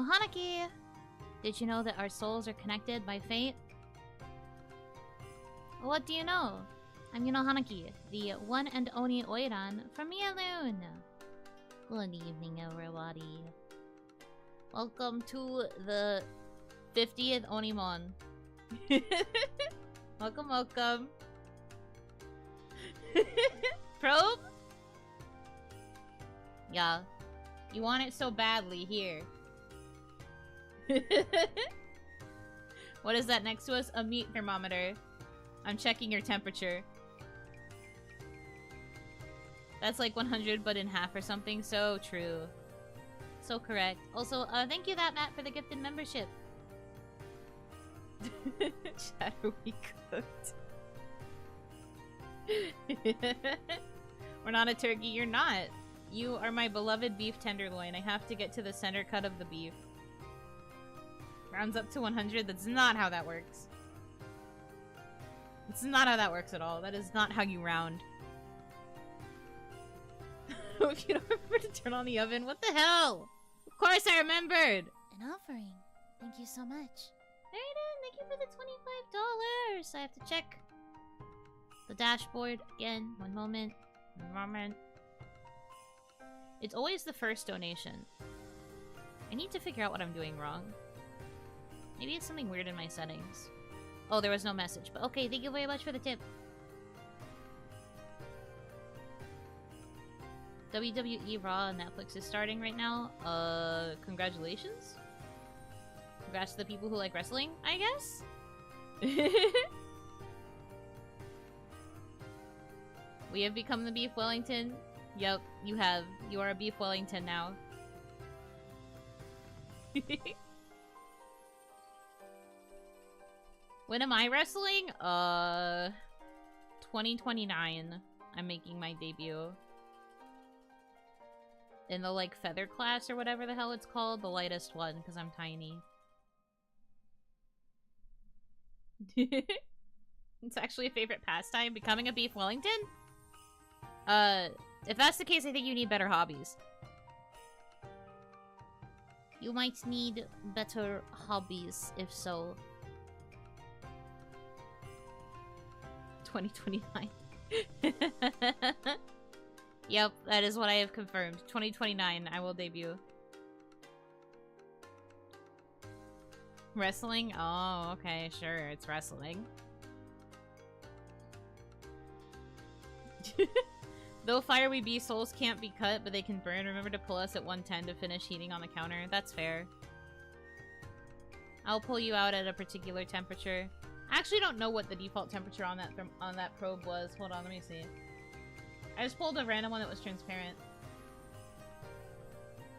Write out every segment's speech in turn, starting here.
Hanaki! Did you know that our souls are connected by fate? What do you know? I'm Yuno Hanaki, the one and only Oiran from Mialoon. Good evening, everybody. Welcome to the 50th OniMon. Welcome, welcome. Probe? Yeah. You want it so badly, here. What is that next to us? A meat thermometer. I'm checking your temperature. That's like 100 but in half or something. So true. So correct. Also, thank you that Matt for the gifted membership. Shadow we cooked. We're not a turkey, you're not. You are my beloved beef tenderloin. I have to get to the center cut of the beef. Rounds up to 100? That's not how that works. It's not how that works at all. That is not how you round. If you don't remember to turn on the oven, what the hell? Of course I remembered! An offering. Thank you so much. Very good. Thank you for the $25. I have to check the dashboard again. One moment. One moment. It's always the first donation. I need to figure out what I'm doing wrong. Maybe it's something weird in my settings. Oh, there was no message. But okay, thank you very much for the tip. WWE Raw on Netflix is starting right now. Congratulations. Congrats to the people who like wrestling, I guess? We have become the Beef Wellington. Yep, you have. You are a Beef Wellington now. When am I wrestling? 2029. I'm making my debut. In the, like, feather class or whatever the hell it's called. The lightest one, because I'm tiny. It's actually a favorite pastime. Becoming a Beef Wellington? If that's the case, I think you need better hobbies. You might need better hobbies, if so. 2029. Yep, that is what I have confirmed. 2029, I will debut. Wrestling? Oh, okay, sure, it's wrestling. Though fire we be, souls can't be cut, but they can burn. Remember to pull us at 110 to finish heating on the counter. That's fair. I'll pull you out at a particular temperature. I actually don't know what the default temperature on that probe was. Hold on, let me see. I just pulled a random one that was transparent.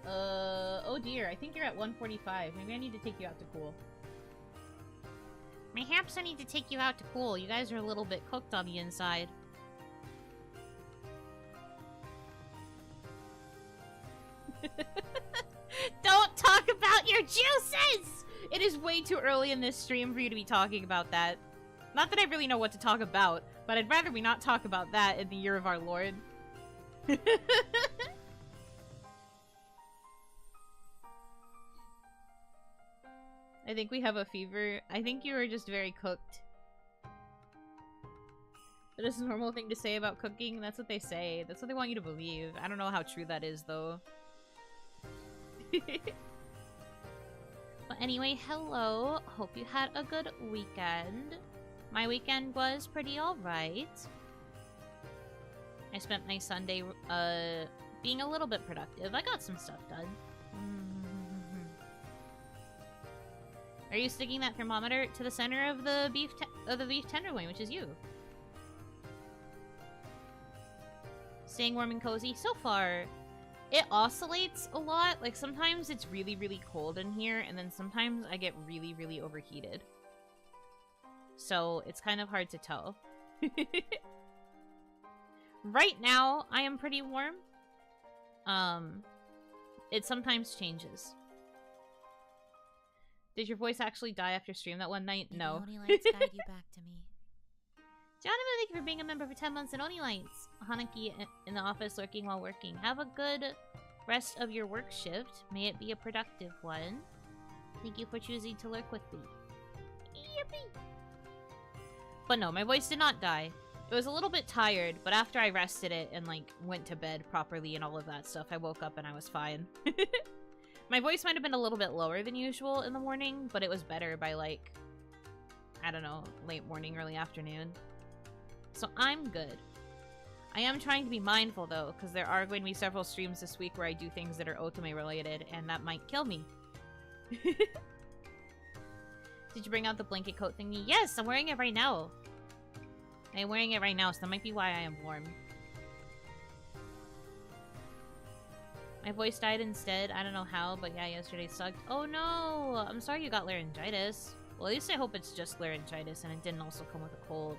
Oh dear, I think you're at 145. Maybe I need to take you out to cool. Perhaps I need to take you out to cool. You guys are a little bit cooked on the inside. Don't talk about your juices! It is way too early in this stream for you to be talking about that. Not that I really know what to talk about, but I'd rather we not talk about that in the year of our Lord. I think we have a fever. I think you are just very cooked. That is a normal thing to say about cooking. That's what they say. That's what they want you to believe. I don't know how true that is, though. But anyway, hello. Hope you had a good weekend. My weekend was pretty alright. I spent my Sunday, being a little bit productive. I got some stuff done. Are you sticking that thermometer to the center of the beef tenderloin, which is you? Staying warm and cozy? So far, it oscillates a lot. Like, sometimes it's really, really cold in here, and then sometimes I get really, really overheated. So, it's kind of hard to tell. Right now, I am pretty warm. It sometimes changes. Did your voice actually die after stream that one night? No. Maybe Oni Lights guide you back to me. Jonathan, thank you for being a member for 10 months in Oni Lights. Hanaki in the office lurking while working. Have a good rest of your work shift. May it be a productive one. Thank you for choosing to lurk with me. Yippee! But no, my voice did not die. It was a little bit tired, but after I rested it and, like, went to bed properly and all of that stuff, I woke up and I was fine. My voice might have been a little bit lower than usual in the morning, but it was better by, like, I don't know, late morning, early afternoon. So I'm good. I am trying to be mindful, though, because there are going to be several streams this week where I do things that are otome related, and that might kill me. Did you bring out the blanket coat thingy? Yes, I'm wearing it right now. I'm wearing it right now, so that might be why I am warm. My voice died instead. I don't know how, but yeah, yesterday sucked. Oh no! I'm sorry you got laryngitis. Well, at least I hope it's just laryngitis and it didn't also come with a cold.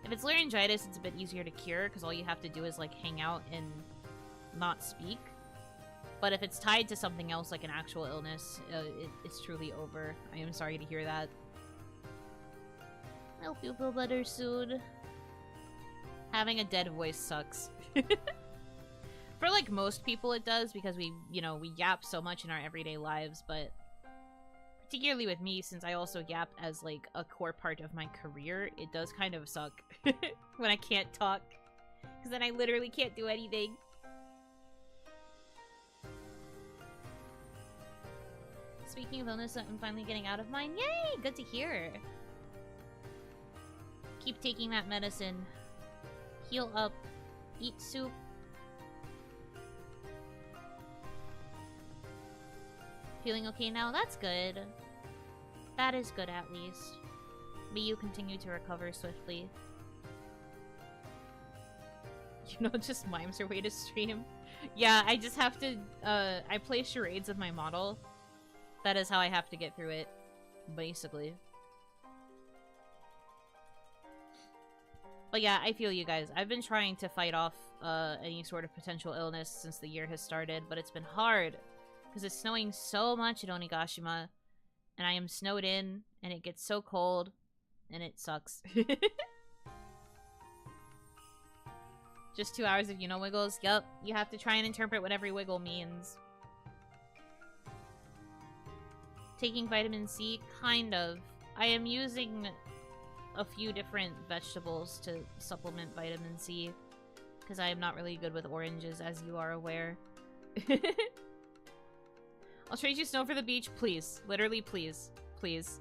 If it's laryngitis, it's a bit easier to cure because all you have to do is, like, hang out and not speak. But if it's tied to something else, like an actual illness, it's truly over. I am sorry to hear that. I hope you feel better soon. Having a dead voice sucks. For, like, most people it does because we, you know, we yap so much in our everyday lives, but particularly with me, since I also yap as, like, a core part of my career, it does kind of suck when I can't talk. Because then I literally can't do anything. Speaking of illness, I'm finally getting out of mine. Yay! Good to hear. Keep taking that medicine. Heal up. Eat soup. Feeling okay now? That's good. That is good, at least. May you continue to recover swiftly. You know, just mimes her way to stream. Yeah, I just have to, I play charades with my model. That is how I have to get through it, basically. But yeah, I feel you guys. I've been trying to fight off any sort of potential illness since the year has started, but it's been hard. Because it's snowing so much at Onigashima, and I am snowed in, and it gets so cold, and it sucks. Just 2 hours of Yuno wiggles? Yup, you have to try and interpret what every wiggle means. Taking vitamin C? Kind of. I am using a few different vegetables to supplement vitamin C, because I am not really good with oranges, as you are aware. I'll trade you snow for the beach, please. Literally, please. Please.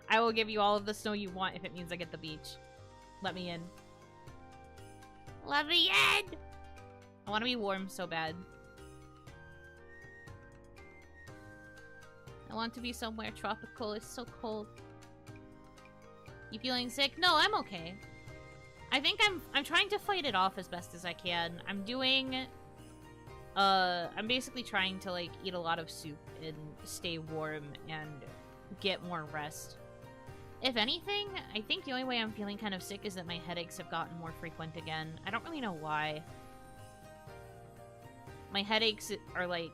I will give you all of the snow you want if it means I get the beach. Let me in. Let me in! I want to be warm so bad. I want to be somewhere tropical. It's so cold. You feeling sick? No, I'm okay. I think I'm trying to fight it off as best as I can. I'm doing... I'm basically trying to, like, eat a lot of soup and stay warm and get more rest. If anything, I think the only way I'm feeling kind of sick is that my headaches have gotten more frequent again. I don't really know why. My headaches are, like,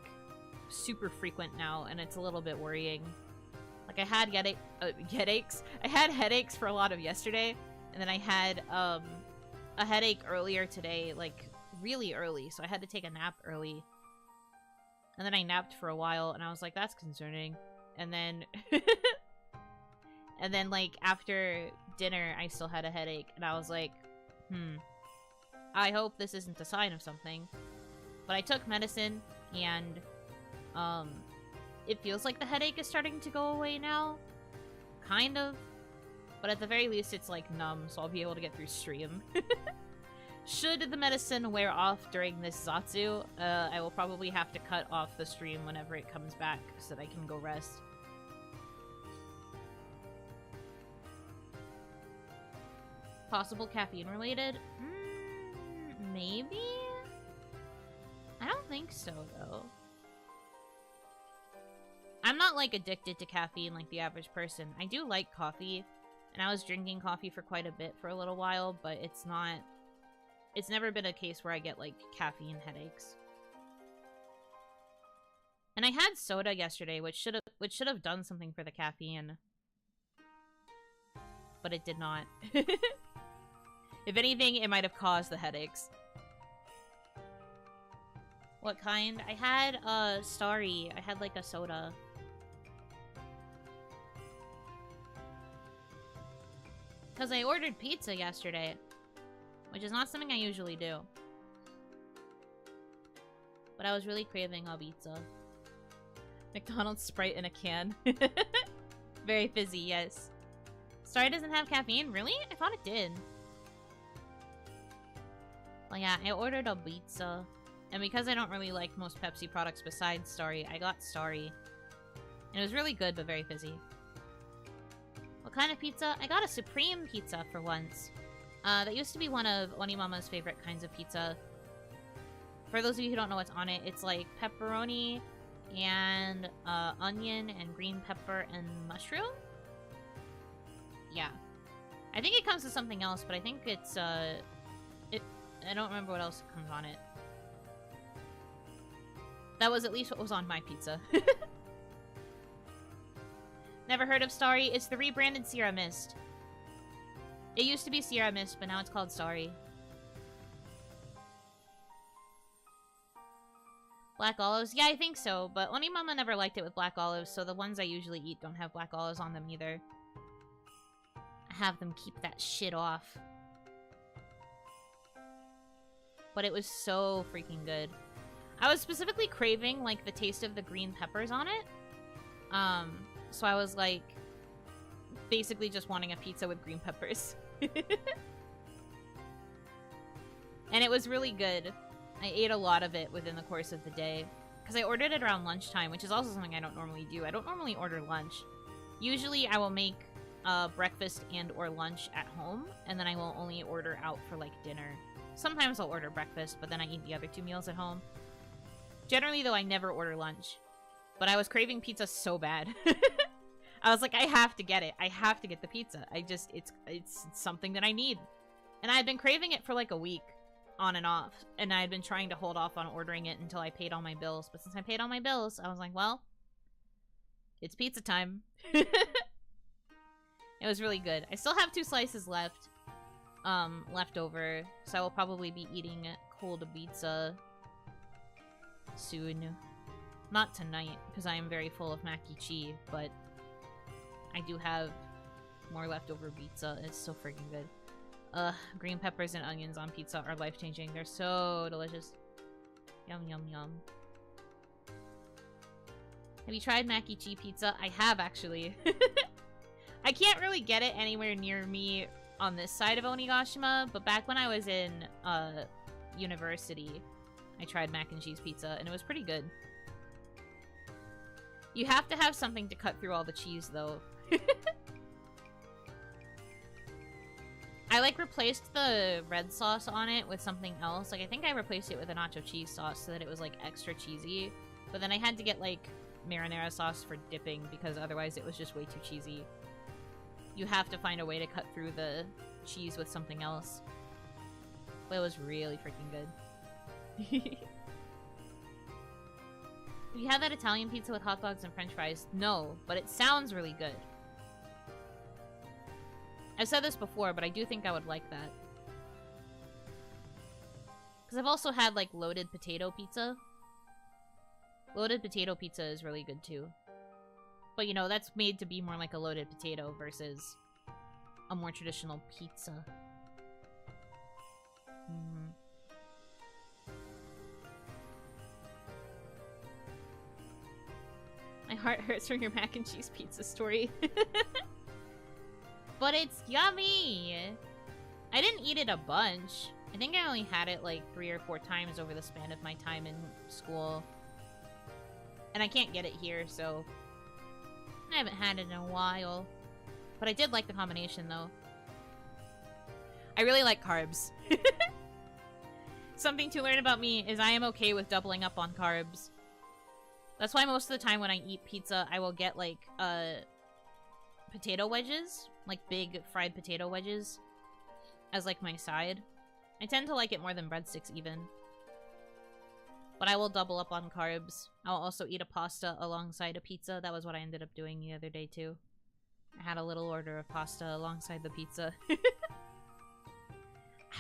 super frequent now, and it's a little bit worrying. Like, I had headaches. I had headaches for a lot of yesterday, and then I had, a headache earlier today, like, really early, so I had to take a nap early. And then I napped for a while, and I was like, that's concerning. And then... and then, like, after dinner, I still had a headache, and I was like, I hope this isn't a sign of something. But I took medicine, and, it feels like the headache is starting to go away now. Kind of. But at the very least, it's, like, numb, so I'll be able to get through stream. Should the medicine wear off during this Zatsu, I will probably have to cut off the stream whenever it comes back so that I can go rest. Possible caffeine related? Maybe? I don't think so, though. I'm not, like, addicted to caffeine like the average person. I do like coffee, and I was drinking coffee for quite a bit for a little while, but it's not... It's never been a case where I get, like, caffeine headaches. And I had soda yesterday, which should have done something for the caffeine. But it did not. If anything, it might have caused the headaches. What kind? I had Starry. I had like a soda. Because I ordered pizza yesterday, which is not something I usually do. But I was really craving a pizza. McDonald's Sprite in a can. Very fizzy, yes. Starry doesn't have caffeine? Really? I thought it did. Well, yeah, I ordered a pizza. And because I don't really like most Pepsi products besides Starry, I got Starry. And it was really good, but very fizzy. What kind of pizza? I got a Supreme pizza for once. That used to be one of Onimama's favorite kinds of pizza. For those of you who don't know what's on it, it's like pepperoni and onion and green pepper and mushroom? Yeah. I think it comes with something else, but I think it's, I don't remember what else comes on it. That was at least what was on my pizza. Never heard of Starry? It's the rebranded Sierra Mist. It used to be Sierra Mist, but now it's called Starry. Black olives? Yeah, I think so, but Onimama never liked it with black olives, so the ones I usually eat don't have black olives on them either. I have them keep that shit off. But it was so freaking good. I was specifically craving, like, the taste of the green peppers on it. So I was, like, basically just wanting a pizza with green peppers. And it was really good. I ate a lot of it within the course of the day. Because I ordered it around lunchtime, which is also something I don't normally do. I don't normally order lunch. Usually I will make breakfast and or lunch at home, and then I will only order out for, like, dinner. Sometimes I'll order breakfast, but then I eat the other 2 meals at home. Generally, though, I never order lunch. But I was craving pizza so bad. I was like, I have to get it. I have to get the pizza. It's something that I need. And I had been craving it for like a week, on and off. And I had been trying to hold off on ordering it until I paid all my bills. But since I paid all my bills, I was like, well, it's pizza time. It was really good. I still have 2 slices left. Left over. So I will probably be eating cold pizza soon. Not tonight, because I am very full of mac and cheese, but I do have more leftover pizza. It's so freaking good. Green peppers and onions on pizza are life-changing. They're so delicious. Yum, yum, yum. Have you tried mac and cheese pizza? I have, actually. I can't really get it anywhere near me on this side of Onigashima, but back when I was in, university, I tried mac and cheese pizza, and it was pretty good. You have to have something to cut through all the cheese, though. I, like, replaced the red sauce on it with something else. Like, I think I replaced it with a nacho cheese sauce so that it was, like, extra cheesy. But then I had to get, like, marinara sauce for dipping because otherwise it was just way too cheesy. You have to find a way to cut through the cheese with something else. But it was really freaking good. You have that Italian pizza with hot dogs and french fries? No, but it sounds really good. I've said this before, but I do think I would like that. Because I've also had, like, loaded potato pizza. Loaded potato pizza is really good, too. But, you know, that's made to be more like a loaded potato versus a more traditional pizza. Mm-hmm. My heart hurts from your mac and cheese pizza story. But it's yummy! I didn't eat it a bunch. I think I only had it like 3 or 4 times over the span of my time in school. And I can't get it here, so I haven't had it in a while. But I did like the combination, though. I really like carbs. Something to learn about me is I am okay with doubling up on carbs. That's why most of the time when I eat pizza, I will get, like, potato wedges. Like, big fried potato wedges. As, like, my side. I tend to like it more than breadsticks, even. But I will double up on carbs. I'll also eat a pasta alongside a pizza. That was what I ended up doing the other day, too. I had a little order of pasta alongside the pizza.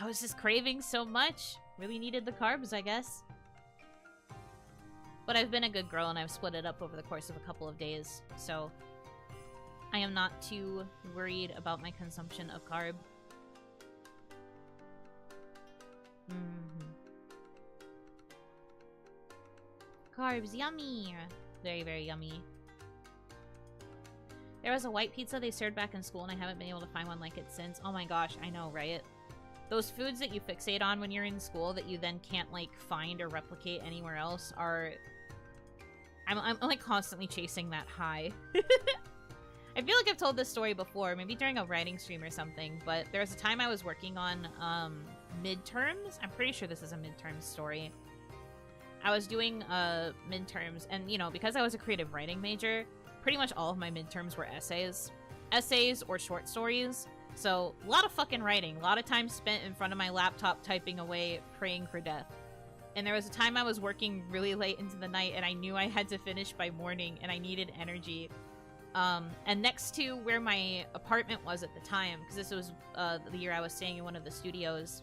I was just craving so much. Really needed the carbs, I guess. But I've been a good girl and I've split it up over the course of a couple of days, so I am not too worried about my consumption of carb. Carbs, yummy! Very, very yummy. There was a white pizza they served back in school and I haven't been able to find one like it since. Oh my gosh, I know, right? Those foods that you fixate on when you're in school that you then can't, like, find or replicate anywhere else are... I'm like, constantly chasing that high. I feel like I've told this story before, maybe during a writing stream or something, but there was a time I was working on, midterms. I'm pretty sure this is a midterms story. I was doing, midterms, and, you know, because I was a creative writing major, pretty much all of my midterms were essays. Essays or short stories. So, a lot of fucking writing. A lot of time spent in front of my laptop typing away, praying for death. And there was a time I was working really late into the night and I knew I had to finish by morning and I needed energy. And next to where my apartment was at the time, because this was the year I was staying in one of the studios,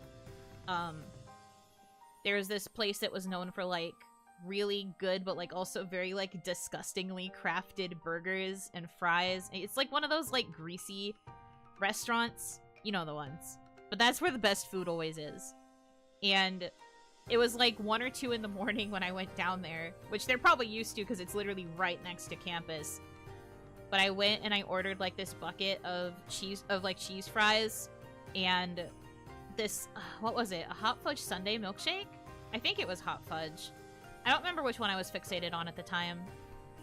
there was this place that was known for, like, really good but, like, also very, like, disgustingly crafted burgers and fries. It's like one of those, like, greasy restaurants. You know the ones. But that's where the best food always is. And it was like 1 or 2 in the morning when I went down there, which they're probably used to because it's literally right next to campus. But I went and I ordered, like, this bucket of cheese fries and this, what was it? A hot fudge sundae milkshake? I think it was hot fudge. I don't remember which one I was fixated on at the time.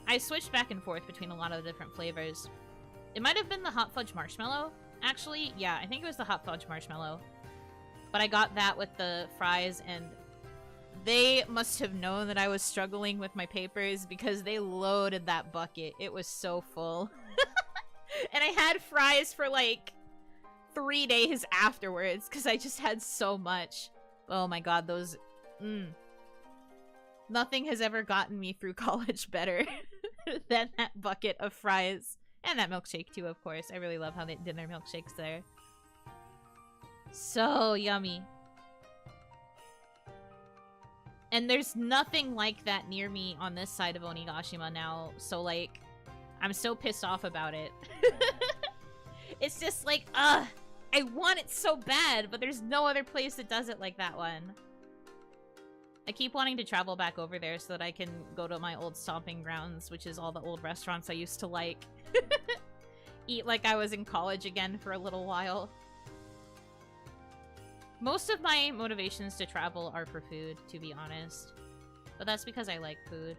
I switched back and forth between a lot of the different flavors. It might have been the hot fudge marshmallow, actually. Yeah, I think it was the hot fudge marshmallow. But I got that with the fries, and they must have known that I was struggling with my papers because they loaded that bucket. It was so full. And I had fries for, like, 3 days afterwards because I just had so much. Oh my god, those... Nothing has ever gotten me through college better than that bucket of fries. And that milkshake too, of course. I really love how they did their milkshakes there. So yummy. And there's nothing like that near me on this side of Onigashima now, so, like, I'm so pissed off about it. It's just like, I want it so bad, but there's no other place that does it like that one. I keep wanting to travel back over there so that I can go to my old stomping grounds, which is all the old restaurants I used to like. Eat like I was in college again for a little while. Most of my motivations to travel are for food, to be honest. But that's because I like food.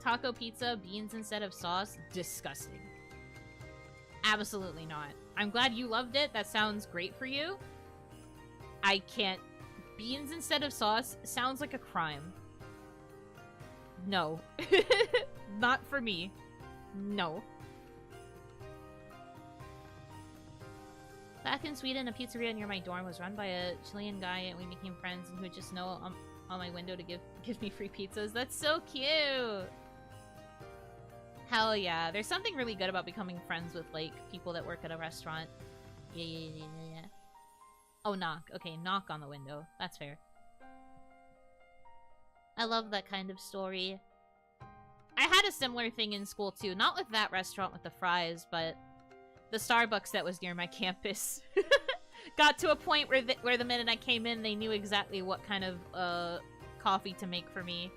Taco pizza, beans instead of sauce? Disgusting. Absolutely not. I'm glad you loved it. That sounds great for you. I can't. Beans instead of sauce sounds like a crime. No. Not for me. No. Back in Sweden, a pizzeria near my dorm was run by a Chilean guy, and we became friends, and he would just know on my window to give me free pizzas. That's so cute! Hell yeah. There's something really good about becoming friends with, like, people that work at a restaurant. Yeah. Oh, knock. Okay, knock on the window. That's fair. I love that kind of story. I had a similar thing in school, too. Not with that restaurant with the fries, but the Starbucks that was near my campus got to a point where the minute I came in, they knew exactly what kind of coffee to make for me.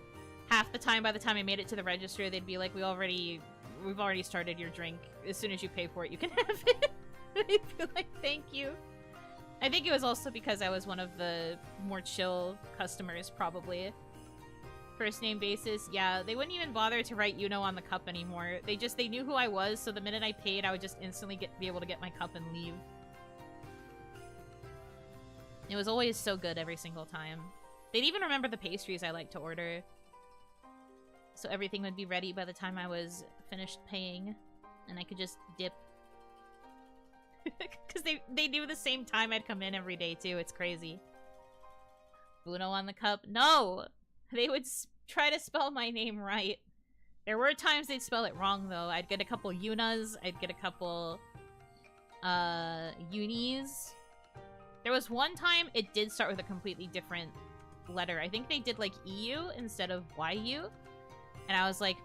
Half the time, by the time I made it to the register, they'd be like, we've already started your drink. As soon as you pay for it, you can have it. I'd be like, thank you. I think it was also because I was one of the more chill customers, probably. First name basis, yeah, they wouldn't even bother to write Yuno on the cup anymore. They knew who I was, so the minute I paid, I would just instantly be able to get my cup and leave. It was always so good every single time. They'd even remember the pastries I like to order. So everything would be ready by the time I was finished paying, and I could just dip. Because they knew the same time I'd come in every day, too. It's crazy. Uno on the cup? No! They would try to spell my name right. There were times they'd spell it wrong, though. I'd get a couple Yunas. I'd get a couple, Unis. There was one time it did start with a completely different letter. I think they did like EU instead of YU. And I was like,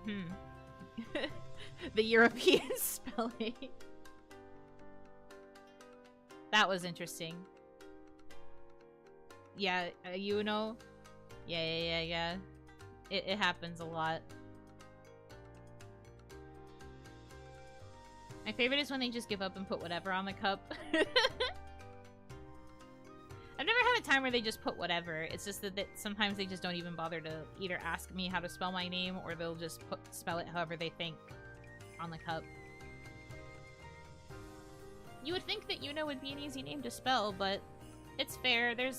the European spelling. That was interesting. Yeah, Yuno. Yeah. It happens a lot. My favorite is when they just give up and put whatever on the cup. I've never had a time where they just put whatever. It's just that sometimes they just don't even bother to either ask me how to spell my name, or they'll just spell it however they think on the cup. You would think that Yuno would be an easy name to spell, but it's fair. There's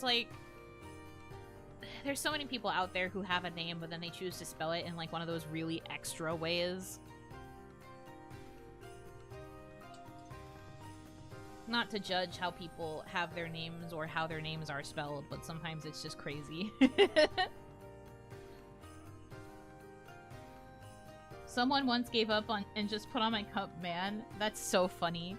so many people out there who have a name, but then they choose to spell it in like one of those really extra ways. Not to judge how people have their names or how their names are spelled, but sometimes it's just crazy. Someone once gave up on and just put on my cup, man. That's so funny.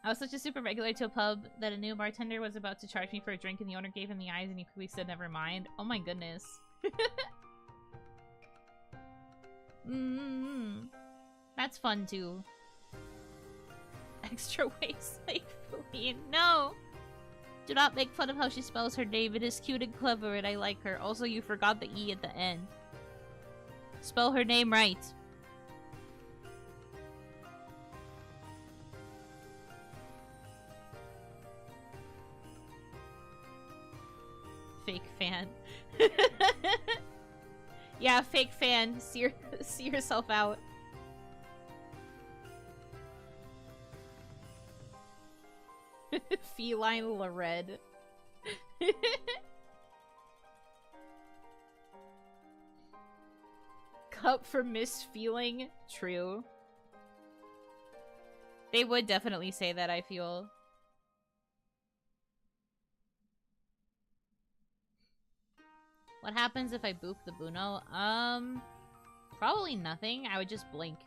I was such a super regular to a pub that a new bartender was about to charge me for a drink and the owner gave him the eyes and he quickly said never mind. Oh my goodness. That's fun too. Extra ways like Feline. No! Do not make fun of how she spells her name. It is cute and clever and I like her. Also, you forgot the E at the end. Spell her name right. Fake fan. Yeah, fake fan. See yourself out. Feline Lared. Cup for misfeeling. True. They would definitely say that, I feel. What happens if I boop the Buno? Probably nothing. I would just blink.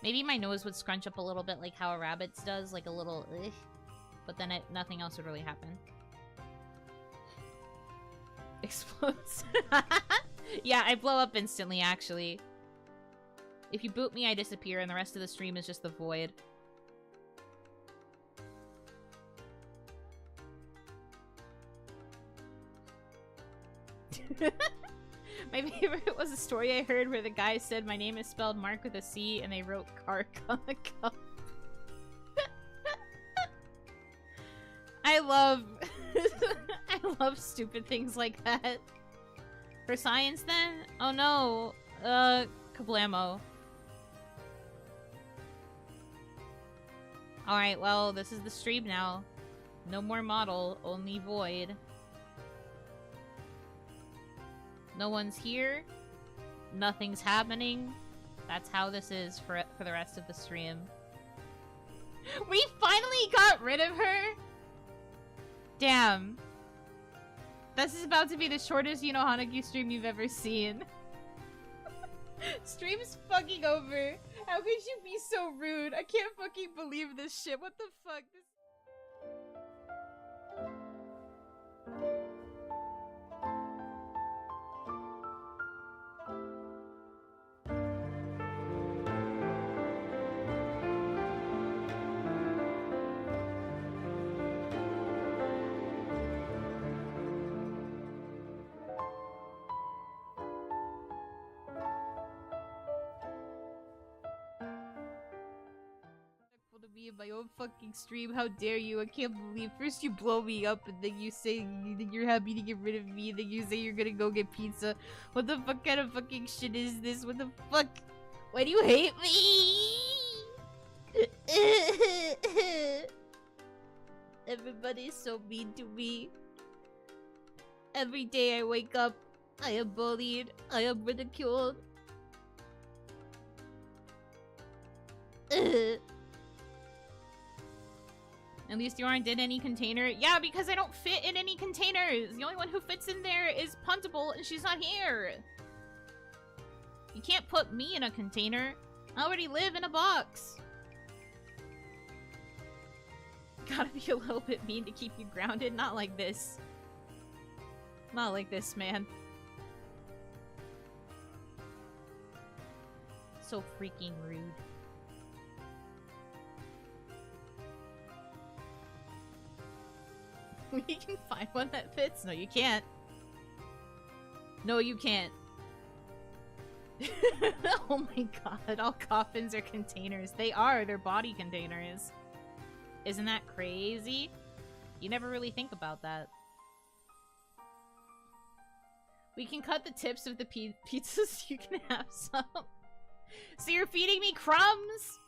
Maybe my nose would scrunch up a little bit like how a rabbit's does, like a little ugh. But then nothing else would really happen. Explodes. Yeah, I blow up instantly, actually. If you boot me, I disappear, and the rest of the stream is just the void. My favorite was a story I heard where the guy said my name is spelled Mark with a C, and they wrote Kark on the cup. I love stupid things like that. For science, then? Oh no. Kablamo. Alright, well, this is the stream now. No more model, only void. No one's here. Nothing's happening. That's how this is for the rest of the stream. We finally got rid of her? Damn. This is about to be the shortest Yuno Hanaki stream you've ever seen. Stream's fucking over. How could you be so rude? I can't fucking believe this shit. What the fuck? In my own fucking stream, how dare you? I can't believe first you blow me up and then you say that you're happy to get rid of me and then you say you're gonna go get pizza. What the fuck kind of fucking shit is this? What the fuck? Why do you hate me? Everybody's so mean to me. Every day I wake up, I am bullied, I am ridiculed. At least you aren't in any container. Yeah, because I don't fit in any containers. The only one who fits in there is Puntable, and she's not here. You can't put me in a container. I already live in a box. Gotta be a little bit mean to keep you grounded. Not like this. Not like this, man. So freaking rude. We can find one that fits. No, you can't. No, you can't. Oh my god, all coffins are containers. They are, they're body containers. Isn't that crazy? You never really think about that. We can cut the tips of the pizzas, you can have some. So you're feeding me crumbs?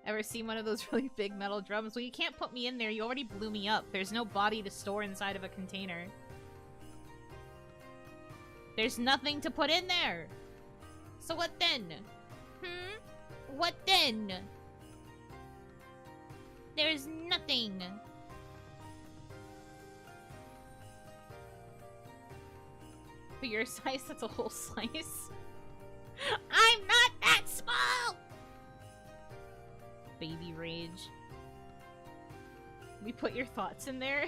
Ever seen one of those really big metal drums? Well, you can't put me in there, you already blew me up. There's no body to store inside of a container. There's nothing to put in there! So what then? What then? There's nothing! For your size, that's a whole slice. I'm not that small! Baby rage. We put your thoughts in there?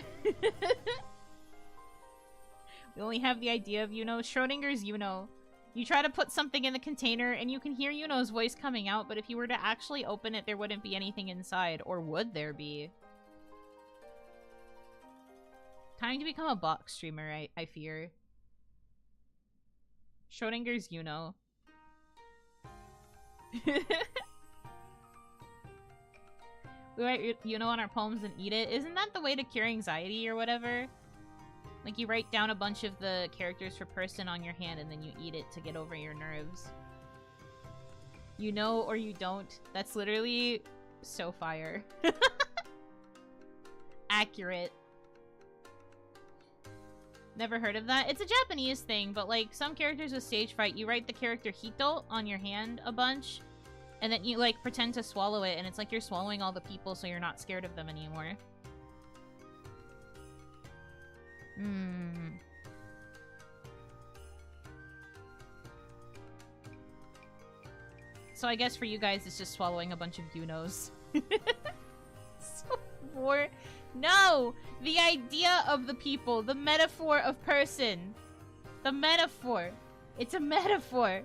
We only have the idea of Yuno. Schrodinger's Yuno. You try to put something in the container and you can hear Yuno's voice coming out, but if you were to actually open it, there wouldn't be anything inside. Or would there be? Time to become a box streamer, I fear. Schrodinger's Yuno. We write Yuno on our poems and eat it. Isn't that the way to cure anxiety or whatever? Like, you write down a bunch of the characters for person on your hand and then you eat it to get over your nerves. You know or you don't. That's literally so fire. Accurate. Never heard of that. It's a Japanese thing, but like, some characters with stage fright, you write the character Hito on your hand a bunch, and then you like pretend to swallow it, and it's like you're swallowing all the people so you're not scared of them anymore. So I guess for you guys, it's just swallowing a bunch of Yunos. So more... No! The idea of the people. The metaphor of person. The metaphor. It's a metaphor.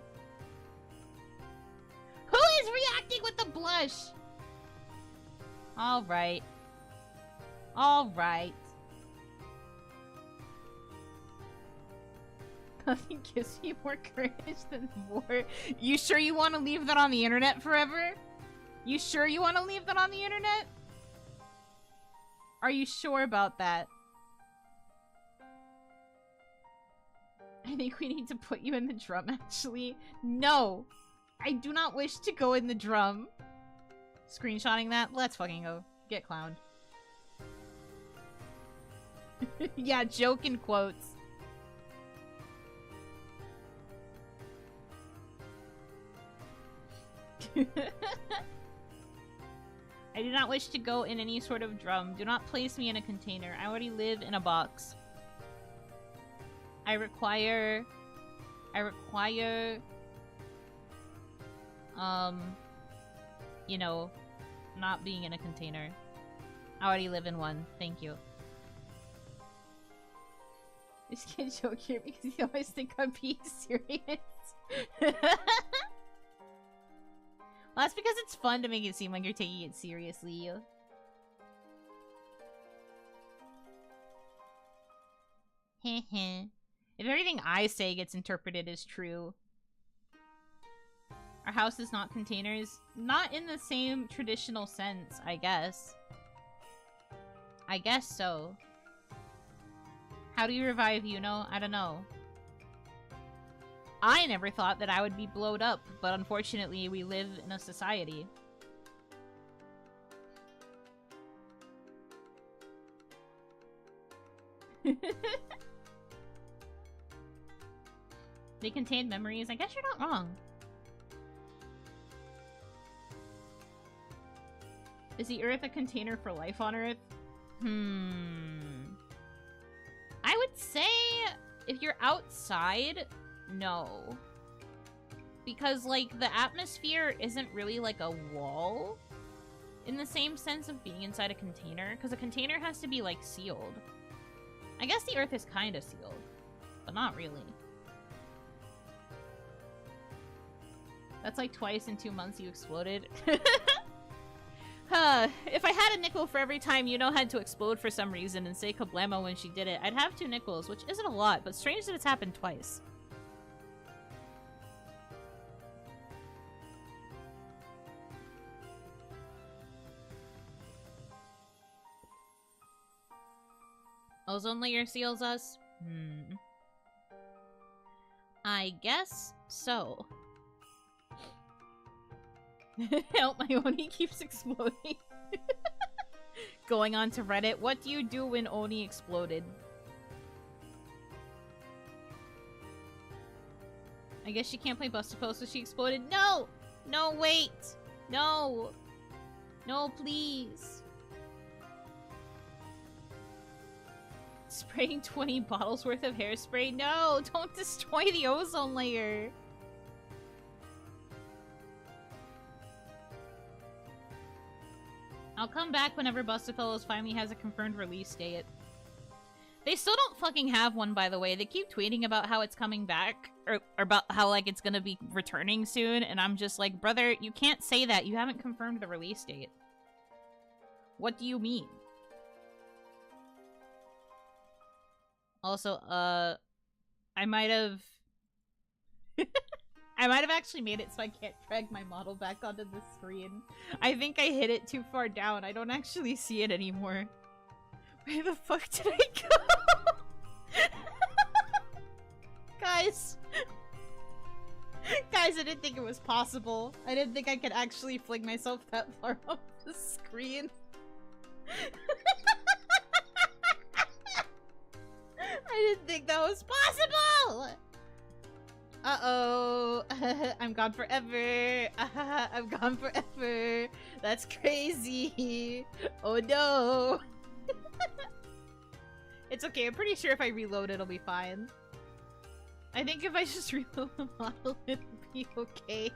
Who is reacting with the blush? Alright. Alright. Nothing gives me more courage than war. You sure you want to leave that on the internet forever? You sure you want to leave that on the internet? Are you sure about that? I think we need to put you in the drum, actually. No! I do not wish to go in the drum. Screenshotting that? Let's fucking go. Get clowned. Yeah, joke in quotes. I do not wish to go in any sort of drum. Do not place me in a container. I already live in a box. I require, you know, not being in a container. I already live in one. Thank you. This kid joke here because you always think I'm being serious. Well, that's because it's fun to make it seem like you're taking it seriously. Heh. If everything I say gets interpreted as true. Our house is not containers. Not in the same traditional sense, I guess. I guess so. How do you revive Yuno? I don't know. I never thought that I would be blowed up, but unfortunately we live in a society. They contain memories. I guess you're not wrong. Is the Earth a container for life on Earth? I would say if you're outside, no. Because, like, the atmosphere isn't really like a wall. in the same sense of being inside a container, because a container has to be, like, sealed. I guess the Earth is kind of sealed, but not really. That's like twice in 2 months you exploded. If I had a nickel for every time Yuno had to explode for some reason and say kablamo when she did it, I'd have 2 nickels, which isn't a lot, but strange that it's happened twice. Ozone layer seals us? I guess so. Help, my Oni keeps exploding. Going on to Reddit, what do you do when Oni exploded? I guess she can't play Bustapole, so she exploded. No! No, wait! No! No, please! Spraying 20 bottles worth of hairspray? No! Don't destroy the ozone layer! I'll come back whenever Bustafellows finally has a confirmed release date. They still don't fucking have one, by the way. They keep tweeting about how it's coming back, or about how, like, it's gonna be returning soon, and I'm just like, brother, you can't say that. You haven't confirmed the release date. What do you mean? Also, I might have... I might have actually made it so I can't drag my model back onto the screen. I think I hit it too far down. I don't actually see it anymore. Where the fuck did I go? Guys! Guys, I didn't think it was possible. I didn't think I could actually fling myself that far off the screen. I didn't think that was possible! Uh-oh. I'm gone forever. I'm gone forever. That's crazy. Oh no. It's okay. I'm pretty sure if I reload, it'll be fine. I think if I just reload the model, it'll be okay.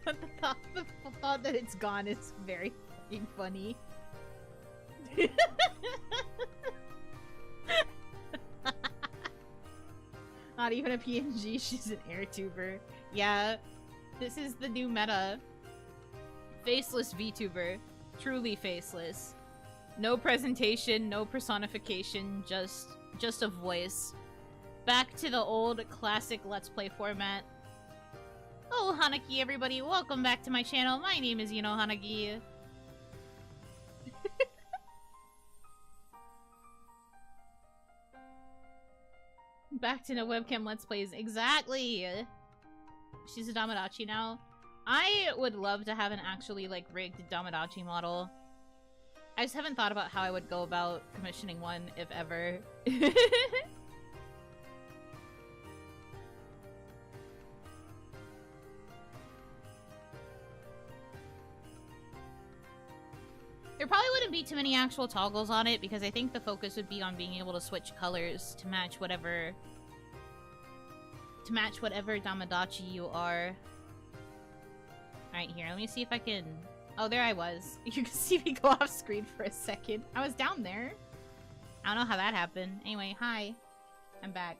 But the thought that it's gone is very fucking funny. Not even a PNG, she's an airtuber. Yeah, this is the new meta. Faceless VTuber. Truly faceless. No presentation, no personification, just a voice. Back to the old classic Let's Play format. Oh, Hanaki, everybody, welcome back to my channel. My name is Yuno Hanaki. Back to no webcam Let's Plays. Exactly! She's a Damadachi now. I would love to have an actually, like, rigged Damadachi model. I just haven't thought about how I would go about commissioning one, if ever. There probably wouldn't be too many actual toggles on it, because I think the focus would be on being able to switch colors to match whatever... Damadachi you are. Alright, here, let me see if I can... Oh, there I was. You can see me go off screen for a second. I was down there. I don't know how that happened. Anyway, hi. I'm back.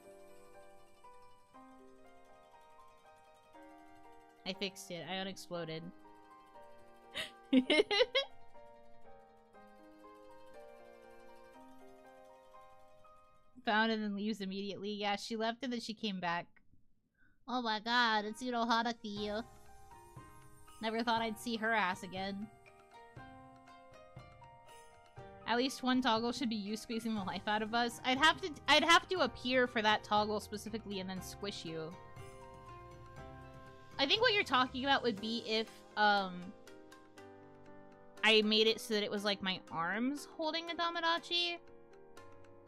I fixed it. I unexploded. Found and then leaves immediately. Yeah, she left and then she came back. Oh my god, it's Yuno Hanaki. Never thought I'd see her ass again. At least one toggle should be you squeezing the life out of us. I'd have to appear for that toggle specifically and then squish you. I think what you're talking about would be if I made it so that it was like my arms holding a Damadachi.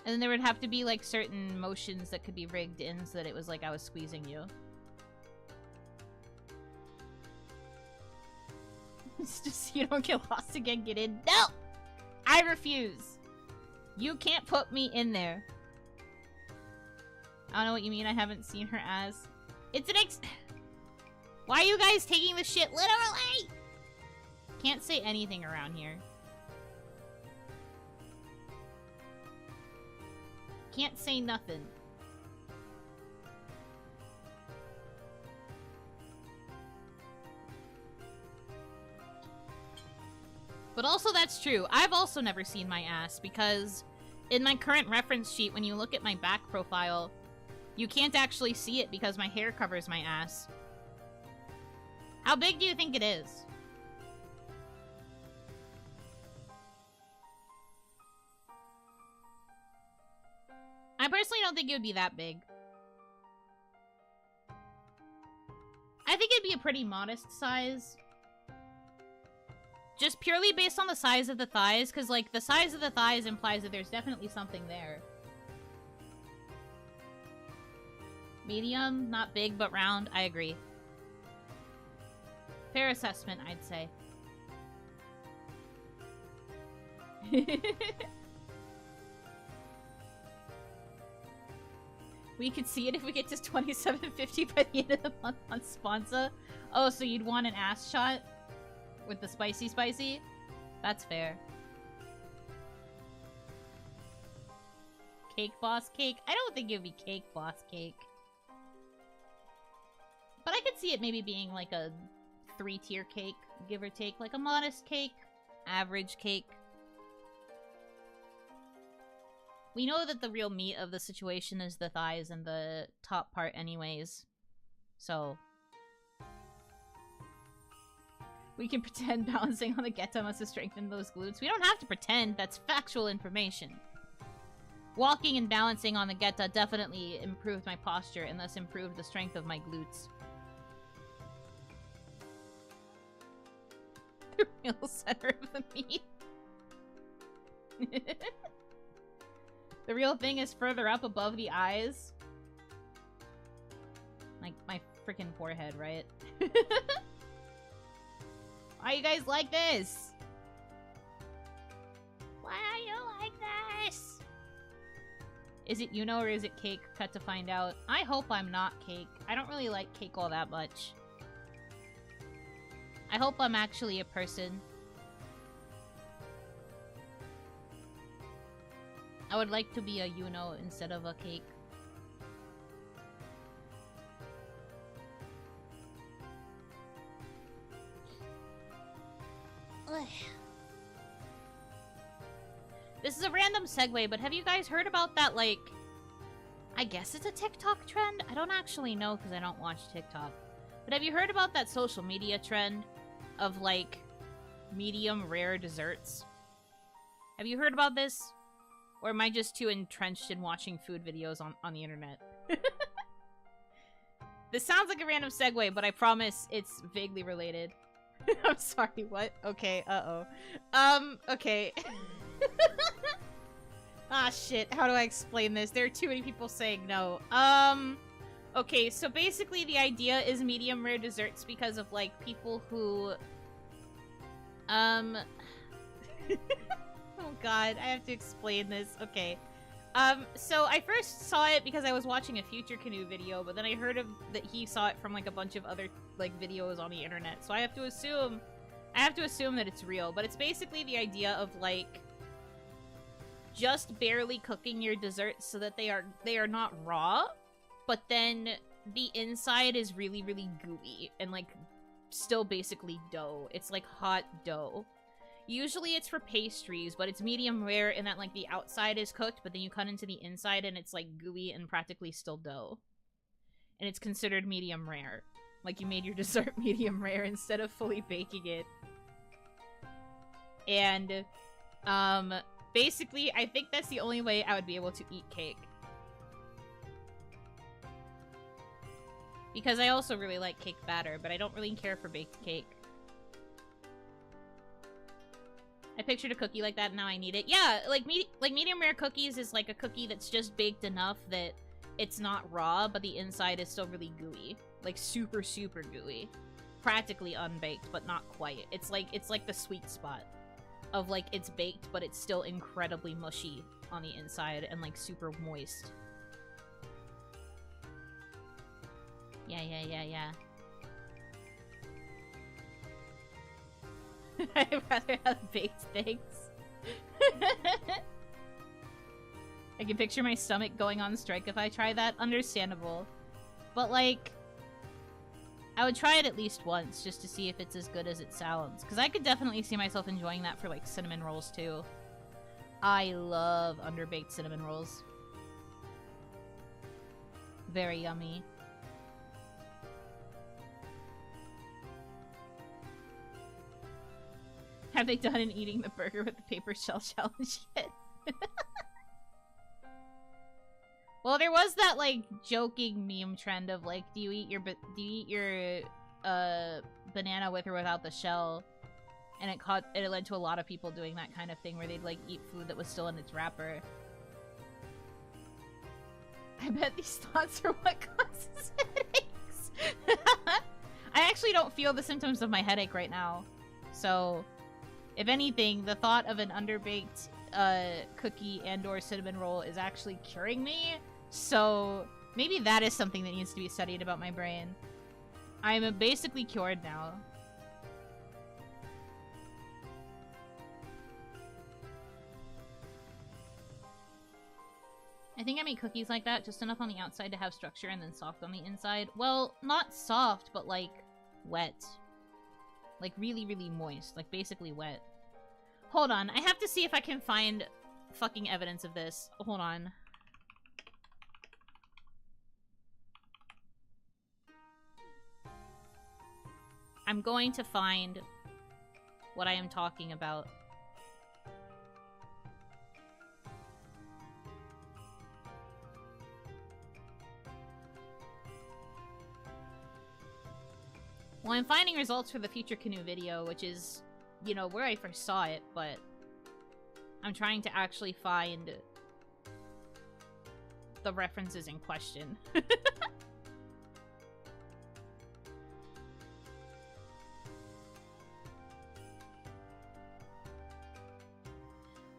And then there would have to be like certain motions that could be rigged in so that it was like I was squeezing you. It's just you don't get lost again, get in. No! I refuse. You can't put me in there. I don't know what you mean I haven't seen her as. It's an Why are you guys taking this shit literally? Can't say anything around here. Can't say nothing. But also that's true. I've also never seen my ass because in my current reference sheet, when you look at my back profile, you can't actually see it because my hair covers my ass. How big do you think it is? I personally don't think it would be that big. I think it'd be a pretty modest size. Just purely based on the size of the thighs, because, like, the size of the thighs implies that there's definitely something there. Medium, not big, but round. I agree. Fair assessment, I'd say. We could see it if we get to $27.50 by the end of the month on sponsor. Oh, so you'd want an ass shot? With the spicy? That's fair. Cake boss cake? I don't think it would be cake boss cake. But I could see it maybe being like a 3-tier cake, give or take. Like a modest cake, average cake. We know that the real meat of the situation is the thighs and the top part anyways. So we can pretend balancing on the Geta must have strengthened those glutes. We don't have to pretend. That's factual information. Walking and balancing on the Geta definitely improved my posture and thus improved the strength of my glutes. The real center of the meat. The real thing is further up above the eyes. Like my freaking forehead, right? Why you guys like this? Why are you like this? Is it Yuno or is it cake? Cut to find out. I hope I'm not cake. I don't really like cake all that much. I hope I'm actually a person. I would like to be a Yuno instead of a cake. This is a random segue, but have you guys heard about that, like... I guess it's a TikTok trend? I don't actually know because I don't watch TikTok. But have you heard about that social media trend of, like, medium rare desserts? Have you heard about this? Or am I just too entrenched in watching food videos on the internet? This sounds like a random segue, but I promise it's vaguely related. I'm sorry, what? Okay, uh-oh. Okay. Ah, shit, how do I explain this? There are too many people saying no. Okay, so basically the idea is medium rare desserts because of, like, people who... Oh god, I have to explain this. Okay. So I first saw it because I was watching a Future Canoe video, but then I heard that he saw it from, like, a bunch of other, like, videos on the internet. So I have to assume that it's real. But it's basically the idea of, like, just barely cooking your desserts so that they are not raw, but then the inside is really, really gooey and, like, still basically dough. It's, like, hot dough. Usually it's for pastries, but it's medium rare in that, like, the outside is cooked, but then you cut into the inside and it's, like, gooey and practically still dough. And it's considered medium rare. Like, you made your dessert medium rare instead of fully baking it. And, basically, I think that's the only way I would be able to eat cake. Because I also really like cake batter, but I don't really care for baked cake. I pictured a cookie like that and now I need it. Yeah, like medium rare cookies is like a cookie that's just baked enough that it's not raw, but the inside is still really gooey. Like super, super gooey. Practically unbaked, but not quite. It's like the sweet spot of like it's baked, but it's still incredibly mushy on the inside and like super moist. Yeah. I'd rather have baked things. I can picture my stomach going on strike if I try that. Understandable. But, like, I would try it at least once just to see if it's as good as it sounds. Because I could definitely see myself enjoying that for, like, cinnamon rolls, too. I love underbaked cinnamon rolls. Very yummy. Have they done an eating the burger with the paper shell challenge yet? Well, there was that, like, joking meme trend of, like, do you eat your banana with or without the shell? And it led to a lot of people doing that kind of thing where they'd, like, eat food that was still in its wrapper. I bet these thoughts are what causes headaches. I actually don't feel the symptoms of my headache right now. So, if anything, the thought of an underbaked cookie and or cinnamon roll is actually curing me. So maybe that is something that needs to be studied about my brain. I'm basically cured now. I think I make cookies like that, just enough on the outside to have structure and then soft on the inside. Well, not soft, but like wet. Like really, really moist. Like basically wet. Hold on, I have to see if I can find fucking evidence of this. Hold on. I'm going to find what I am talking about. Well, I'm finding results for the Future Canoe video, which is, you know, where I first saw it, but I'm trying to actually find the references in question.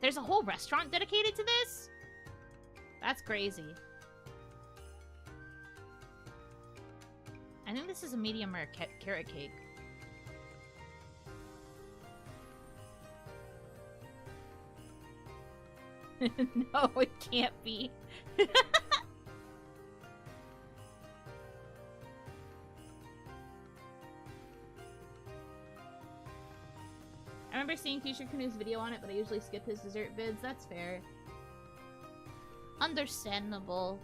There's a whole restaurant dedicated to this? That's crazy. I think this is a medium rare carrot cake. No, it can't be. I remember seeing Future Canoe's video on it, but I usually skip his dessert vids. That's fair. Understandable.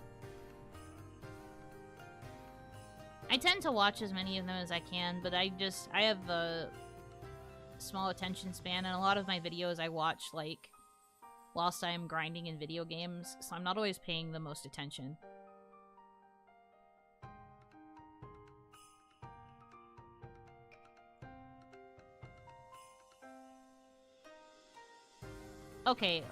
I tend to watch as many of them as I can, but I have a small attention span, and a lot of my videos I watch, like, whilst I'm grinding in video games, so I'm not always paying the most attention. Okay.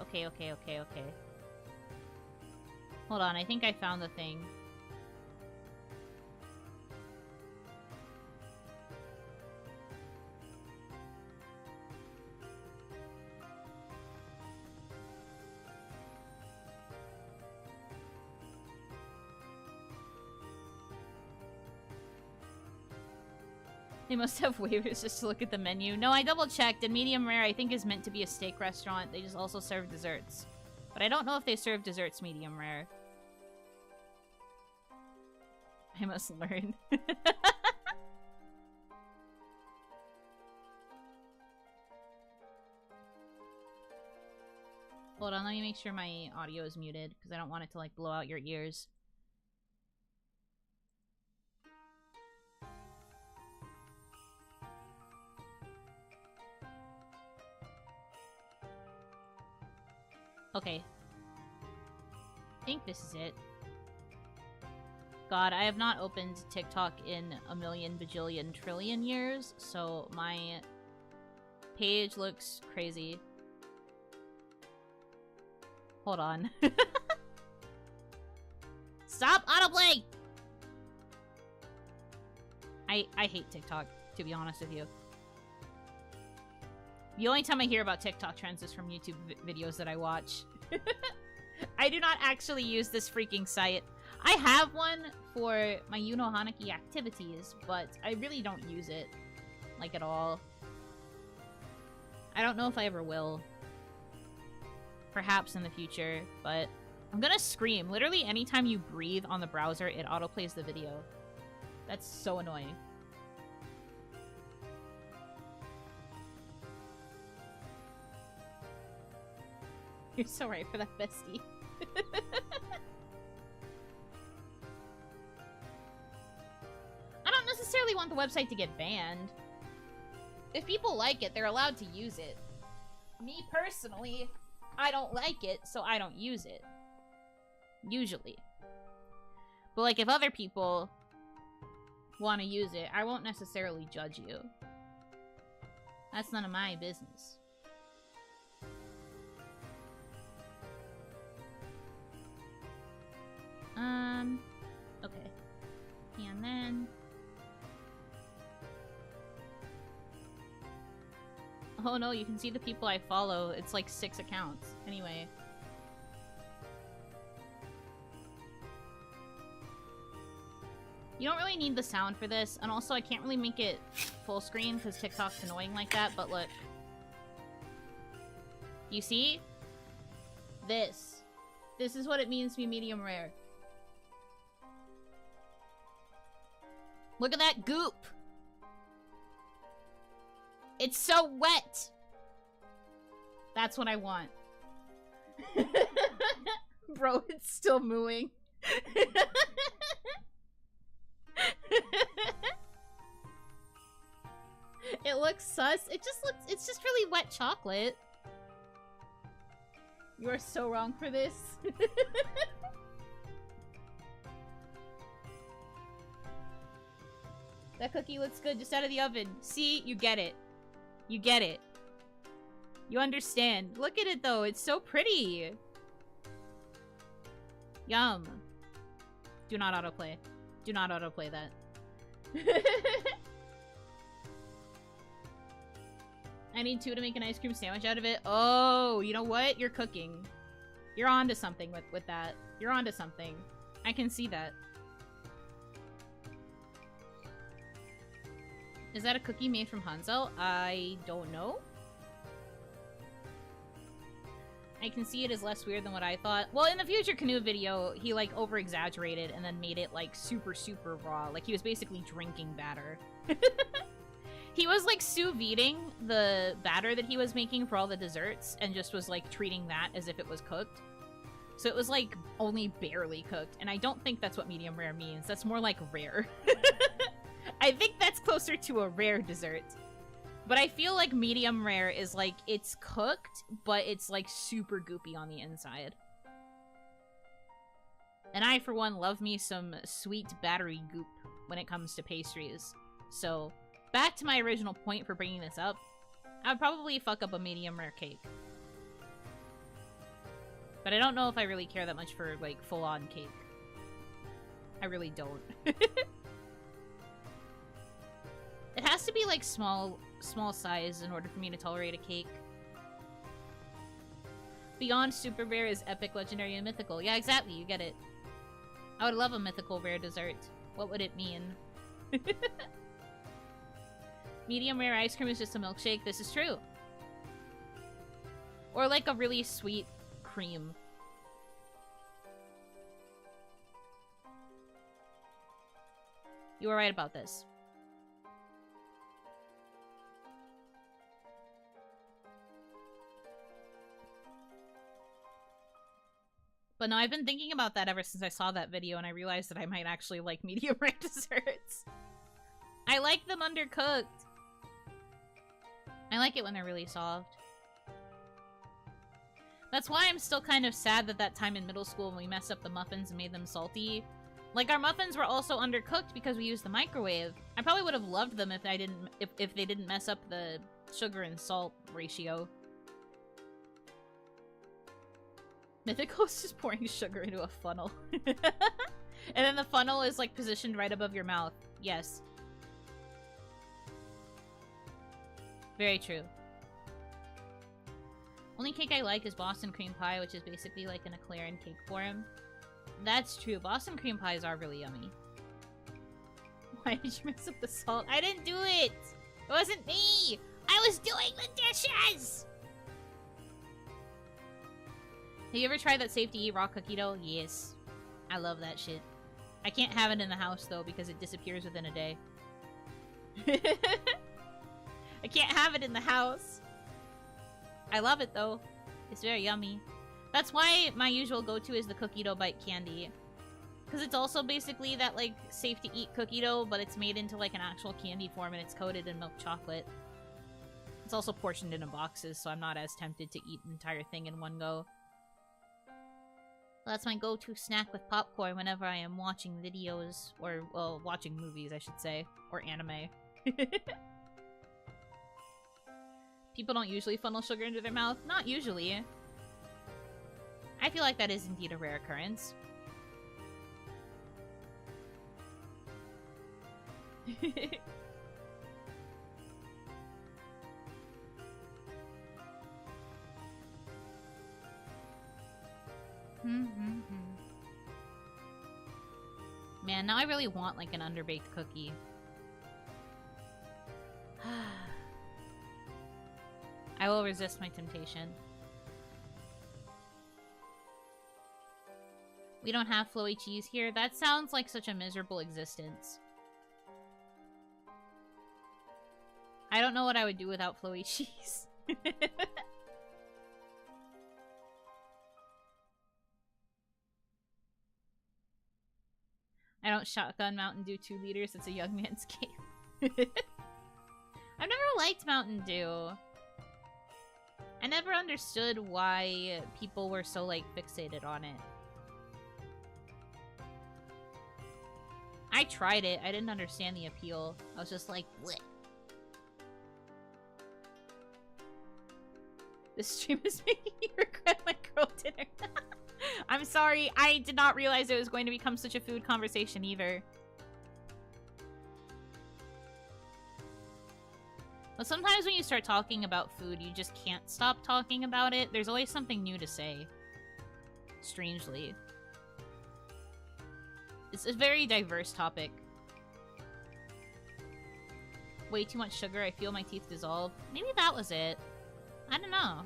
Hold on, I think I found the thing. They must have waivers just to look at the menu. No, I double-checked, and medium rare I think is meant to be a steak restaurant. They just also serve desserts. But I don't know if they serve desserts medium rare. I must learn. Hold on, let me make sure my audio is muted, because I don't want it to, like, blow out your ears. Okay. I think this is it. God, I have not opened TikTok in a million bajillion trillion years, so my page looks crazy. Hold on. Stop autoplay! I hate TikTok, to be honest with you. The only time I hear about TikTok trends is from YouTube videos that I watch. I do not actually use this freaking site. I have one for my Yuno Hanaki activities, but I really don't use it, like, at all. I don't know if I ever will. Perhaps in the future, but I'm gonna scream. Literally anytime you breathe on the browser, it autoplays the video. That's so annoying. You're so right for that, bestie. I don't necessarily want the website to get banned. If people like it, they're allowed to use it. Me personally, I don't like it, so I don't use it. Usually. But like, if other people want to use it, I won't necessarily judge you. That's none of my business. Okay. And then... Oh no, you can see the people I follow. It's like 6 accounts. Anyway. You don't really need the sound for this, and also I can't really make it full screen because TikTok's annoying like that, but look. You see? This. This is what it means to be medium rare. Look at that goop! It's so wet! That's what I want. Bro, it's still mooing. It looks sus. It's just really wet chocolate. You are so wrong for this. That cookie looks good just out of the oven. See? You get it. You get it. You understand. Look at it though. It's so pretty. Yum. Do not autoplay. Do not autoplay that. I need 2 to make an ice cream sandwich out of it. Oh, you know what? You're cooking. You're onto something with that. You're onto something. I can see that. Is that a cookie made from Hanzo? I don't know. I can see it as less weird than what I thought. Well, in the Future Canoe video, he like over-exaggerated and then made it like super, super raw. Like he was basically drinking batter. He was like sous videing the batter that he was making for all the desserts and just was like treating that as if it was cooked. So it was like only barely cooked. And I don't think that's what medium rare means. That's more like rare. I think that's closer to a rare dessert. But I feel like medium rare is like, it's cooked, but it's like super goopy on the inside. And I, for one, love me some sweet battery goop when it comes to pastries. So, back to my original point for bringing this up, I'd probably fuck up a medium rare cake. But I don't know if I really care that much for, like, full-on cake. I really don't. It has to be, like, small size in order for me to tolerate a cake. Beyond super rare is epic, legendary, and mythical. Yeah, exactly, you get it. I would love a mythical rare dessert. What would it mean? Medium rare ice cream is just a milkshake. This is true. Or like a really sweet cream. You were right about this. But no, I've been thinking about that ever since I saw that video and I realized that I might actually like medium rare desserts. I like them undercooked. I like it when they're really soft. That's why I'm still kind of sad that that time in middle school when we messed up the muffins and made them salty. Like, our muffins were also undercooked because we used the microwave. I probably would have loved them if they didn't mess up the sugar and salt ratio. Mythical is just pouring sugar into a funnel. And then the funnel is, like, positioned right above your mouth. Yes. Very true. Only cake I like is Boston cream pie, which is basically like an eclair in cake form. That's true. Boston cream pies are really yummy. Why did you mess up the salt? I didn't do it! It wasn't me! I was doing the dishes! Have you ever tried that safe to eat raw cookie dough? Yes. I love that shit. I can't have it in the house, though, because it disappears within a day. I can't have it in the house. I love it, though. It's very yummy. That's why my usual go-to is the cookie dough bite candy. Because it's also basically that, like, safe-to-eat cookie dough, but it's made into, like, an actual candy form, and it's coated in milk chocolate. It's also portioned into boxes, so I'm not as tempted to eat an entire thing in one go. That's my go-to snack with popcorn whenever I am watching videos, or, well, watching movies, I should say, or anime. People don't usually funnel sugar into their mouth. Not usually. I feel like that is indeed a rare occurrence. Man, now I really want, like, an underbaked cookie. I will resist my temptation. We don't have flowy cheese here. That sounds like such a miserable existence. I don't know what I would do without flowy cheese. I don't shotgun Mountain Dew 2 liters. It's a young man's game. I've never liked Mountain Dew. I never understood why people were so, like, fixated on it. I tried it. I didn't understand the appeal. I was just like, bleh. This stream is making me regret my girl dinner. I'm sorry. I did not realize it was going to become such a food conversation either. But sometimes when you start talking about food, you just can't stop talking about it. There's always something new to say. Strangely. It's a very diverse topic. Way too much sugar, I feel my teeth dissolve. Maybe that was it. I don't know.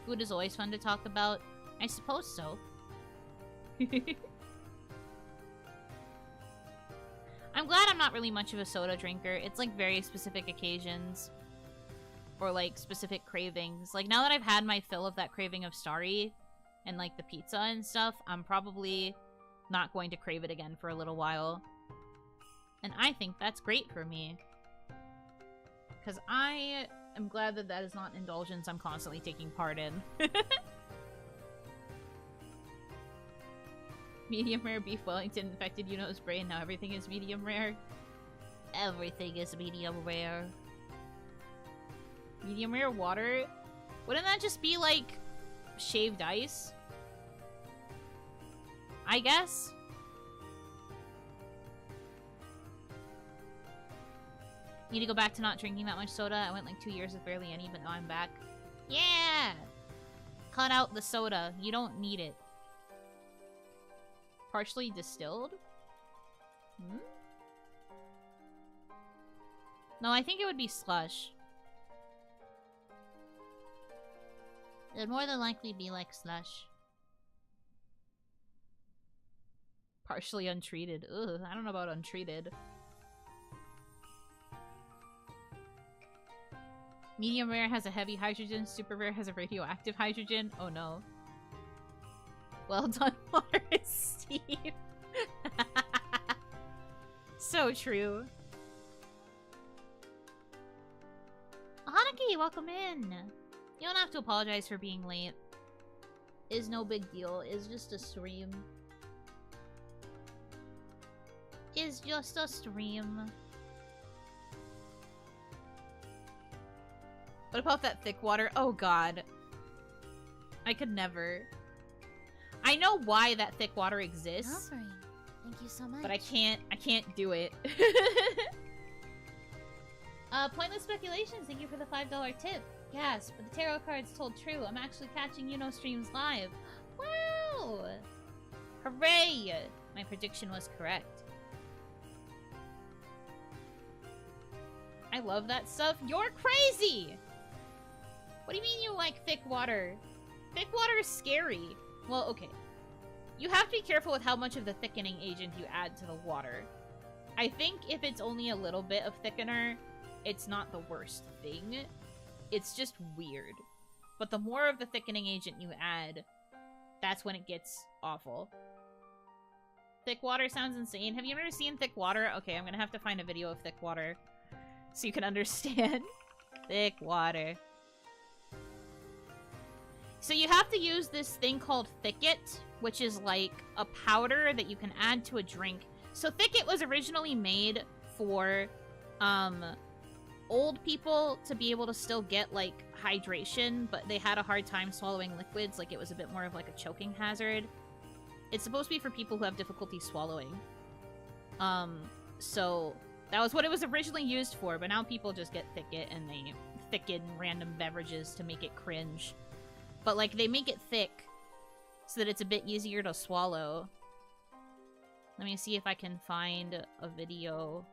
Food is always fun to talk about. I suppose so. I'm glad I'm not really much of a soda drinker. It's like very specific occasions. Or like specific cravings. Like now that I've had my fill of that craving of Starry and like the pizza and stuff, I'm probably not going to crave it again for a little while. And I think that's great for me. Because I am glad that that is not an indulgence I'm constantly taking part in. Medium rare beef Wellington infected Yuno's brain. Now everything is medium rare. Everything is medium rare. Medium rare water? Wouldn't that just be like shaved ice? I guess? Need to go back to not drinking that much soda. I went like 2 years with barely any, but now I'm back. Yeah! Cut out the soda. You don't need it. Partially distilled? Hmm? No, I think it would be slush. It'd more than likely be like slush. Partially untreated. Ugh, I don't know about untreated. Medium rare has a heavy hydrogen, super rare has a radioactive hydrogen. Oh no. Well done, Water Steve. So true. Hanaki, welcome in. You don't have to apologize for being late. It's no big deal. It's just a stream. It's just a stream. What about that thick water? Oh god. I could never. I know why that thick water exists. Offering. Thank you so much. But I can't do it. Pointless speculations, thank you for the $5 tip. Yes, but the tarot cards told true. I'm actually catching Yuno streams live. Wow! Hooray! My prediction was correct. I love that stuff. You're crazy! What do you mean you like thick water? Thick water is scary. Well, okay. You have to be careful with how much of the thickening agent you add to the water. I think if it's only a little bit of thickener, it's not the worst thing. It's just weird. But the more of the thickening agent you add, that's when it gets awful. Thick water sounds insane. Have you ever seen thick water? Okay, I'm gonna have to find a video of thick water so you can understand. Thick water. So you have to use this thing called Thicket, which is like a powder that you can add to a drink. So Thicket was originally made for old people to be able to still get like hydration, but they had a hard time swallowing liquids, like it was a bit more of like a choking hazard. It's supposed to be for people who have difficulty swallowing. So that was what it was originally used for, but now people just get Thicket and they thicken random beverages to make it cringe. But like they make it thick so that it's a bit easier to swallow. Let me see if I can find a video.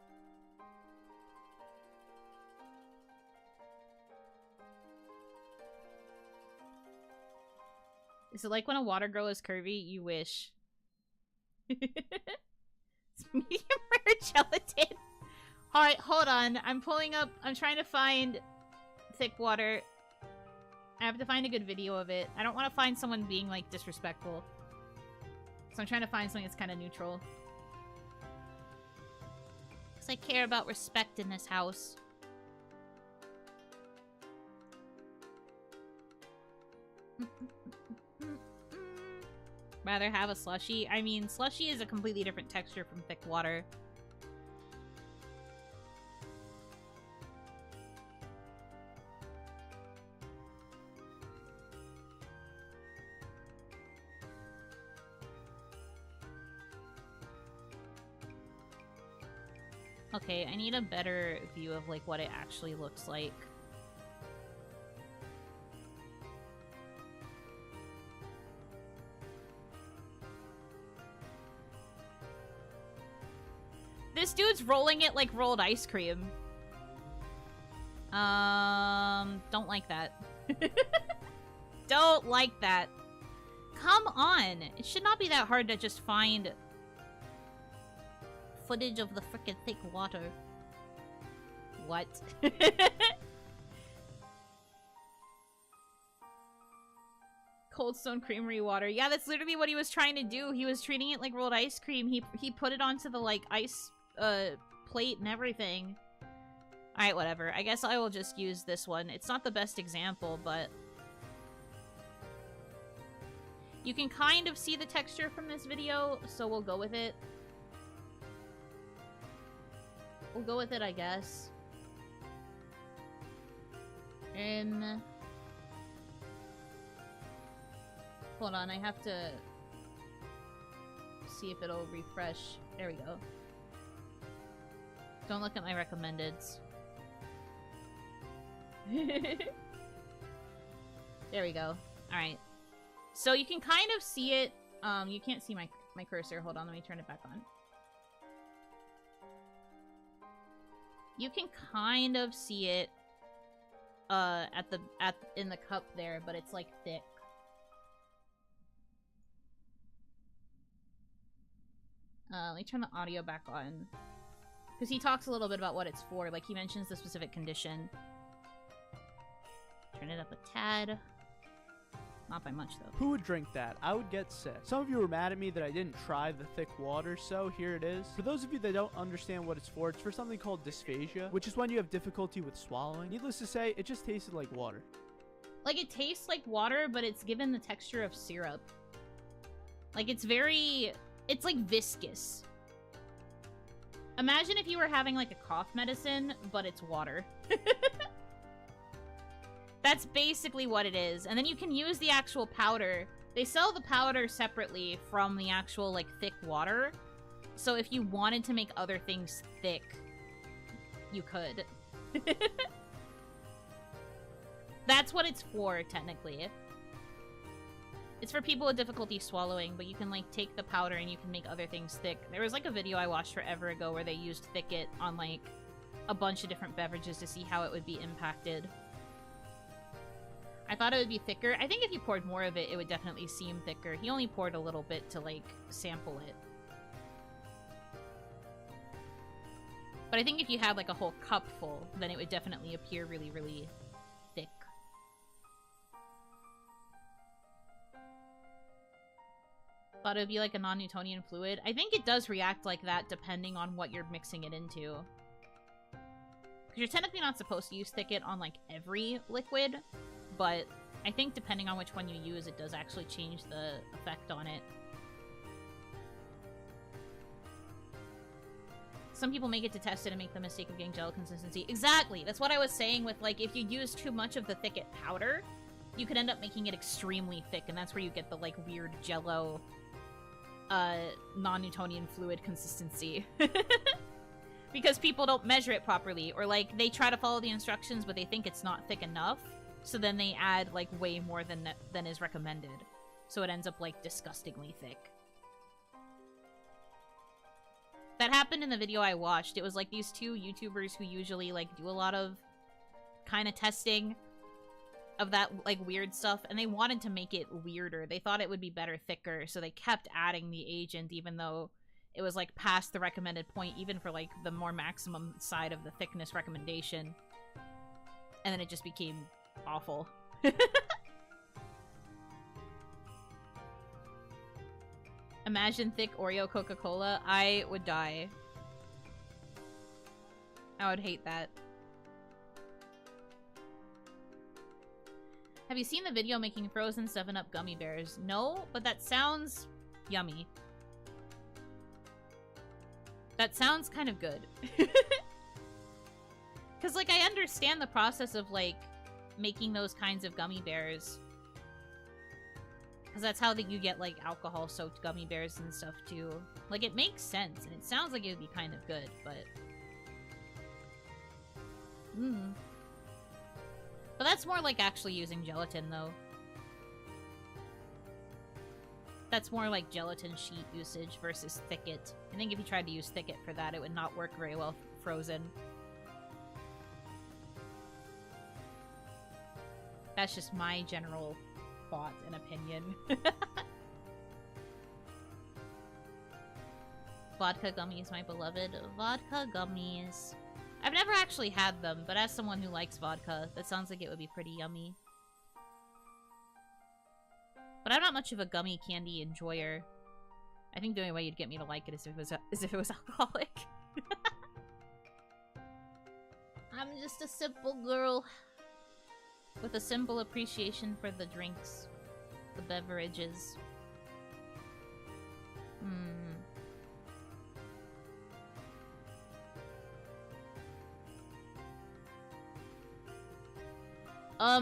Is it like when a water girl is curvy? You wish. It's medium rare gelatin. Alright, hold on. I'm pulling up. I'm trying to find thick water. I have to find a good video of it. I don't want to find someone being, like, disrespectful. So I'm trying to find something that's kind of neutral. Because I care about respect in this house. Rather have a slushie? I mean, slushie is a completely different texture from thick water. Okay, I need a better view of, like, what it actually looks like. This dude's rolling it like rolled ice cream. Don't like that. Don't like that. Come on! It should not be that hard to just find footage of the frickin' thick water. What? Cold Stone Creamery water. Yeah, that's literally what he was trying to do. He was treating it like rolled ice cream. He put it onto the, like, ice plate and everything. Alright, whatever. I guess I will just use this one. It's not the best example, but you can kind of see the texture from this video, so we'll go with it. We'll go with it, I guess. Hold on, I have to see if it'll refresh. There we go. Don't look at my recommendeds. There we go. Alright. So you can kind of see it. You can't see my cursor. Hold on, let me turn it back on. You can kind of see it in the cup there, but it's like thick. Let me turn the audio back on. Because he talks a little bit about what it's for. Like, he mentions the specific condition. Turn it up a tad. Not by much, though. Who would drink that? I would get sick. Some of you were mad at me that I didn't try the thick water, so here it is. For those of you that don't understand what it's for something called dysphagia, which is when you have difficulty with swallowing. Needless to say, it just tasted like water. Like, it tastes like water, but it's given the texture of syrup. Like, it's very... It's, like, viscous. Imagine if you were having, like, a cough medicine, but it's water. That's basically what it is. And then you can use the actual powder. They sell the powder separately from the actual, like, thick water. So if you wanted to make other things thick, you could. That's what it's for, technically. It's for people with difficulty swallowing, but you can, like, take the powder and you can make other things thick. There was, like, a video I watched forever ago where they used Thicket on, like, a bunch of different beverages to see how it would be impacted. I thought it would be thicker. I think if you poured more of it, it would definitely seem thicker. He only poured a little bit to, like, sample it. But I think if you had, like, a whole cup full, then it would definitely appear really, really thick. Thought it would be like a non-Newtonian fluid. I think it does react like that depending on what you're mixing it into. Because you're technically not supposed to use Thicket on, like, every liquid, but I think depending on which one you use, it does actually change the effect on it. Some people make it to test it and make the mistake of getting gel consistency. Exactly! That's what I was saying with, like, if you use too much of the Thicket powder, you could end up making it extremely thick, and that's where you get the, like, weird jello, non-Newtonian fluid consistency. Because people don't measure it properly, or, like, they try to follow the instructions, but they think it's not thick enough, so then they add, like, way more than is recommended. So it ends up, like, disgustingly thick. That happened in the video I watched. It was, like, these two YouTubers who usually, like, do a lot of kind of testing of that, like, weird stuff, and they wanted to make it weirder. They thought it would be better thicker, so they kept adding the agent, even though it was, like, past the recommended point, even for, like, the more maximum side of the thickness recommendation. And then it just became awful. Imagine thick Oreo Coca-Cola. I would die. I would hate that. Have you seen the video making frozen 7-Up gummy bears? No, but that sounds yummy. That sounds kind of good. Because, like, I understand the process of, like, making those kinds of gummy bears. Because that's how you get, like, alcohol-soaked gummy bears and stuff, too. Like, it makes sense, and it sounds like it would be kind of good, but... But that's more like actually using gelatin, though. That's more like gelatin sheet usage versus Thicket. I think if you tried to use Thicket for that, it would not work very well frozen. That's just my general thought and opinion. Vodka gummies, my beloved. Vodka gummies. I've never actually had them, but as someone who likes vodka, that sounds like it would be pretty yummy. But I'm not much of a gummy candy enjoyer. I think the only way you'd get me to like it is if it was alcoholic. I'm just a simple girl with a simple appreciation for the drinks, the beverages.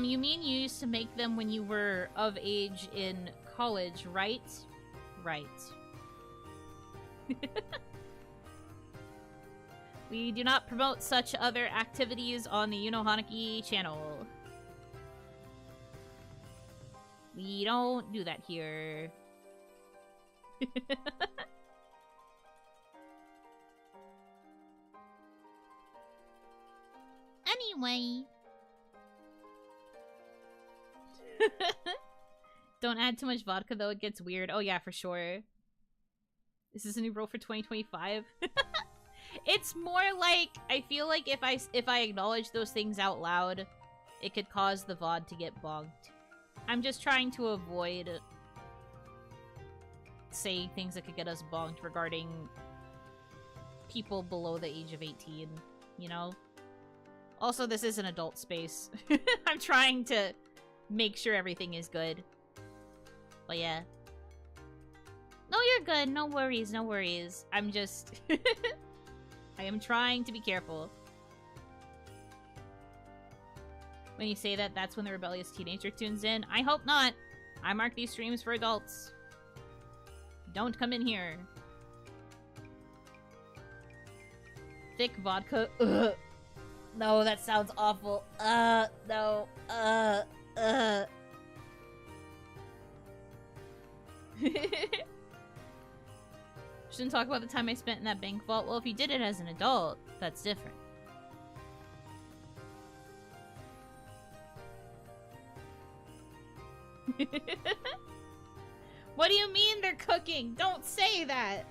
You mean you used to make them when you were of age in college, right? Right. We do not promote such other activities on the Yuno Hanaki channel. We don't do that here. Anyway. Don't add too much vodka, though. It gets weird. Oh, yeah, for sure. Is this a new rule for 2025? It's more like, I feel like if I acknowledge those things out loud, it could cause the VOD to get bonked. I'm just trying to avoid saying things that could get us bonked regarding people below the age of 18, you know? Also, this is an adult space. I'm trying to make sure everything is good. But yeah. No, you're good. No worries, no worries. I'm just... I am trying to be careful. When you say that, that's when the rebellious teenager tunes in. I hope not. I mark these streams for adults. Don't come in here. Thick vodka. Ugh. No, that sounds awful. No. Shouldn't talk about the time I spent in that bank vault. Well, if you did it as an adult, that's different. What do you mean they're cooking? Don't say that!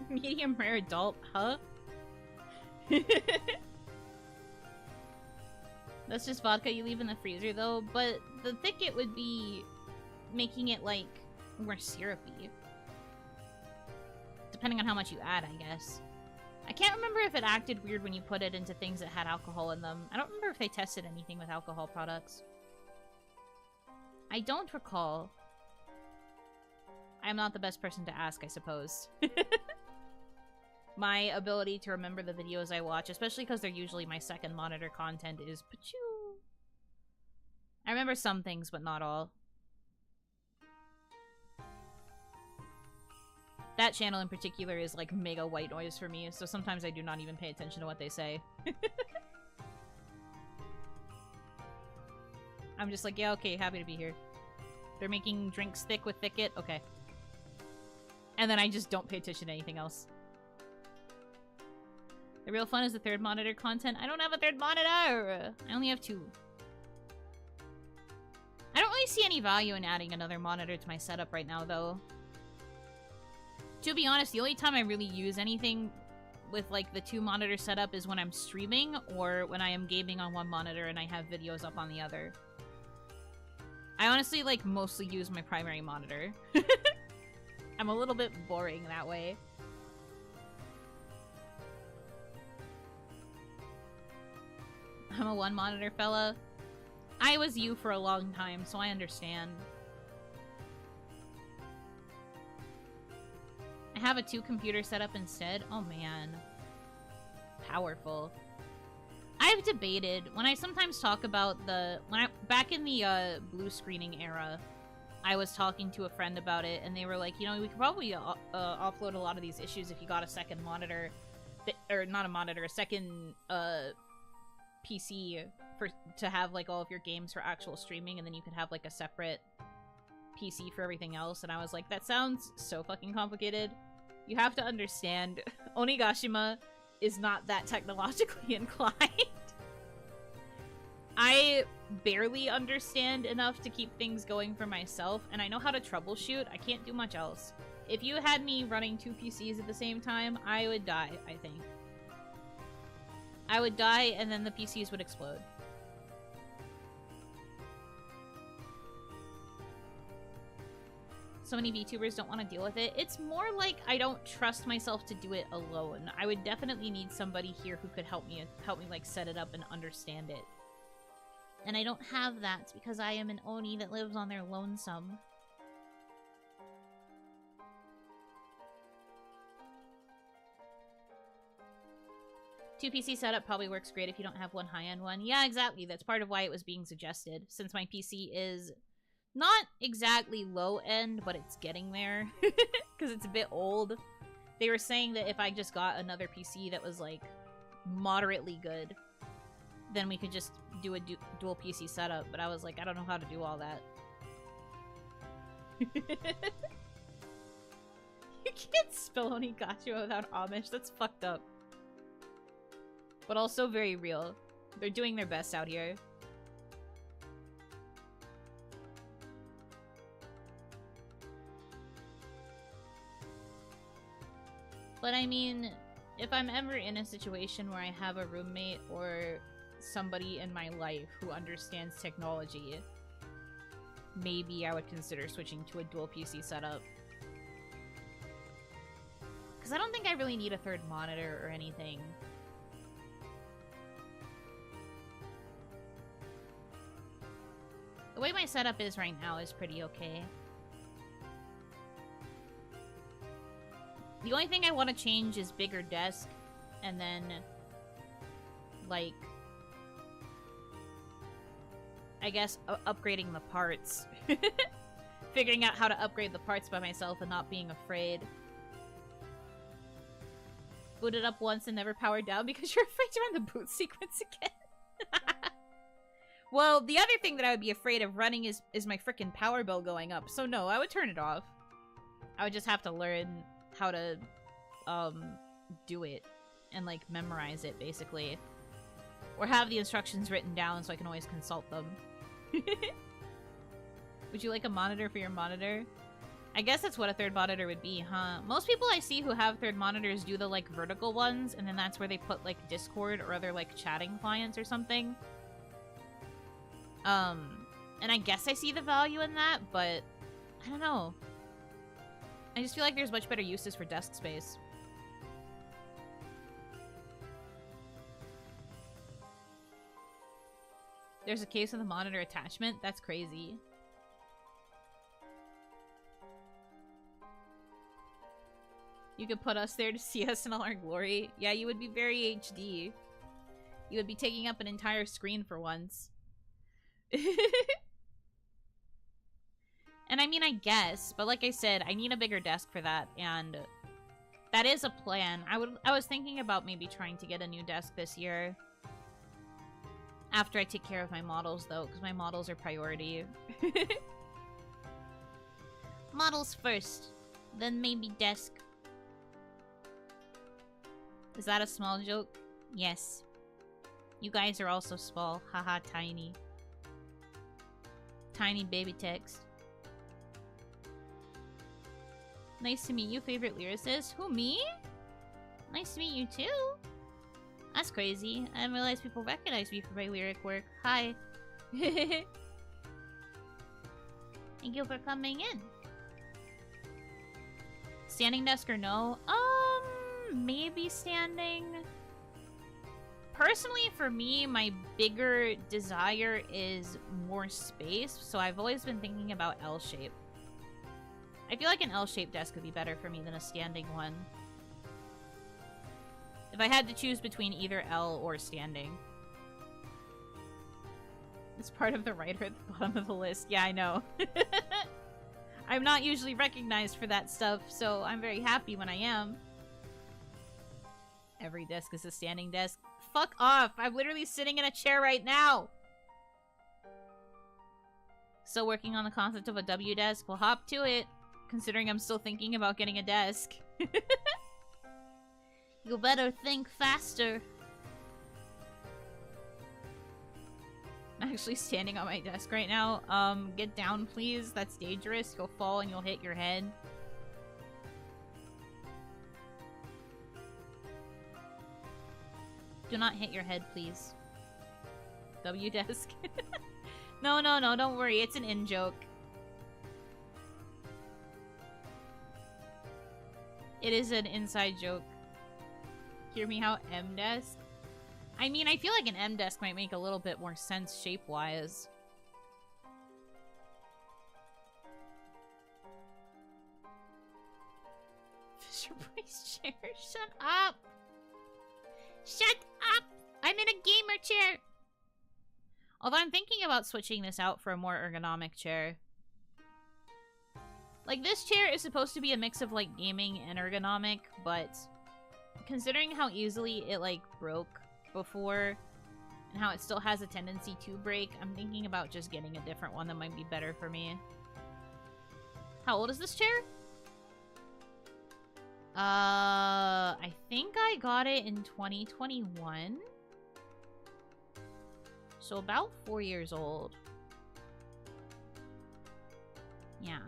Medium rare adult, huh? That's just vodka you leave in the freezer though, but the thicket would be making it like more syrupy. Depending on how much you add, I guess. I can't remember if it acted weird when you put it into things that had alcohol in them. I don't remember if they tested anything with alcohol products. I don't recall. I'm not the best person to ask, I suppose. My ability to remember the videos I watch, especially because they're usually my second monitor content, is pachoo. I remember some things, but not all. That channel in particular is like mega white noise for me, so sometimes I do not even pay attention to what they say. I'm just like, yeah, okay, happy to be here. They're making drinks thick with thicket? Okay. And then I just don't pay attention to anything else. The real fun is the third monitor content. I don't have a third monitor! I only have 2. I don't really see any value in adding another monitor to my setup right now, though. To be honest, the only time I really use anything with, like, the 2 monitor setup is when I'm streaming, or when I am gaming on one monitor and I have videos up on the other. I honestly, like, mostly use my primary monitor. I'm a little bit boring that way. I'm a 1 monitor fella. I was you for a long time, so I understand. I have a 2 computer setup instead. Oh man. Powerful. I've debated, when I sometimes talk about the, back in the blue screening era, I was talking to a friend about it, and they were like, you know, we could probably offload a lot of these issues if you got a second monitor, or not a monitor, a second PC to have like all of your games for actual streaming, and then you could have like a separate PC for everything else. And I was like, that sounds so fucking complicated. You have to understand, Onigashima is not that technologically inclined. I barely understand enough to keep things going for myself, and I know how to troubleshoot. I can't do much else. If you had me running 2 PCs at the same time, I would die, I think. I would die, and then the PCs would explode. So many VTubers don't want to deal with it. It's more like I don't trust myself to do it alone. I would definitely need somebody here who could help me like set it up and understand it. And I don't have that because I am an Oni that lives on their lonesome. Two PC setup probably works great if you don't have one high-end one. Yeah, exactly. That's part of why it was being suggested. Since my PC is not exactly low-end, but it's getting there. Because it's a bit old. They were saying that if I just got another PC that was, like, moderately good, then we could just do a dual PC setup. But I was like, I don't know how to do all that. You can't spell Onigashima without Amish. That's fucked up. But also very real. They're doing their best out here. But I mean, if I'm ever in a situation where I have a roommate or somebody in my life who understands technology, maybe I would consider switching to a dual PC setup. Because because I don't think I really need a third monitor or anything. The way my setup is right now is pretty okay. The only thing I want to change is bigger desk, and then, like, I guess upgrading the parts. Figuring out how to upgrade the parts by myself and not being afraid. Booted up once and never powered down because you're afraid to run the boot sequence again. Well, the other thing that I would be afraid of running is my frickin' power bill going up. So no, I would turn it off. I would just have to learn how to, do it. And, like, memorize it, basically. Or have the instructions written down so I can always consult them. Would you like a monitor for your monitor? I guess that's what a third monitor would be, huh? Most people I see who have third monitors do the, like, vertical ones, and then that's where they put, like, Discord or other, like, chatting clients or something. And I guess I see the value in that, but I don't know. I just feel like there's much better uses for desk space. There's a case of the monitor attachment? That's crazy. You could put us there to see us in all our glory. Yeah, you would be very HD. You would be taking up an entire screen for once. And I mean, I guess, but like I said, I need a bigger desk for that, and that is a plan. I was thinking about maybe trying to get a new desk this year. After I take care of my models, though, because my models are priority. Models first, then maybe desk. Is that a small joke? Yes. You guys are also small. Haha, tiny. Tiny baby text. Nice to meet you, favorite lyricist. Who, me? Nice to meet you too. That's crazy. I didn't realize people recognize me for my lyric work. Hi. Thank you for coming in. Standing desk or no? Maybe standing. Personally, for me, my bigger desire is more space, so I've always been thinking about L-shape. I feel like an L-shaped desk would be better for me than a standing one. If I had to choose between either L or standing. It's part of the writer at the bottom of the list. Yeah, I know. I'm not usually recognized for that stuff, so I'm very happy when I am. Every desk is a standing desk. Fuck off! I'm literally sitting in a chair right now! Still working on the concept of a W desk? Well, hop to it, considering I'm still thinking about getting a desk. You better think faster. I'm actually standing on my desk right now. Get down, please. That's dangerous. You'll fall and you'll hit your head. Do not hit your head, please. W desk. No, no, no, don't worry. It's an in-joke. It is an inside joke. Hear me out, M desk? I mean, I feel like an M desk might make a little bit more sense shape-wise. Fisher Price chair, shut up! Shut up! I'm in a gamer chair! Although I'm thinking about switching this out for a more ergonomic chair. Like, this chair is supposed to be a mix of, like, gaming and ergonomic, but considering how easily it, like, broke before and how it still has a tendency to break, I'm thinking about just getting a different one that might be better for me. How old is this chair? I think I got it in 2021. So about 4 years old. Yeah.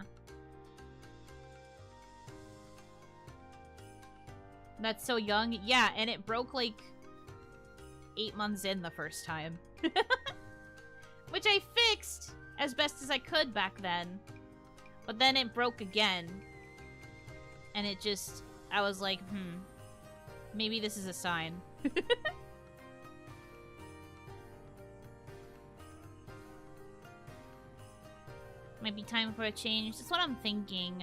That's so young. Yeah, and it broke like 8 months in the first time. Which I fixed as best as I could back then. But then it broke again. And it just... I was like, maybe this is a sign. Might be time for a change. That's what I'm thinking.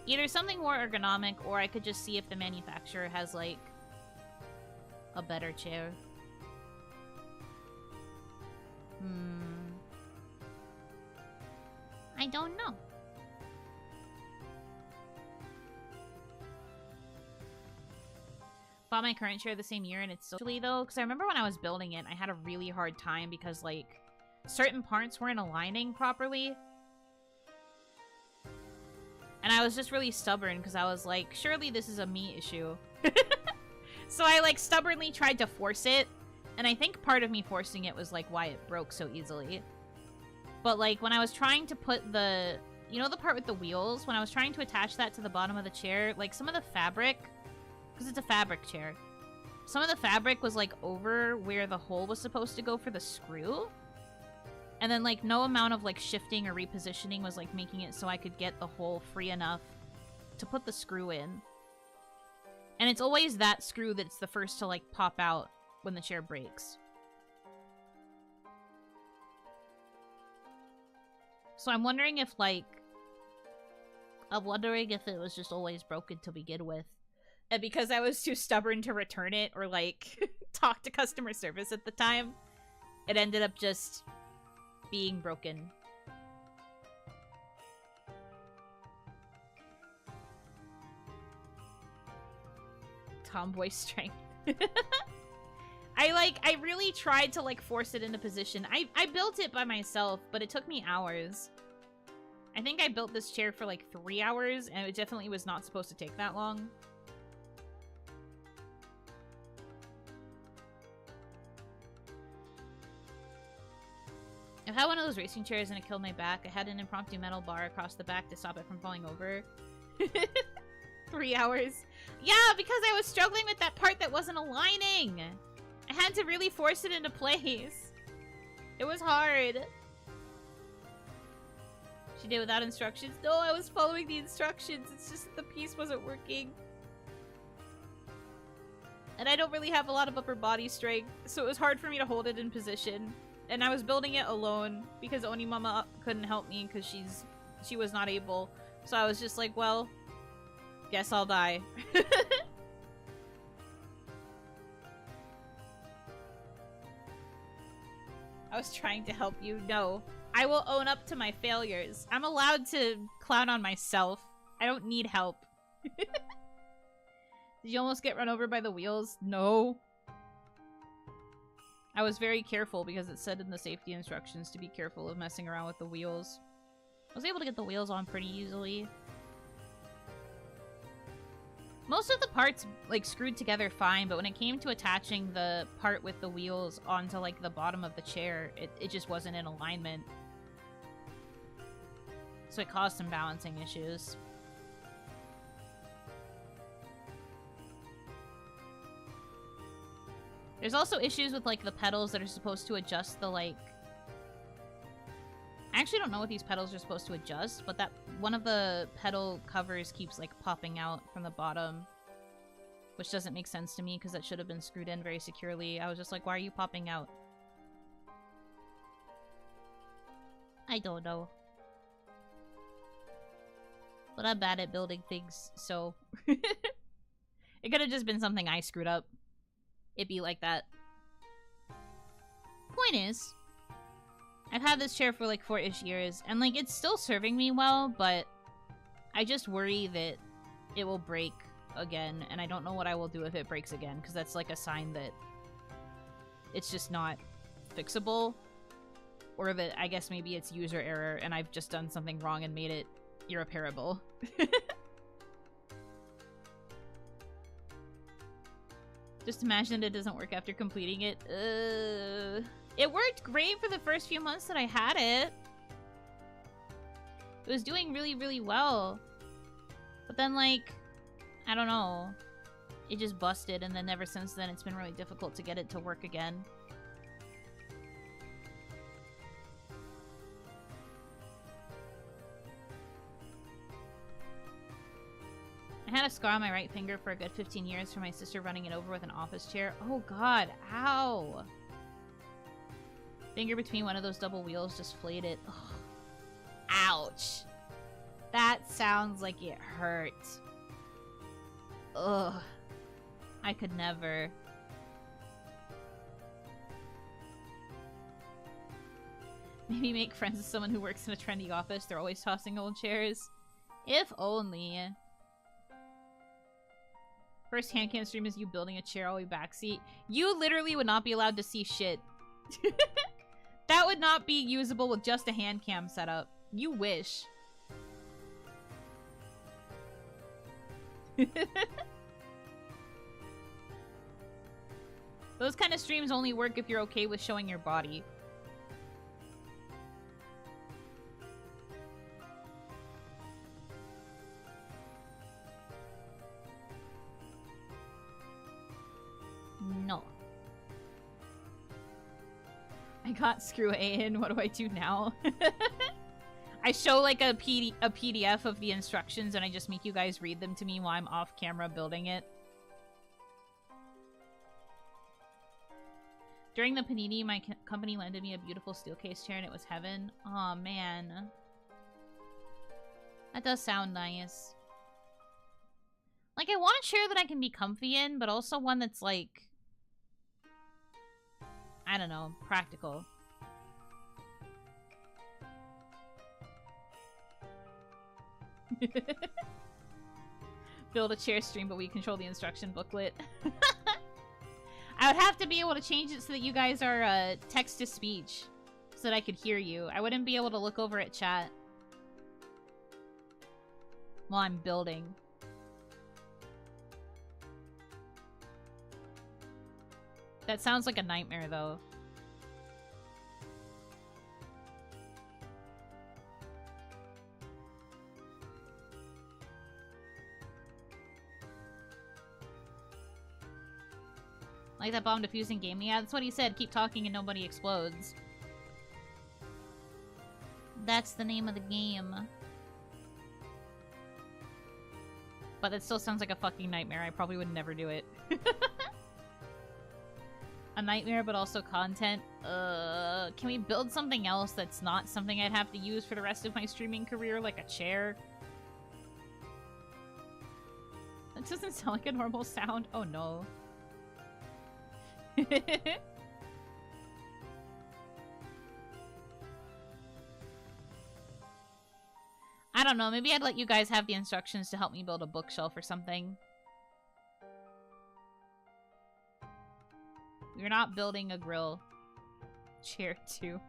Either something more ergonomic, or I could just see if the manufacturer has, like, a better chair. I don't know. Bought my current chair the same year, and it's still though, because I remember when I was building it, I had a really hard time because, like, certain parts weren't aligning properly. And I was just really stubborn because I was like, surely this is a me issue. So I, like, stubbornly tried to force it. And I think part of me forcing it was, like, why it broke so easily. But, like, when I was trying to put the... You know the part with the wheels? When I was trying to attach that to the bottom of the chair, like, some of the fabric... Because it's a fabric chair. Some of the fabric was, like, over where the hole was supposed to go for the screw. And then, like, no amount of, like, shifting or repositioning was, like, making it so I could get the hole free enough to put the screw in. And it's always that screw that's the first to, like, pop out when the chair breaks. So I'm wondering if, like... I'm wondering if it was just always broken to begin with. And because I was too stubborn to return it or, like, talk to customer service at the time, it ended up just... being broken. Tomboy strength. I really tried to, like, force it into position. I built it by myself, but it took me hours. I think I built this chair for, like, 3 hours, and it definitely was not supposed to take that long. I've had one of those racing chairs and it killed my back. I had an impromptu metal bar across the back to stop it from falling over. 3 hours. Yeah, because I was struggling with that part that wasn't aligning. I had to really force it into place. It was hard. She did without instructions. No, I was following the instructions. It's just that the piece wasn't working. And I don't really have a lot of upper body strength, so it was hard for me to hold it in position. And I was building it alone because OniMama couldn't help me because she was not able. So I was just like, well, guess I'll die. I was trying to help you. No. I will own up to my failures. I'm allowed to clown on myself. I don't need help. Did you almost get run over by the wheels? No. I was very careful because it said in the safety instructions to be careful of messing around with the wheels. I was able to get the wheels on pretty easily. Most of the parts, like, screwed together fine, but when it came to attaching the part with the wheels onto, like, the bottom of the chair, it just wasn't in alignment. So it caused some balancing issues. There's also issues with, like, the pedals that are supposed to adjust the, like... I actually don't know what these pedals are supposed to adjust, but that one of the pedal covers keeps, like, popping out from the bottom. Which doesn't make sense to me, because that should have been screwed in very securely. I was just like, why are you popping out? I don't know. But I'm bad at building things, so... It could have just been something I screwed up. It'd be like that. Point is, I've had this chair for like 4-ish years, and like it's still serving me well, but I just worry that it will break again, and I don't know what I will do if it breaks again, because that's like a sign that it's just not fixable, or that I guess maybe it's user error and I've just done something wrong and made it irreparable. Just imagine it doesn't work after completing it. It worked great for the first few months that I had it. It was doing really, really well. But then, like, I don't know. It just busted, and then ever since then, it's been really difficult to get it to work again. I had a scar on my right finger for a good 15 years from my sister running it over with an office chair. Oh god, ow! Finger between one of those double wheels just flayed it. Ugh. Ouch! That sounds like it hurt. Ugh. I could never. Maybe make friends with someone who works in a trendy office. They're always tossing old chairs. If only. First hand cam stream is you building a chair all the way backseat. You literally would not be allowed to see shit. That would not be usable with just a hand cam setup. You wish. Those kind of streams only work if you're okay with showing your body. No. I got screw A in. What do I do now? I show like a PDF of the instructions and I just make you guys read them to me while I'm off camera building it. During the panini, my company lended me a beautiful steel case chair and it was heaven. Aw, man. That does sound nice. Like, I want a chair that I can be comfy in, but also one that's like... I don't know, practical. Build a chair stream, but we control the instruction booklet. I would have to be able to change it so that you guys are text-to-speech. So that I could hear you. I wouldn't be able to look over at chat. While I'm building. That sounds like a nightmare, though. Like that bomb defusing game? Yeah, that's what he said. Keep talking and nobody explodes. That's the name of the game. But that still sounds like a fucking nightmare. I probably would never do it. A nightmare, but also content. Can we build something else that's not something I'd have to use for the rest of my streaming career? Like a chair? That doesn't sound like a normal sound. Oh no. I don't know. Maybe I'd let you guys have the instructions to help me build a bookshelf or something. You're not building a grill. Chair too.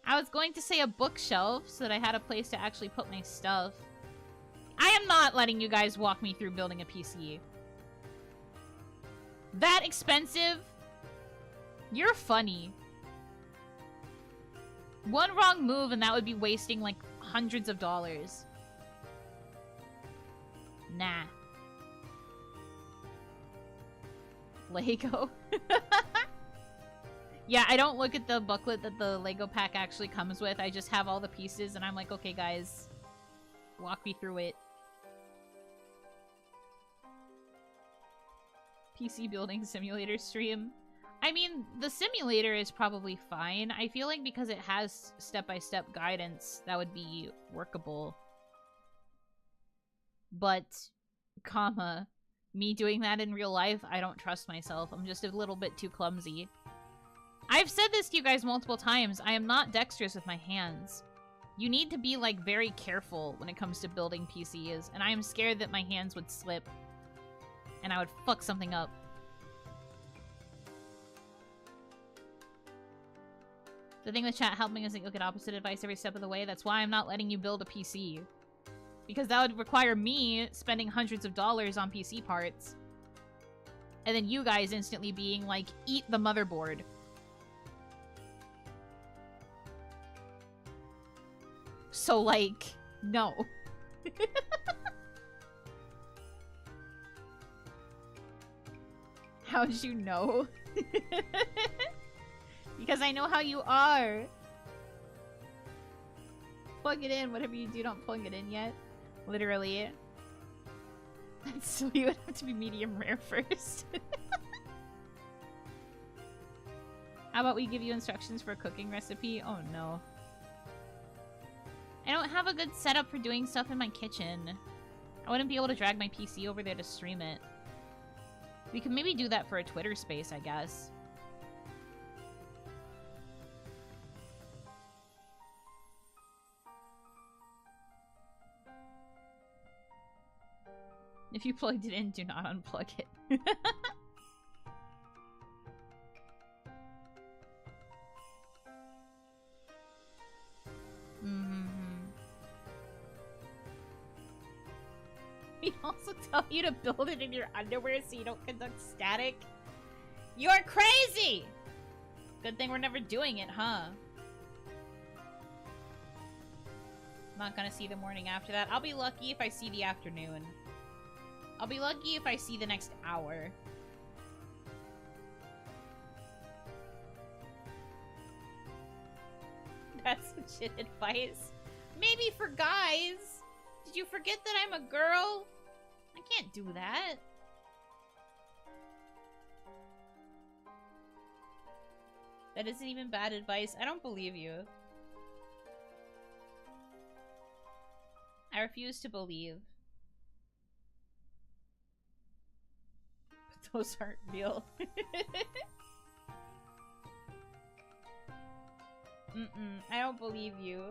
I was going to say a bookshelf so that I had a place to actually put my stuff. I am not letting you guys walk me through building a PC. That expensive? You're funny. One wrong move and that would be wasting like hundreds of dollars. Nah. Lego. Yeah, I don't look at the booklet that the Lego pack actually comes with. I just have all the pieces and I'm like, okay guys, walk me through it. PC building simulator stream. I mean, the simulator is probably fine. I feel like because it has step-by-step guidance, that would be workable. But, comma, me doing that in real life, I don't trust myself. I'm just a little bit too clumsy. I've said this to you guys multiple times. I am not dexterous with my hands. You need to be, like, very careful when it comes to building PCs, and I am scared that my hands would slip. And I would fuck something up. The thing with chat helping is that you'll get opposite advice every step of the way. That's why I'm not letting you build a PC. Because that would require me spending hundreds of dollars on PC parts. And then you guys instantly being like, eat the motherboard. So, like, no. How'd you know? Because I know how you are. Plug it in. Whatever you do, don't plug it in yet. Literally. So you would have to be medium rare first. How about we give you instructions for a cooking recipe? Oh no. I don't have a good setup for doing stuff in my kitchen. I wouldn't be able to drag my PC over there to stream it. We could maybe do that for a Twitter space, I guess. If you plugged it in, do not unplug it. We also tell you to build it in your underwear so you don't conduct static. You're crazy! Good thing we're never doing it, huh? Not gonna see the morning after that. I'll be lucky if I see the afternoon. I'll be lucky if I see the next hour. That's legit advice. Maybe for guys. Did you forget that I'm a girl? I can't do that. That isn't even bad advice. I don't believe you. I refuse to believe. But those aren't real. I don't believe you.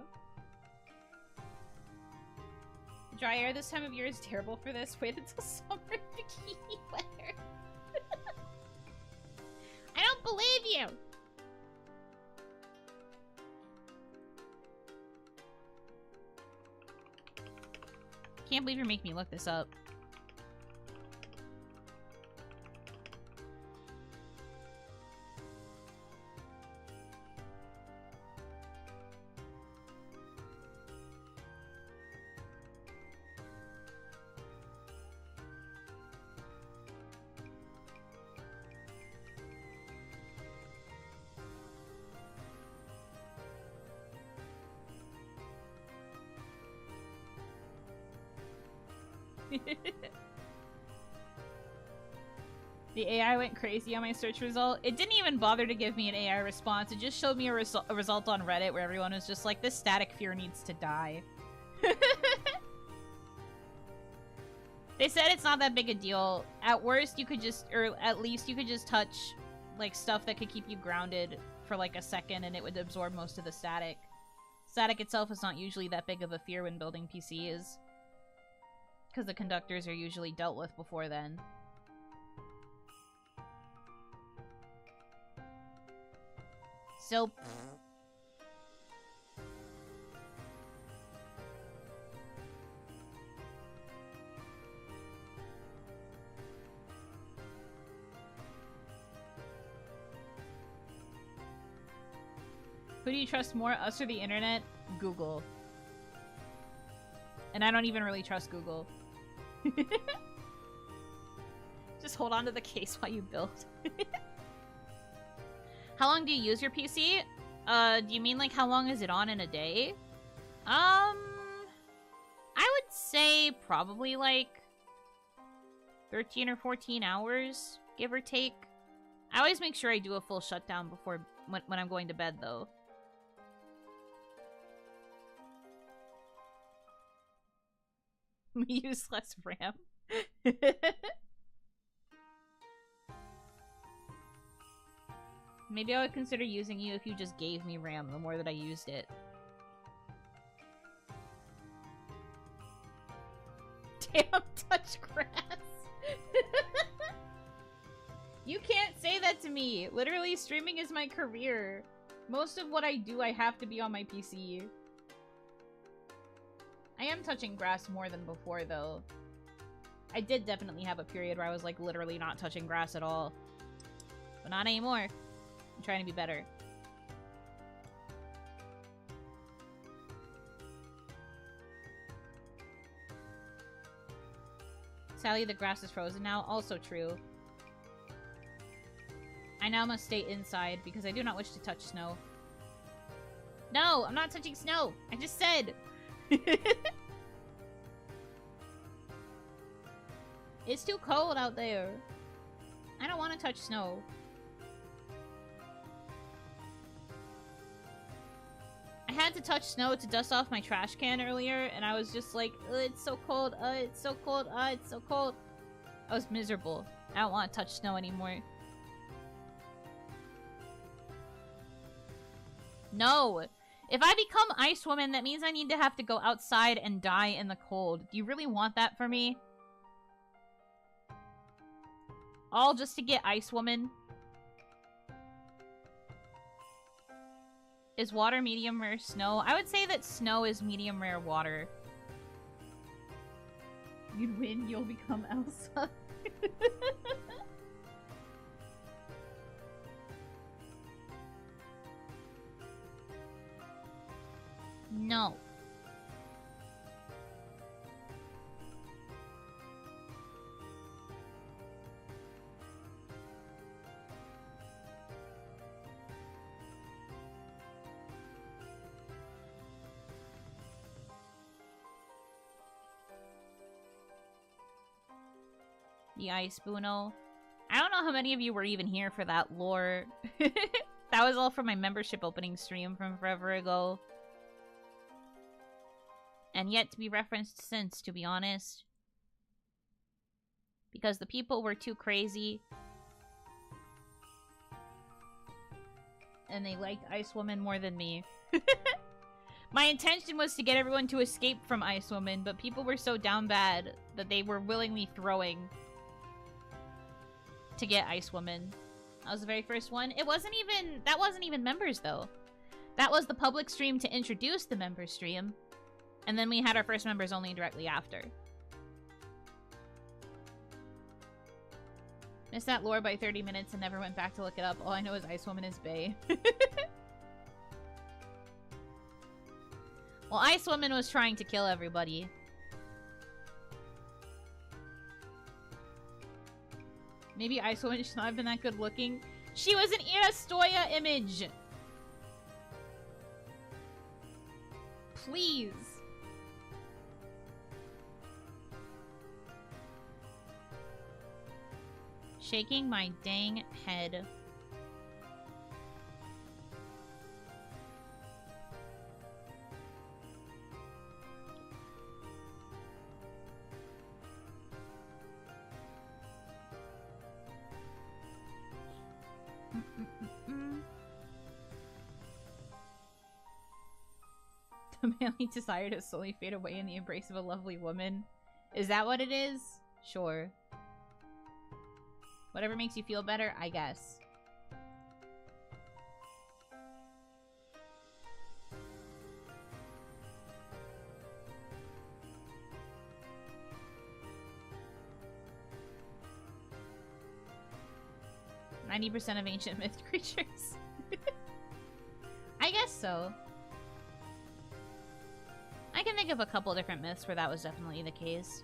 Dry air this time of year is terrible for this. Wait until summer bikini weather. I don't believe you! Can't believe you're making me look this up. The AI went crazy on my search result. It didn't even bother to give me an AI response. It just showed me a result on Reddit where everyone was just like, this static fear needs to die. They said it's not that big a deal. At worst, you could just, or at least you could just touch, like, stuff that could keep you grounded for, like, a second and it would absorb most of the static. Static itself is not usually that big of a fear when building PCs, because the conductors are usually dealt with before then. So... Who do you trust more, us or the internet? Google. And I don't even really trust Google. Just hold on to the case while you build. How long do you use your PC? Do you mean like how long is it on in a day? I would say probably like 13 or 14 hours, give or take. I always make sure I do a full shutdown before when I'm going to bed though. We use less RAM. Maybe I would consider using you if you just gave me RAM the more that I used it. Damn, touch grass. You can't say that to me. Literally, streaming is my career. Most of what I do, I have to be on my PC. I am touching grass more than before, though. I did definitely have a period where I was, like, literally not touching grass at all. But not anymore. I'm trying to be better. Sally, the grass is frozen now. Also true. I now must stay inside because I do not wish to touch snow. No, I'm not touching snow. I just said. It's too cold out there. I don't want to touch snow. I had to touch snow to dust off my trash can earlier, and I was just like, it's so cold, it's so cold, it's so cold. I was miserable. I don't want to touch snow anymore. No! If I become Ice Woman, that means I need to have to go outside and die in the cold. Do you really want that for me? All just to get Ice Woman? Is water medium rare snow? I would say that snow is medium rare water. You'd win, you'll become Elsa. No. The Ice Buno. I don't know how many of you were even here for that lore. That was all from my membership opening stream from forever ago. And yet to be referenced since, to be honest. Because the people were too crazy. And they liked Ice Woman more than me. My intention was to get everyone to escape from Ice Woman, but people were so down bad that they were willingly throwing to get Ice Woman. That was the very first one. It wasn't even... That wasn't even members, though. That was the public stream to introduce the member stream. And then we had our first members only directly after. Missed that lore by 30 minutes and never went back to look it up. All I know is Ice Woman is bae. Well, Ice Woman was trying to kill everybody. Maybe Ice Woman should not have been that good looking. She was an Irastoya image! Please. Shaking my dang head. The manly desire to slowly fade away in the embrace of a lovely woman. Is that what it is? Sure. Whatever makes you feel better, I guess. %90 of ancient myth creatures. I guess so. I can think of a couple different myths where that was definitely the case.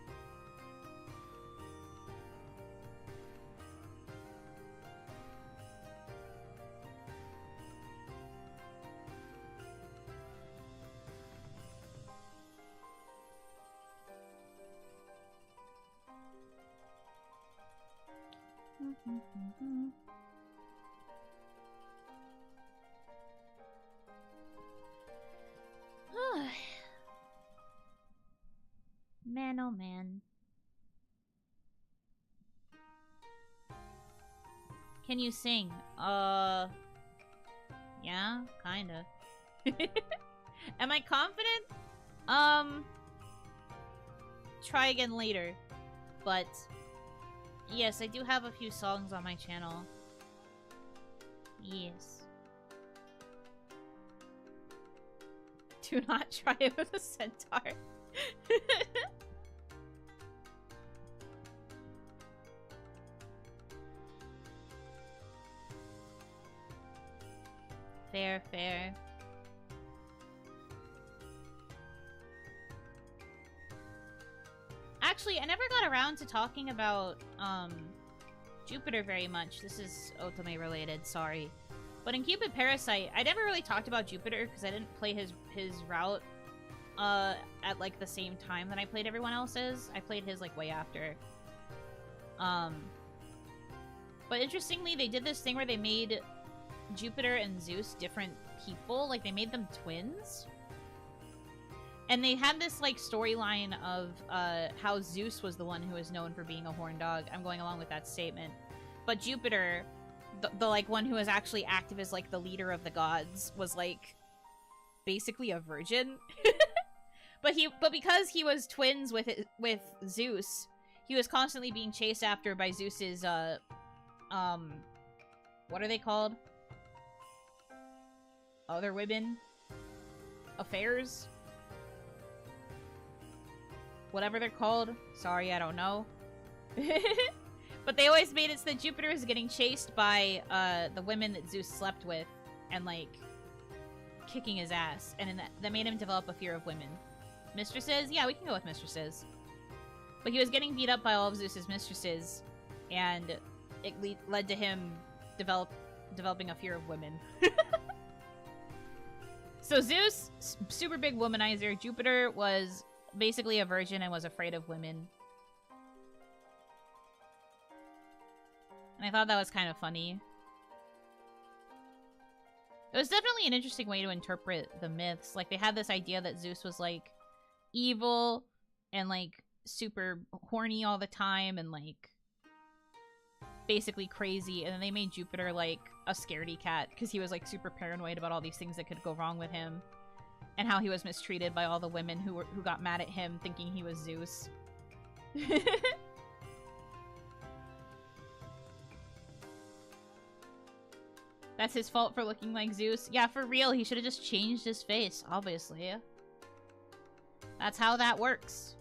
Man, oh man. Can you sing? Yeah, kinda. Am I confident? Try again later. But yes, I do have a few songs on my channel. Yes. Do not try it with a centaur. Fair, fair. Actually, I never got around to talking about, Jupiter very much. This is Otome related, sorry. But in Cupid Parasite, I never really talked about Jupiter because I didn't play his route, at, like, the same time that I played everyone else's. I played his, like, way after. But interestingly, they did this thing where they made Jupiter and Zeus different people. Like, they made them twins. And they had this, like, storyline of how Zeus was the one who was known for being a horn dog. I'm going along with that statement. But Jupiter, the like, one who was actually active as, like, the leader of the gods, was, like, basically a virgin. But because he was twins with Zeus, he was constantly being chased after by Zeus's, what are they called? Other women? Affairs? Whatever they're called. Sorry, I don't know. But they always made it so that Jupiter was getting chased by, the women that Zeus slept with, and, like, kicking his ass. And that made him develop a fear of women. Mistresses? Yeah, we can go with mistresses. But he was getting beat up by all of Zeus's mistresses, and it led to him developing a fear of women. So Zeus, super big womanizer. Jupiter was basically a virgin and was afraid of women. And I thought that was kind of funny. It was definitely an interesting way to interpret the myths. Like, they had this idea that Zeus was, like, evil and, like, super horny all the time and, like, basically crazy. And then they made Jupiter, like, a scaredy cat because he was, like, super paranoid about all these things that could go wrong with him. And how he was mistreated by all the women who got mad at him thinking he was Zeus. That's his fault for looking like Zeus? Yeah, for real, he should have just changed his face, obviously. That's how that works.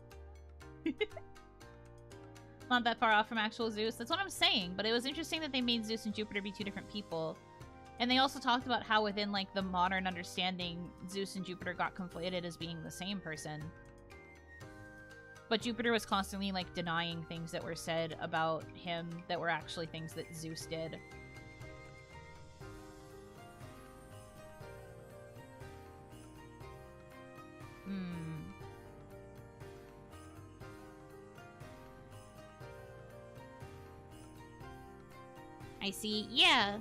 Not that far off from actual Zeus. That's what I'm saying, but it was interesting that they made Zeus and Jupiter be two different people. And they also talked about how within, like, the modern understanding, Zeus and Jupiter got conflated as being the same person. But Jupiter was constantly, like, denying things that were said about him that were actually things that Zeus did. I see. Yeah.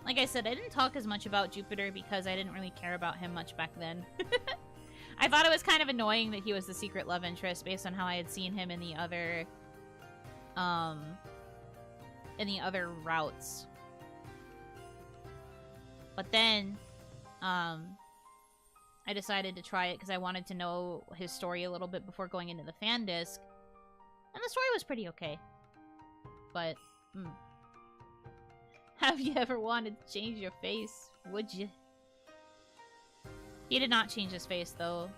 Like I said, I didn't talk as much about Jupiter because I didn't really care about him much back then. I thought it was kind of annoying that he was the secret love interest based on how I had seen him in the other routes. But then, I decided to try it because I wanted to know his story a little bit before going into the fan disc. And the story was pretty okay. But, have you ever wanted to change your face? Would you? He did not change his face, though.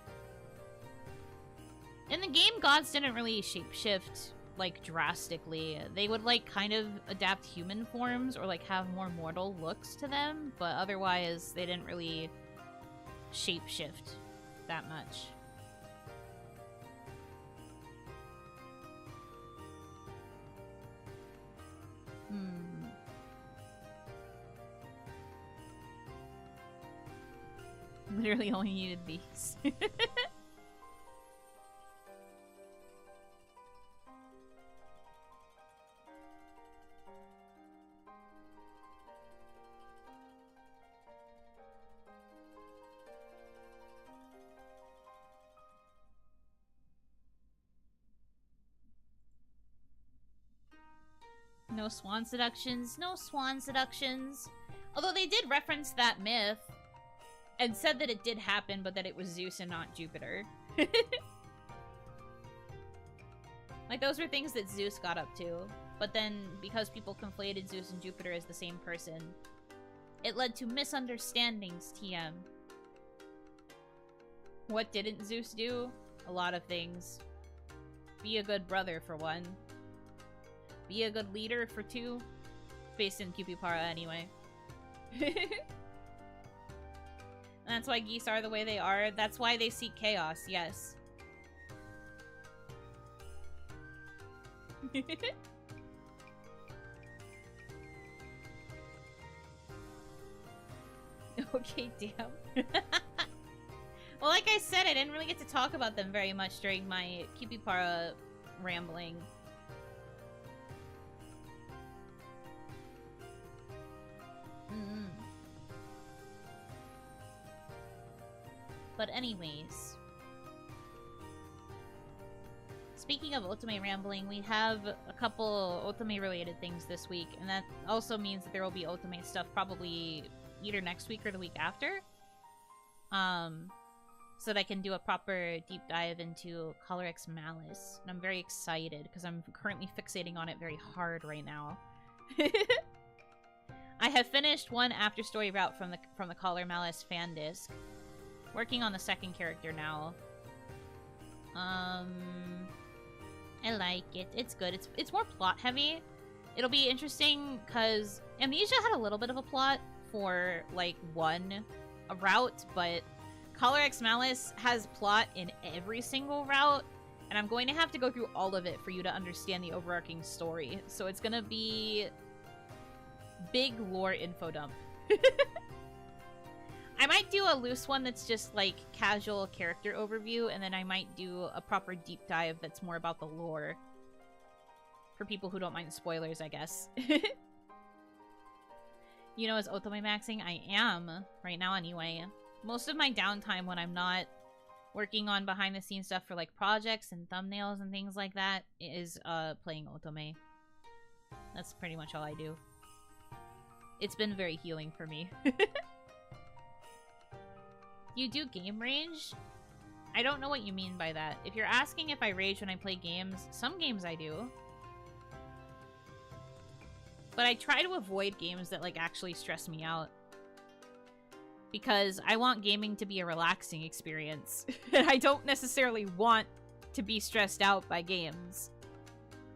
In the game, gods didn't really shapeshift, like, drastically. They would, like, kind of adapt human forms or, like, have more mortal looks to them. But otherwise, they didn't really shapeshift that much. Literally only needed these. No swan seductions. No swan seductions. Although they did reference that myth. And said that it did happen, but that it was Zeus and not Jupiter. Like, those were things that Zeus got up to. But then, because people conflated Zeus and Jupiter as the same person, it led to misunderstandings, TM. What didn't Zeus do? A lot of things. Be a good brother, for one. Be a good leader, for two. Based in Cupipara, anyway. And that's why geese are the way they are. That's why they seek chaos, yes. Okay, damn. Well, like I said, I didn't really get to talk about them very much during my Cupipara rambling. But anyways, speaking of Otome rambling, we have a couple Otome related things this week, and that also means that there will be Otome stuff probably either next week or the week after. So that I can do a proper deep dive into Color X Malice. And I'm very excited because I'm currently fixating on it very hard right now. I have finished one after story route from the Color Malice fan disc. Working on the second character now. I like it. It's good. It's more plot heavy. It'll be interesting because Amnesia had a little bit of a plot for like a route, but Color X Malice has plot in every single route, and I'm going to have to go through all of it for you to understand the overarching story. So it's gonna be big lore info dump. I might do a loose one that's just like casual character overview, and then I might do a proper deep dive that's more about the lore. For people who don't mind spoilers, I guess. You know, is Otome maxing? I am, right now anyway. Most of my downtime when I'm not working on behind the scenes stuff for like projects and thumbnails and things like that is playing Otome. That's pretty much all I do. It's been very healing for me. You do game rage? I don't know what you mean by that. If you're asking if I rage when I play games, some games I do. But I try to avoid games that like actually stress me out. Because I want gaming to be a relaxing experience. And I don't necessarily want to be stressed out by games.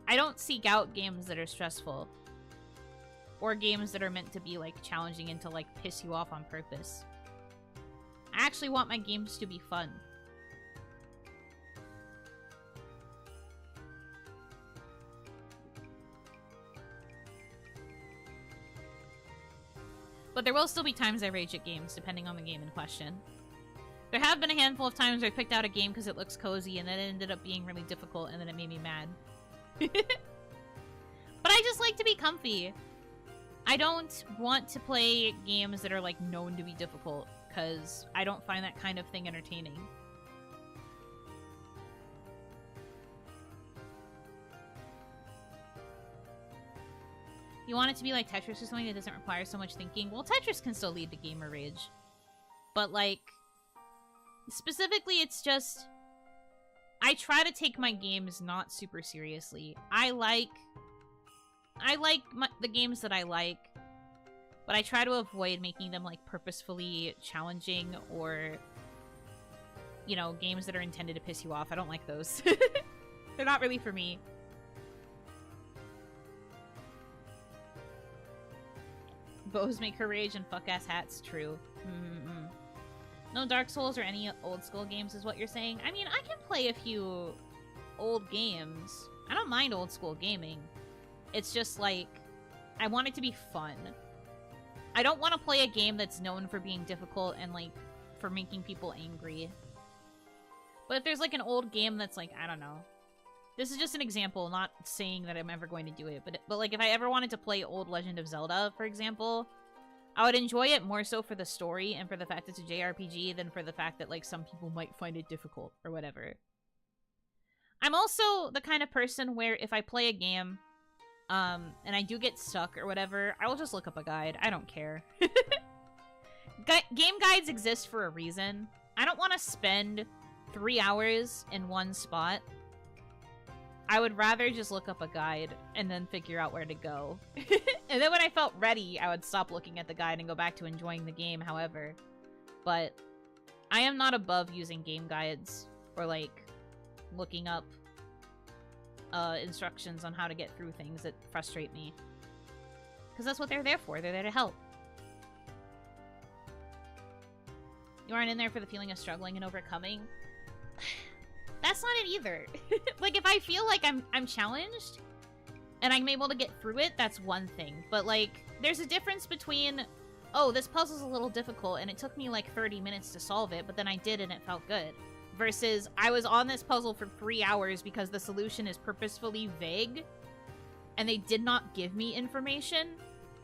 I don't seek out games that are stressful. Or games that are meant to be like challenging and to like piss you off on purpose. I actually want my games to be fun. But there will still be times I rage at games, depending on the game in question. There have been a handful of times where I picked out a game because it looks cozy, and then it ended up being really difficult, and then it made me mad. But I just like to be comfy. I don't want to play games that are, like, known to be difficult, because I don't find that kind of thing entertaining. You want it to be like Tetris or something that doesn't require so much thinking? Well, Tetris can still lead to gamer rage. But, like, specifically, it's just... I try to take my games not super seriously. I like the games that I like, but I try to avoid making them, like, purposefully challenging or, you know, games that are intended to piss you off. I don't like those. They're not really for me. Bows make her rage and fuck-ass hats. True. No Dark Souls or any old school games is what you're saying? I mean, I can play a few old games. I don't mind old school gaming. It's just, like, I want it to be fun. I don't want to play a game that's known for being difficult and, like, for making people angry. But if there's, like, an old game that's, like, I don't know. This is just an example, not saying that I'm ever going to do it, but like, if I ever wanted to play old Legend of Zelda, for example, I would enjoy it more so for the story and for the fact it's a JRPG than for the fact that, like, some people might find it difficult or whatever. I'm also the kind of person where if I play a game, and I do get stuck or whatever, I will just look up a guide. I don't care. Game guides exist for a reason. I don't want to spend 3 hours in one spot. I would rather just look up a guide and then figure out where to go. And then when I felt ready, I would stop looking at the guide and go back to enjoying the game, however. But I am not above using game guides or, like, looking up instructions on how to get through things that frustrate me. Because that's what they're there for. They're there to help. You aren't in there for the feeling of struggling and overcoming? That's not it either. Like, if I feel like I'm challenged and I'm able to get through it, that's one thing. But, like, there's a difference between, oh, this puzzle's a little difficult and it took me like 30 minutes to solve it, but then I did and it felt good. Versus, I was on this puzzle for 3 hours because the solution is purposefully vague and they did not give me information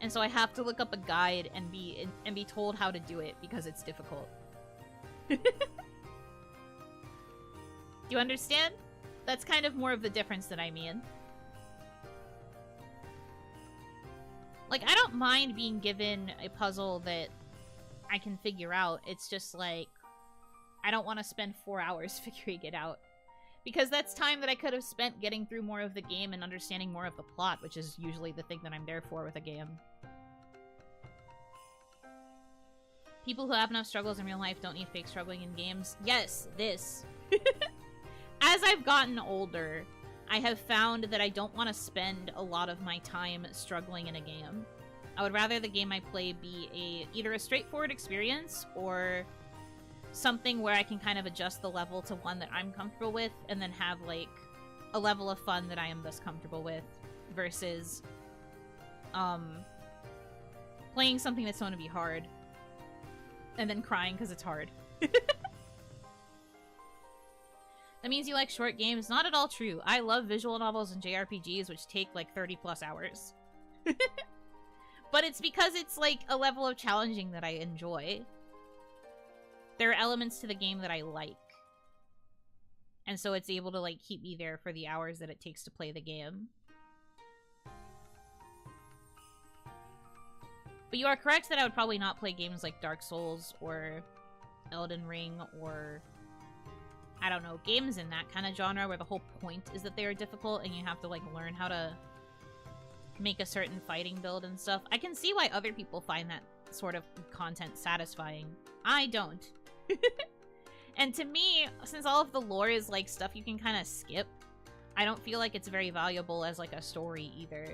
And so I have to look up a guide and be told how to do it because it's difficult. Do you understand? That's kind of more of the difference that I mean. Like, I don't mind being given a puzzle that I can figure out. It's just like, I don't want to spend 4 hours figuring it out. Because that's time that I could have spent getting through more of the game and understanding more of the plot, which is usually the thing that I'm there for with a game. People who have enough struggles in real life don't need fake struggling in games. Yes, this. As I've gotten older, I have found that I don't want to spend a lot of my time struggling in a game. I would rather the game I play be either a straightforward experience or something where I can kind of adjust the level to one that I'm comfortable with and then have, like, a level of fun that I am thus comfortable with versus, playing something that's going to be hard and then crying because it's hard. That means you like short games? Not at all true. I love visual novels and JRPGs, which take, like, 30+ hours. But it's because it's, like, a level of challenging that I enjoy. There are elements to the game that I like. And so it's able to, like, keep me there for the hours that it takes to play the game. But you are correct that I would probably not play games like Dark Souls or Elden Ring or, I don't know, games in that kind of genre where the whole point is that they are difficult and you have to, like, learn how to make a certain fighting build and stuff. I can see why other people find that sort of content satisfying. I don't. And to me, since all of the lore is, like, stuff you can kind of skip, I don't feel like it's very valuable as, like, a story either.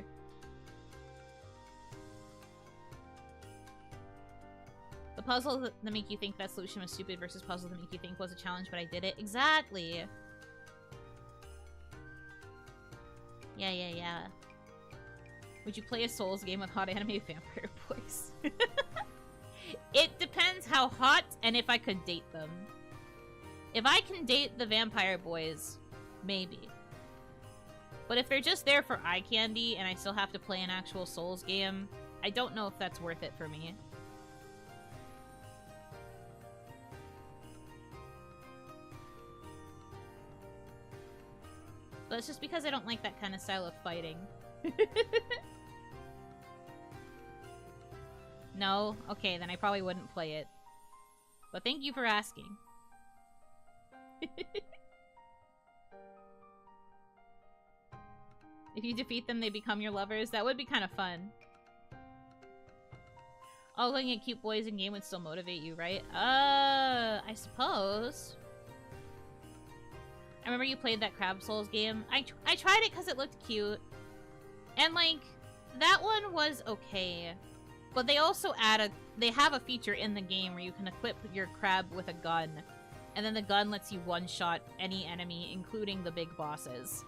The puzzle that make you think that solution was stupid versus puzzle that make you think was a challenge, but I did it. Exactly. Yeah. Would you play a Souls game with hot anime vampire boys? It depends how hot and if I could date them. If I can date the vampire boys, maybe. But if they're just there for eye candy and I still have to play an actual Souls game, I don't know if that's worth it for me. But it's just because I don't like that kind of style of fighting. No? Okay, then I probably wouldn't play it. But thank you for asking. If you defeat them, they become your lovers. That would be kind of fun. Oh, looking at cute boys in game would still motivate you, right? I suppose. I remember you played that Crab Souls game. I tried it because it looked cute. And, like, that one was okay. But they also they have a feature in the game where you can equip your crab with a gun. And then the gun lets you one-shot any enemy, including the big bosses.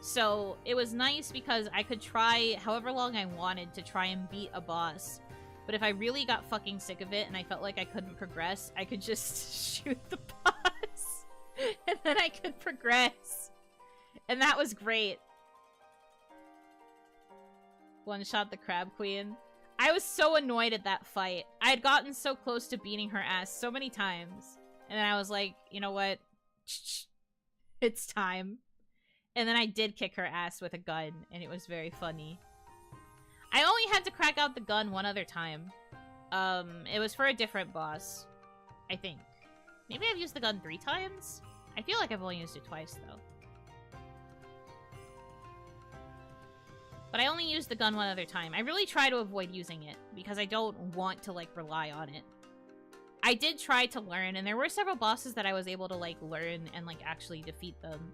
So, it was nice because I could try however long I wanted to try and beat a boss. But if I really got fucking sick of it and I felt like I couldn't progress, I could just shoot the boss. And then I could progress. And that was great. One-shot the Crab Queen. I was so annoyed at that fight. I had gotten so close to beating her ass so many times. And then I was like, you know what? It's time. And then I did kick her ass with a gun, and it was very funny. I only had to crack out the gun one other time. It was for a different boss, I think. Maybe I've used the gun 3 times? I feel like I've only used it twice, though. But I only used the gun one other time. I really try to avoid using it, because I don't want to, like, rely on it. I did try to learn, and there were several bosses that I was able to, like, learn and, like, actually defeat them.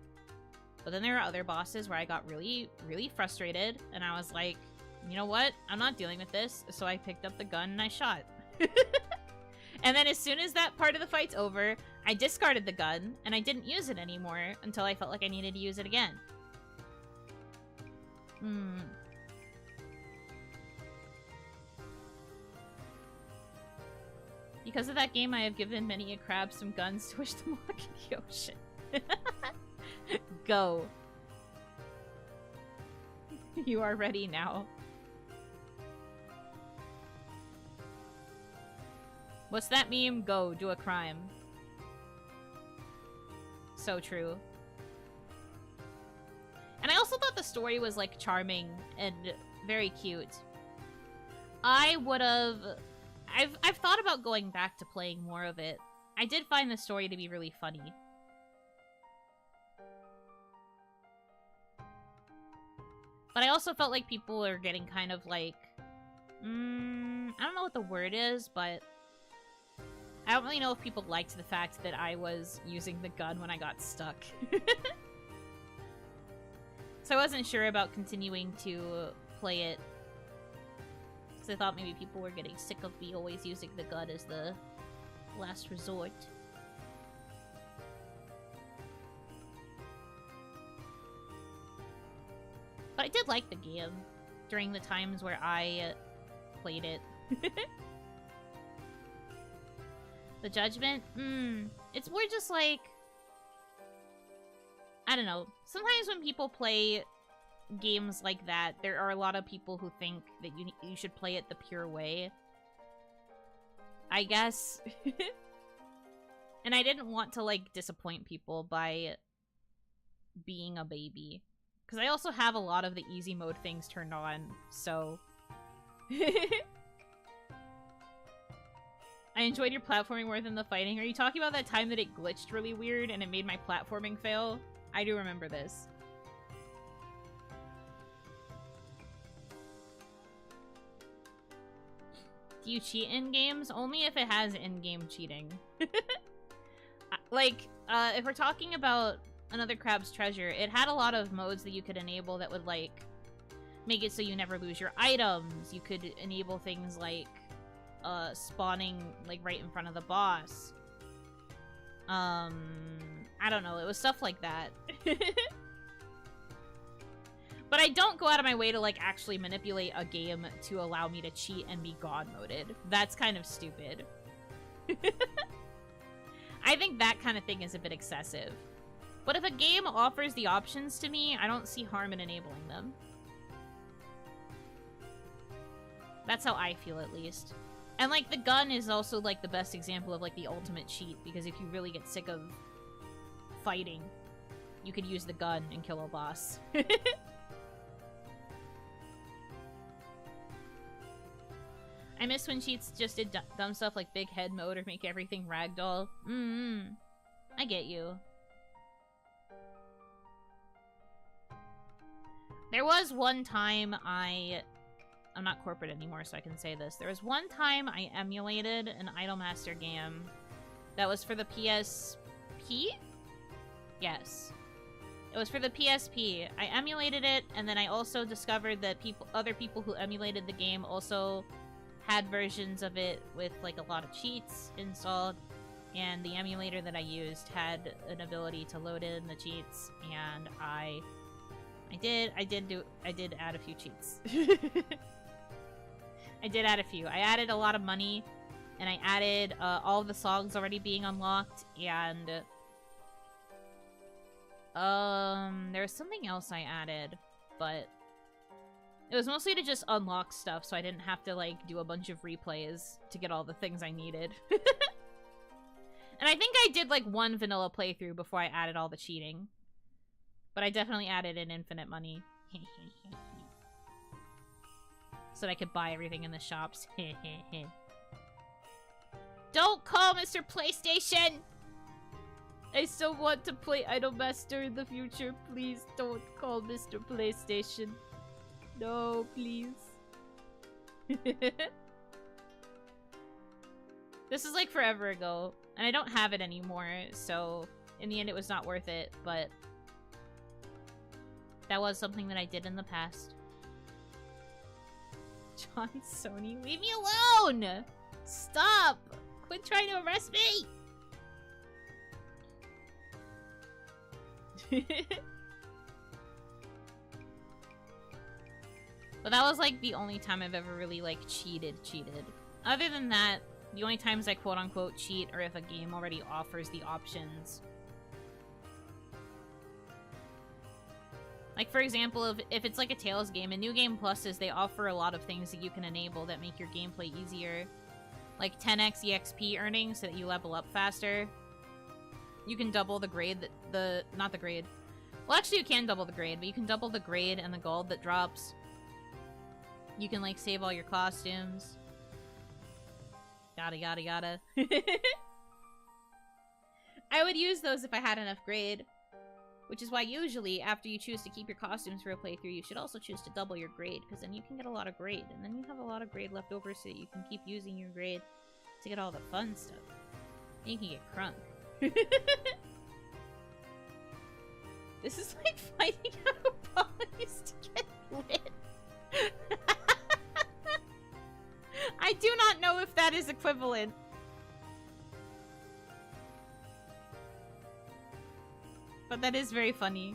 But then there are other bosses where I got really, really frustrated, and I was like, you know what? I'm not dealing with this. So I picked up the gun and I shot. And then as soon as that part of the fight's over, I discarded the gun, and I didn't use it anymore until I felt like I needed to use it again. Because of that game, I have given many a crab some guns to wish them luck in the ocean. Go. You are ready now. What's that meme? Go, do a crime. So true. And I also thought the story was, like, charming and very cute. I would've... I've thought about going back to playing more of it. I did find the story to be really funny. But I also felt like people are getting kind of, like... I don't know what the word is, but... I don't really know if people liked the fact that I was using the gun when I got stuck. So I wasn't sure about continuing to play it. Because I thought maybe people were getting sick of me always using the gun as the last resort. But I did like the game during the times where I played it. The Judgment? It's more just like... I don't know. Sometimes when people play games like that, there are a lot of people who think that you should play it the pure way. I guess. And I didn't want to, like, disappoint people by being a baby. Because I also have a lot of the easy mode things turned on, so... I enjoyed your platforming more than the fighting. Are you talking about that time that it glitched really weird and it made my platforming fail? I do remember this. Do you cheat in games? Only if it has in-game cheating. Like, if we're talking about Another Crab's Treasure, it had a lot of modes that you could enable that would, like, make it so you never lose your items. You could enable things like, spawning, like, right in front of the boss. I don't know, it was stuff like that. But I don't go out of my way to, like, actually manipulate a game to allow me to cheat and be god-moded. That's kind of stupid. I think that kind of thing is a bit excessive. But if a game offers the options to me, I don't see harm in enabling them. That's how I feel, at least. And, like, the gun is also, like, the best example of, like, the ultimate cheat, because if you really get sick of fighting, you could use the gun and kill a boss. I miss when cheats just did dumb stuff like big head mode or make everything ragdoll. I get you. There was one time I'm not corporate anymore, so I can say this. There was one time I emulated an Idolmaster game that was for the PSP? Yes. It was for the PSP. I emulated it, and then I also discovered that other people who emulated the game also had versions of it with, like, a lot of cheats installed, and the emulator that I used had an ability to load in the cheats, and I did add a few cheats. I did add a few. I added a lot of money, and I added all the songs already being unlocked, and there was something else I added, but it was mostly to just unlock stuff, so I didn't have to, like, do a bunch of replays to get all the things I needed. And I think I did, like, one vanilla playthrough before I added all the cheating. But I definitely added in infinite money. So that I could buy everything in the shops. Don't call Mr. PlayStation! I still want to play Idolmaster in the future. Please don't call Mr. PlayStation. No, please. This is like forever ago, and I don't have it anymore, so in the end it was not worth it, but that was something that I did in the past. John Sony, leave me alone! Stop! Quit trying to arrest me! But that was, like, the only time I've ever really, like, cheated. Other than that, the only times I quote-unquote cheat are if a game already offers the options. Like, for example, if it's like a Tales game, in New Game Pluses, they offer a lot of things that you can enable that make your gameplay easier. like 10x EXP earnings so that you level up faster. You can double the grade not the grade. Well, actually you can double the grade, but you can double the grade and the gold that drops. You can like save all your costumes. Yada yada yada. I would use those if I had enough grade. Which is why usually, after you choose to keep your costumes for a playthrough, you should also choose to double your grade, because then you can get a lot of grade, and then you have a lot of grade left over so that you can keep using your grade to get all the fun stuff. And you can get crunk. This is like finding out bodies to get lit. I do not know if that is equivalent. But that is very funny.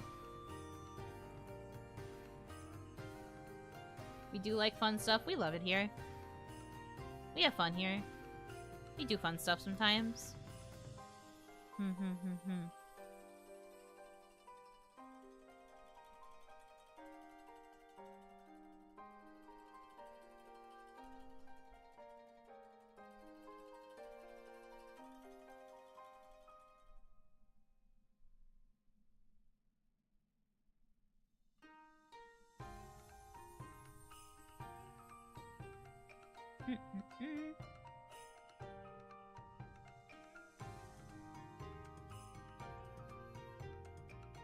We do like fun stuff. We love it here. We have fun here. We do fun stuff sometimes.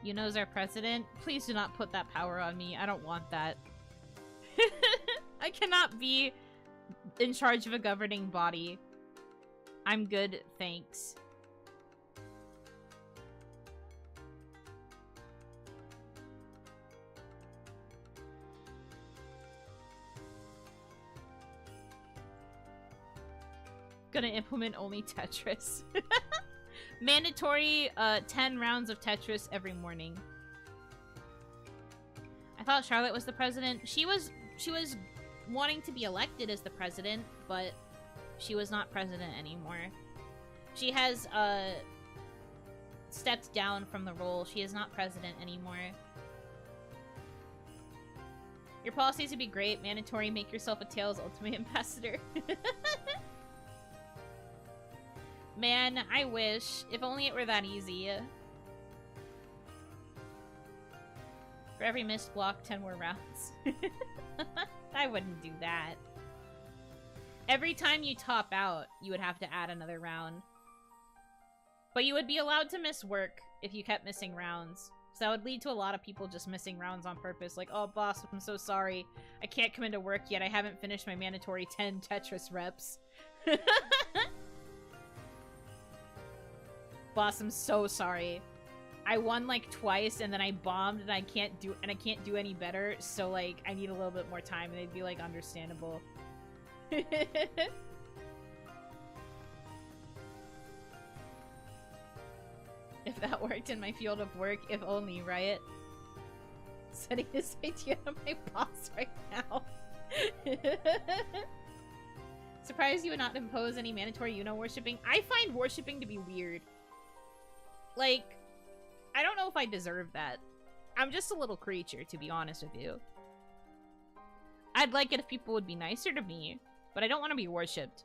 Yuno's our president. Please do not put that power on me. I don't want that. I cannot be in charge of a governing body. I'm good, thanks. Gonna implement only Tetris. Mandatory 10 rounds of Tetris every morning. I thought Charlotte was the president. She was wanting to be elected as the president, but she was not president anymore. She has stepped down from the role. She is not president anymore. Your policies would be great. Mandatory, make yourself a Tails Ultimate Ambassador. Man, I wish. If only it were that easy. For every missed block, 10 more rounds. I wouldn't do that. Every time you top out, you would have to add another round. But you would be allowed to miss work if you kept missing rounds. So that would lead to a lot of people just missing rounds on purpose. Like, oh boss, I'm so sorry. I can't come into work yet. I haven't finished my mandatory 10 Tetris reps. Boss, I'm so sorry. I won like twice and then I bombed and I can't do any better, so like I need a little bit more time, and they'd be like understandable. If that worked in my field of work, if only, right? Setting this idea of my boss right now. Surprised you would not impose any mandatory Yuno worshipping. I find worshipping to be weird. Like, I don't know if I deserve that. I'm just a little creature, to be honest with you. I'd like it if people would be nicer to me, but I don't want to be worshipped.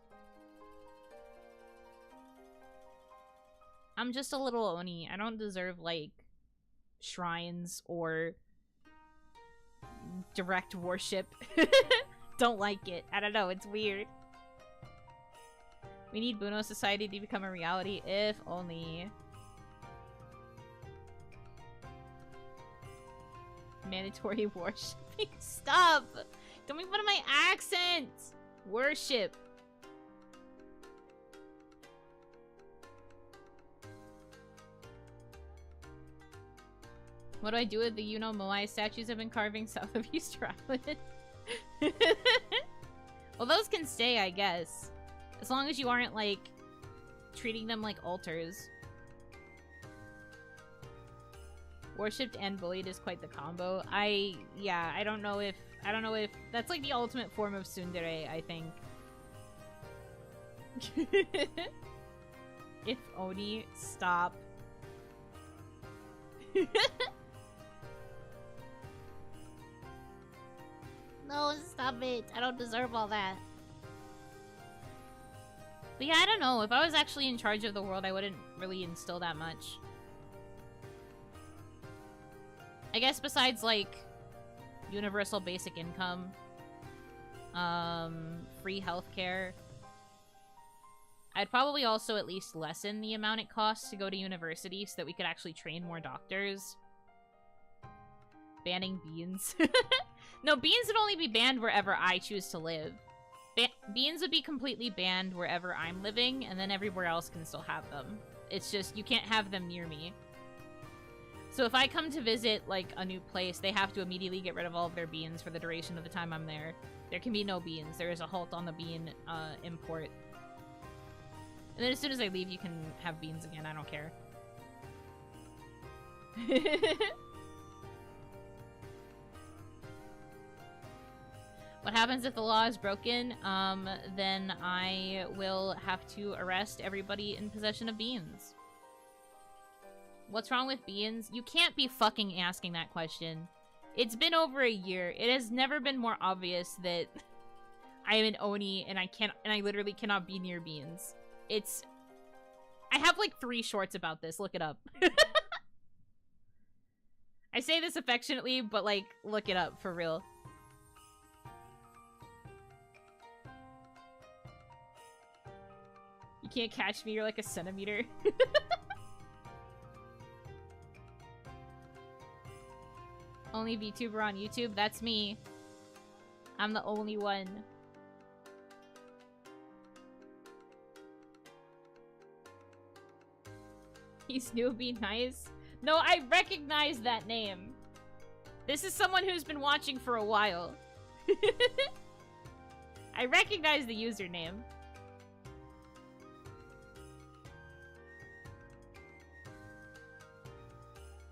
I'm just a little Oni. I don't deserve, like, shrines or direct worship. Don't like it. I don't know, it's weird. We need Buno Society to become a reality, if only. Mandatory worshipping. Stop! Don't make fun of my accent! Worship. What do I do with the Yuno Moai statues I've been carving south of Easter Island? Well, those can stay, I guess. As long as you aren't, like, treating them like altars. Worshipped and bullied is quite the combo. Yeah, I don't know if that's like the ultimate form of tsundere, I think. If Oni, stop. No, stop it. I don't deserve all that. But yeah, I don't know. If I was actually in charge of the world, I wouldn't really instill that much. I guess besides, like, universal basic income, free healthcare, I'd probably also at least lessen the amount it costs to go to university so that we could actually train more doctors. Banning beans. No, beans would only be banned wherever I choose to live. Beans would be completely banned wherever I'm living, and then everywhere else can still have them. It's just, you can't have them near me. So if I come to visit, like, a new place, they have to immediately get rid of all of their beans for the duration of the time I'm there. There can be no beans. There is a halt on the bean import. And then as soon as I leave, you can have beans again. I don't care. What happens if the law is broken? Then I will have to arrest everybody in possession of beans. What's wrong with beans? You can't be fucking asking that question. It's been over a year. It has never been more obvious that I am an Oni and I literally cannot be near beans. I have like 3 shorts about this. Look it up. I say this affectionately, but like, look it up for real. You can't catch me, you're like a centimeter. Only VTuber on YouTube? That's me. I'm the only one. He's new, be nice. No, I recognize that name. This is someone who's been watching for a while. I recognize the username.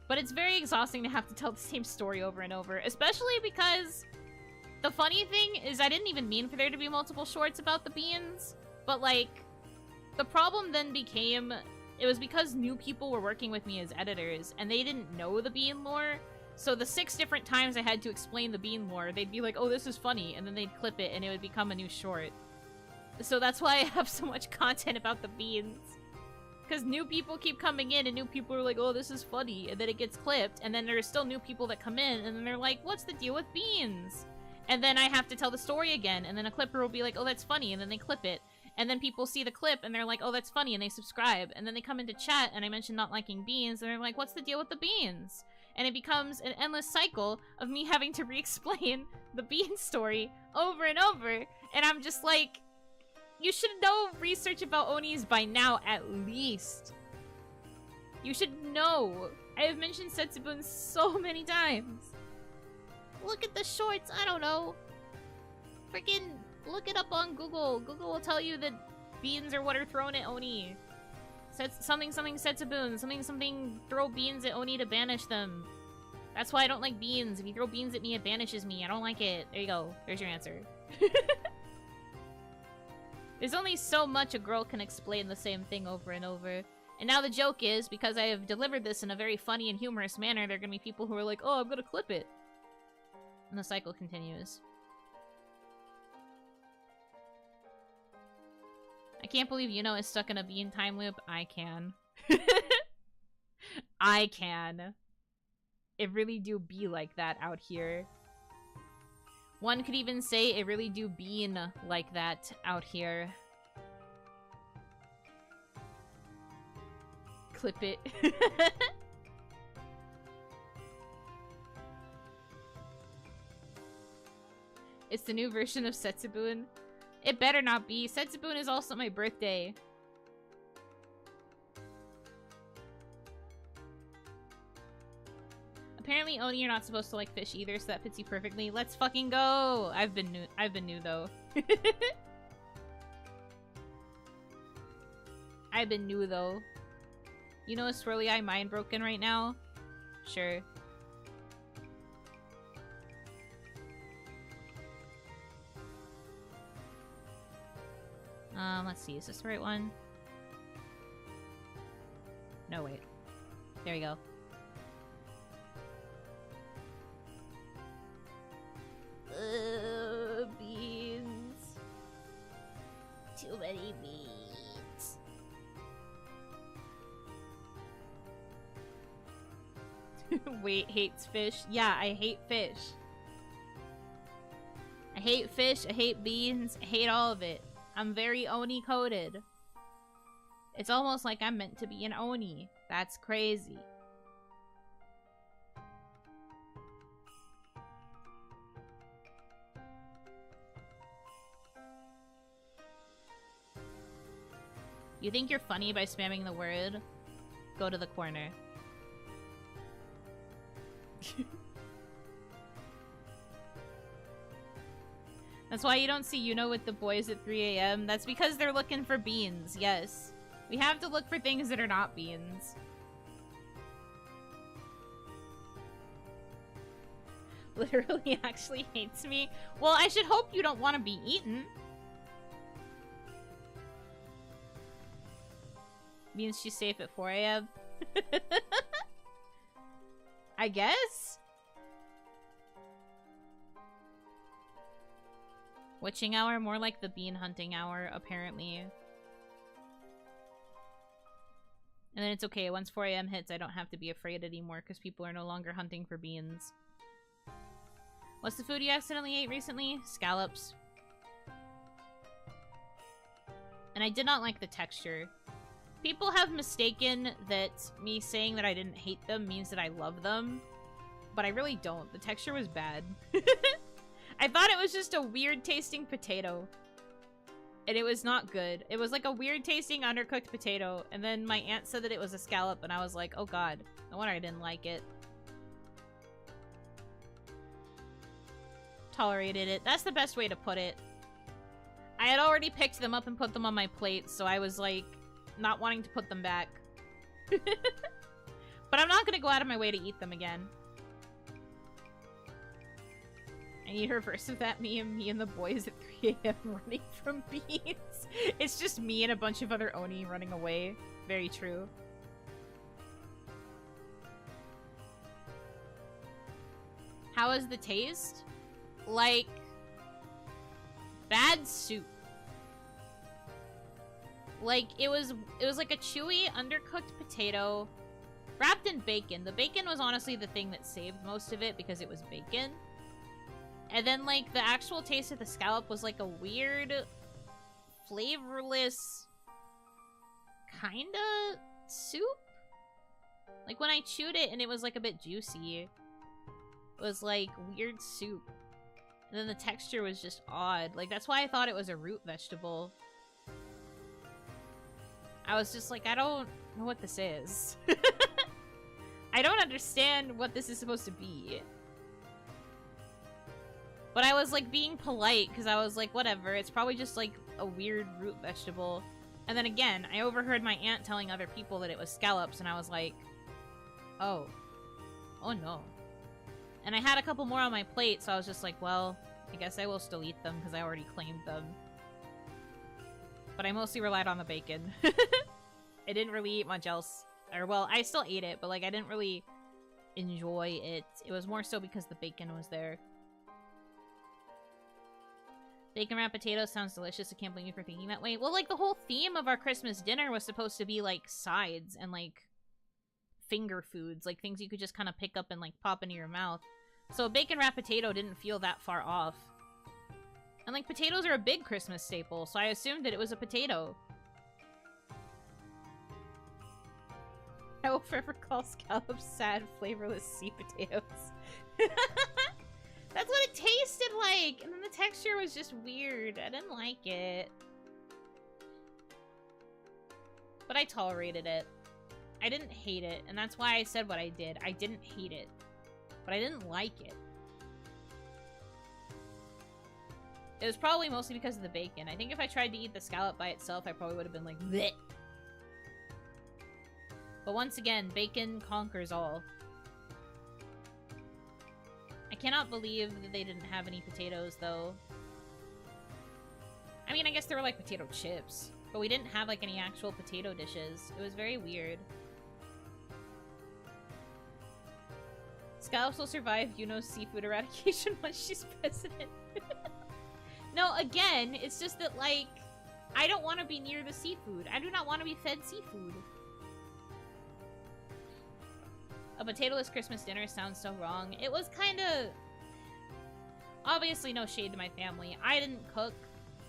But it's very exhausting to have to tell the same story over and over, especially because the funny thing is I didn't even mean for there to be multiple shorts about the beans, but like, the problem then became, it was because new people were working with me as editors, and they didn't know the bean lore, so the 6 different times I had to explain the bean lore, they'd be like, oh, this is funny, and then they'd clip it, and it would become a new short. So that's why I have so much content about the beans. Because new people keep coming in, and new people are like, oh, this is funny, and then it gets clipped, and then there's still new people that come in, and then they're like, what's the deal with beans? And then I have to tell the story again, and then a clipper will be like, oh, that's funny, and then they clip it. And then people see the clip, and they're like, oh, that's funny, and they subscribe. And then they come into chat, and I mention not liking beans, and they're like, what's the deal with the beans? And it becomes an endless cycle of me having to re-explain the bean story over and over, and I'm just like, you should know research about Onis by now, at least. You should know. I have mentioned Setsubun so many times. Look at the shorts, I don't know. Freaking look it up on Google. Google will tell you that beans are what are thrown at Oni. Something Setsubun, something throw beans at Oni to banish them. That's why I don't like beans. If you throw beans at me, it banishes me. I don't like it. There you go. There's your answer. There's only so much a girl can explain the same thing over and over. And now the joke is, because I have delivered this in a very funny and humorous manner, there are gonna be people who are like, oh, I'm gonna clip it. And the cycle continues. I can't believe Yuno is stuck in a bean time loop. I can. I can. It really do be like that out here. One could even say it really do bean like that out here. Clip it. It's the new version of Setsubun. It better not be. Setsubun is also my birthday. Apparently, Oni, you're not supposed to like fish either, so that fits you perfectly. Let's fucking go! I've been new though. I've been new though. You know a swirly eye mind broken right now? Sure. Let's see, is this the right one? No, wait. There we go. Beans. Too many beans. Wait, hates fish. Yeah, I hate fish. I hate fish, I hate beans, I hate all of it. I'm very Oni-coded. It's almost like I'm meant to be an Oni. That's crazy. You think you're funny by spamming the word? Go to the corner. That's why you don't see Yuno with the boys at 3 a.m. That's because they're looking for beans, yes. We have to look for things that are not beans. Literally actually hates me. Well, I should hope you don't want to be eaten. Means she's safe at 4 a.m. I guess? Witching hour? More like the bean hunting hour, apparently. And then it's okay, once 4 a.m. hits, I don't have to be afraid anymore because people are no longer hunting for beans. What's the food you accidentally ate recently? Scallops. And I did not like the texture. People have mistaken that me saying that I didn't hate them means that I love them. But I really don't. The texture was bad. I thought it was just a weird tasting potato. And it was not good. It was like a weird tasting undercooked potato. And then my aunt said that it was a scallop and I was like, oh god. No wonder I didn't like it. Tolerated it. That's the best way to put it. I had already picked them up and put them on my plate, so I was like, not wanting to put them back. But I'm not gonna go out of my way to eat them again. I need a reverse of that meme, me and the boys at 3 a.m. running from beans. It's just me and a bunch of other Oni running away. Very true. How is the taste? Like, bad soup. Like, it was like a chewy, undercooked potato wrapped in bacon. The bacon was honestly the thing that saved most of it because it was bacon. And then, like, the actual taste of the scallop was like a weird, flavorless kinda soup? Like, when I chewed it and it was like a bit juicy, it was like weird soup. And then the texture was just odd. Like, that's why I thought it was a root vegetable. I was just like, I don't know what this is. I don't understand what this is supposed to be. But I was like being polite because I was like, whatever, it's probably just like a weird root vegetable. And then again, I overheard my aunt telling other people that it was scallops and I was like, oh. Oh no. And I had a couple more on my plate, so I was just like, well, I guess I will still eat them because I already claimed them. But I mostly relied on the bacon. I didn't really eat much else. Or, well, I still ate it, but, like, I didn't really enjoy it. It was more so because the bacon was there. Bacon wrapped potatoes sounds delicious. I can't blame you for thinking that way. Well, like, the whole theme of our Christmas dinner was supposed to be, like, sides and, like, finger foods. Like, things you could just kind of pick up and, like, pop into your mouth. So a bacon wrapped potato didn't feel that far off. And, like, potatoes are a big Christmas staple, so I assumed that it was a potato. I will forever call scallops sad, flavorless sea potatoes. That's what it tasted like! And then the texture was just weird. I didn't like it. But I tolerated it. I didn't hate it, and that's why I said what I did. I didn't hate it. But I didn't like it. It was probably mostly because of the bacon. I think if I tried to eat the scallop by itself, I probably would have been like, bleh. But once again, bacon conquers all. I cannot believe that they didn't have any potatoes, though. I mean, I guess there were, like, potato chips. But we didn't have, like, any actual potato dishes. It was very weird. Scallops will survive Yuno's seafood eradication once she's president. No, again, it's just that, like, I don't want to be near the seafood. I do not want to be fed seafood. A potato-less Christmas dinner sounds so wrong. It was kind of... Obviously no shade to my family. I didn't cook.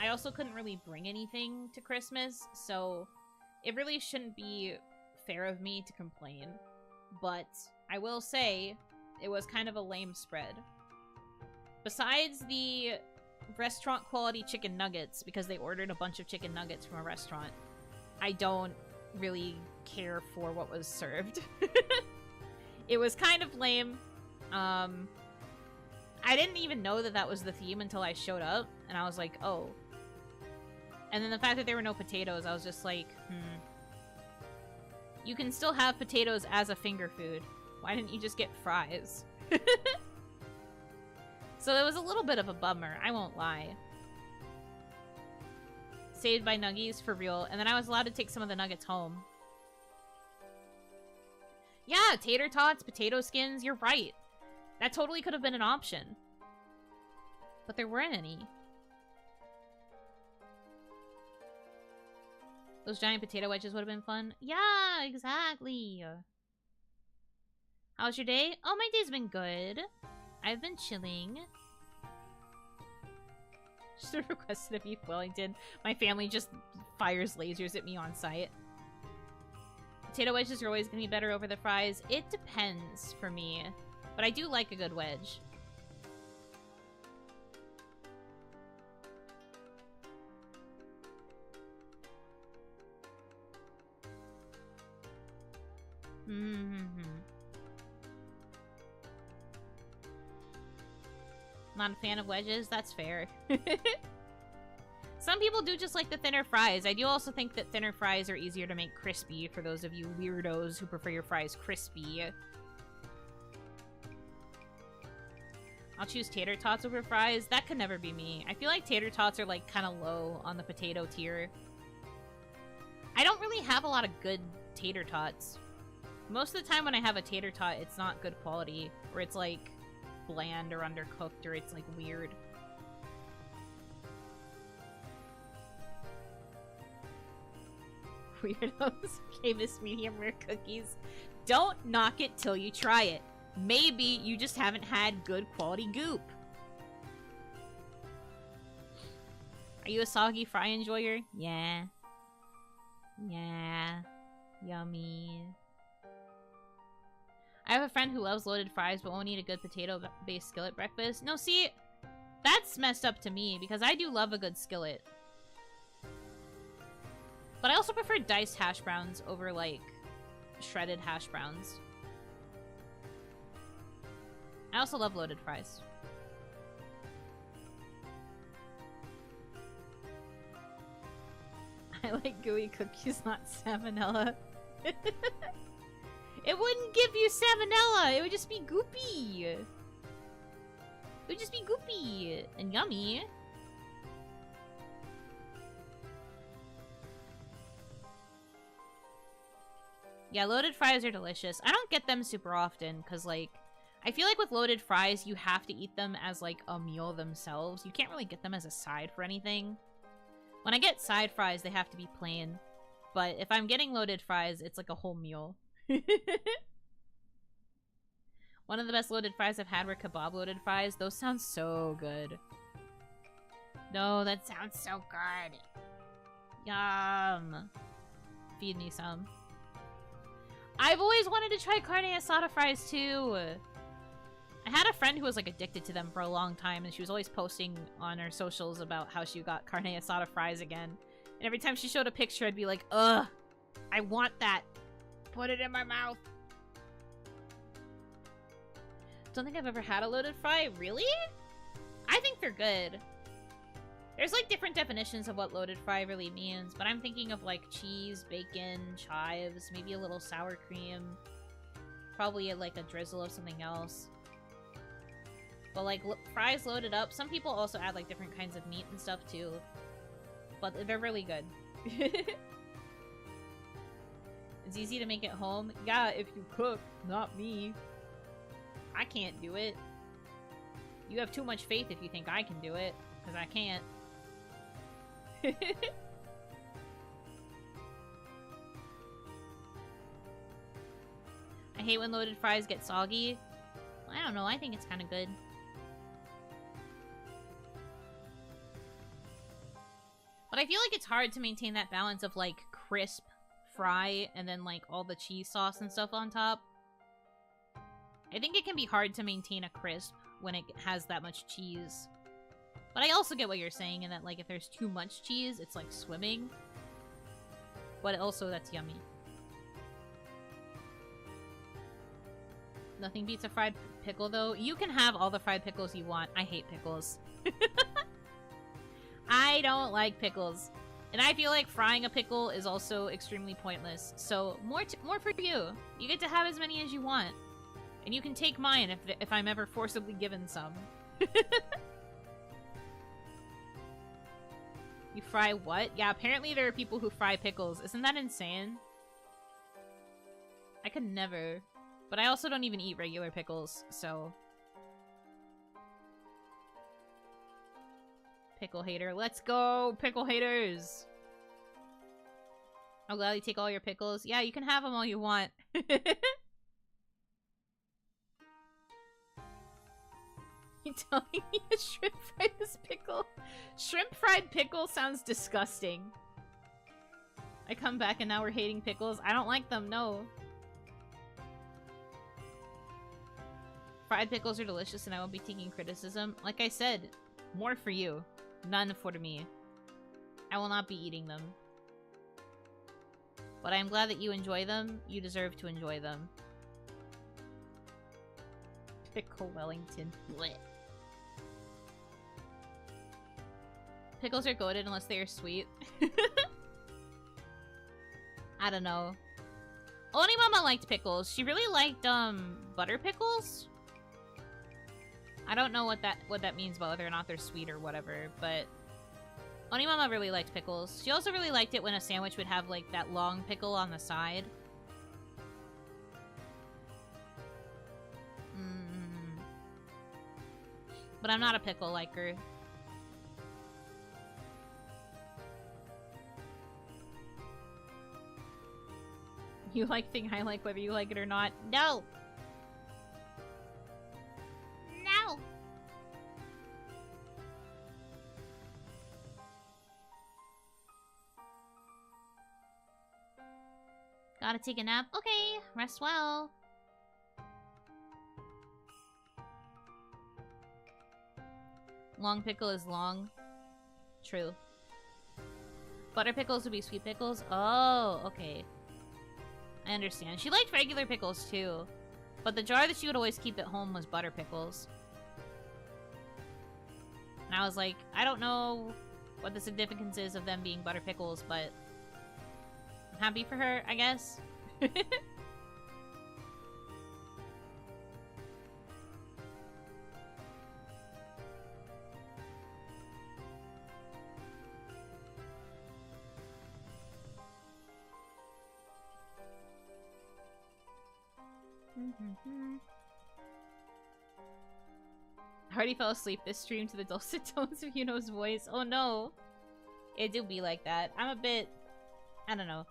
I also couldn't really bring anything to Christmas, so it really shouldn't be fair of me to complain. But I will say, it was kind of a lame spread. Besides the restaurant quality chicken nuggets, because they ordered a bunch of chicken nuggets from a restaurant, I don't really care for what was served. It was kind of lame. I didn't even know that that was the theme until I showed up, and I was like, oh. And then the fact that there were no potatoes, I was just like, You can still have potatoes as a finger food. Why didn't you just get fries? So it was a little bit of a bummer, I won't lie. Saved by nuggies, for real. And then I was allowed to take some of the nuggets home. Yeah, tater tots, potato skins, you're right. That totally could have been an option. But there weren't any. Those giant potato wedges would have been fun. Yeah, exactly. How's your day? Oh, my day's been good. I've been chilling. Just a request to Beef Wellington. My family just fires lasers at me on sight. Potato wedges are always going to be better over the fries. It depends for me. But I do like a good wedge. Not a fan of wedges? That's fair. Some people do just like the thinner fries. I do also think that thinner fries are easier to make crispy for those of you weirdos who prefer your fries crispy. I'll choose tater tots over fries. That could never be me. I feel like tater tots are like kind of low on the potato tier. I don't really have a lot of good tater tots. Most of the time when I have a tater tot, it's not good quality. Or it's like bland or undercooked, or it's like weird. Weirdos. Famous medium rare cookies. Don't knock it till you try it. Maybe you just haven't had good quality goop. Are you a soggy fry enjoyer? Yeah. Yeah. Yummy. I have a friend who loves loaded fries but won't eat a good potato-based skillet breakfast. No, see, that's messed up to me because I do love a good skillet. But I also prefer diced hash browns over, like, shredded hash browns. I also love loaded fries. I like gooey cookies, not salmonella. It wouldn't give you salmonella. It would just be goopy. It would just be goopy and yummy. Yeah, loaded fries are delicious. I don't get them super often because, like, I feel like with loaded fries, you have to eat them as, like, a meal themselves. You can't really get them as a side for anything. When I get side fries, they have to be plain. But if I'm getting loaded fries, it's like a whole meal. One of the best loaded fries I've had were kebab loaded fries. Those sound so good. No, that sounds so good. Yum. Feed me some. I've always wanted to try carne asada fries too. I had a friend who was like addicted to them for a long time, and she was always posting on her socials about how she got carne asada fries again. And every time she showed a picture, I'd be like, ugh, I want that. Put it in my mouth. Don't think I've ever had a loaded fry. Really? I think they're good. There's like different definitions of what loaded fry really means, but I'm thinking of like cheese, bacon, chives, maybe a little sour cream. Probably like a drizzle of something else. But like fries loaded up. Some people also add like different kinds of meat and stuff too. But they're really good. It's easy to make at home. Yeah, if you cook. Not me. I can't do it. You have too much faith if you think I can do it. Because I can't. I hate when loaded fries get soggy. I don't know, I think it's kind of good. But I feel like it's hard to maintain that balance of, like, crisp fry and then, like, all the cheese sauce and stuff on top. I think it can be hard to maintain a crisp when it has that much cheese. But I also get what you're saying in that, like, if there's too much cheese, it's like swimming. But also, that's yummy. Nothing beats a fried pickle, though. You can have all the fried pickles you want. I hate pickles. I don't like pickles. And I feel like frying a pickle is also extremely pointless. So, more for you. You get to have as many as you want. And you can take mine if I'm ever forcibly given some. You fry what? Yeah, apparently there are people who fry pickles. Isn't that insane? I could never. But I also don't even eat regular pickles, so... Pickle hater. Let's go, pickle haters! I'll gladly take all your pickles. Yeah, you can have them all you want. You telling me a shrimp fried this pickle? Shrimp fried pickle sounds disgusting. I come back and now we're hating pickles. I don't like them, no. Fried pickles are delicious and I won't be taking criticism. Like I said, more for you. None for me. I will not be eating them. But I am glad that you enjoy them. You deserve to enjoy them. Pickle Wellington. Blech. Pickles are goated unless they are sweet. I don't know. OniMon liked pickles. She really liked butter pickles. I don't know what that means about whether or not they're sweet or whatever, but OniMon really liked pickles. She also really liked it when a sandwich would have like that long pickle on the side. But I'm not a pickle liker. You like thing I like whether you like it or not. No! No! Gotta take a nap? Okay, rest well. Long pickle is long. True. Butter pickles would be sweet pickles? Oh, okay. I understand. She liked regular pickles too. But the jar that she would always keep at home was butter pickles. And I was like, I don't know what the significance is of them being butter pickles, but I'm happy for her, I guess. I already fell asleep this stream to the dulcet tones of Yuno's voice. Oh no. It do be like that. I'm a bit... I don't know.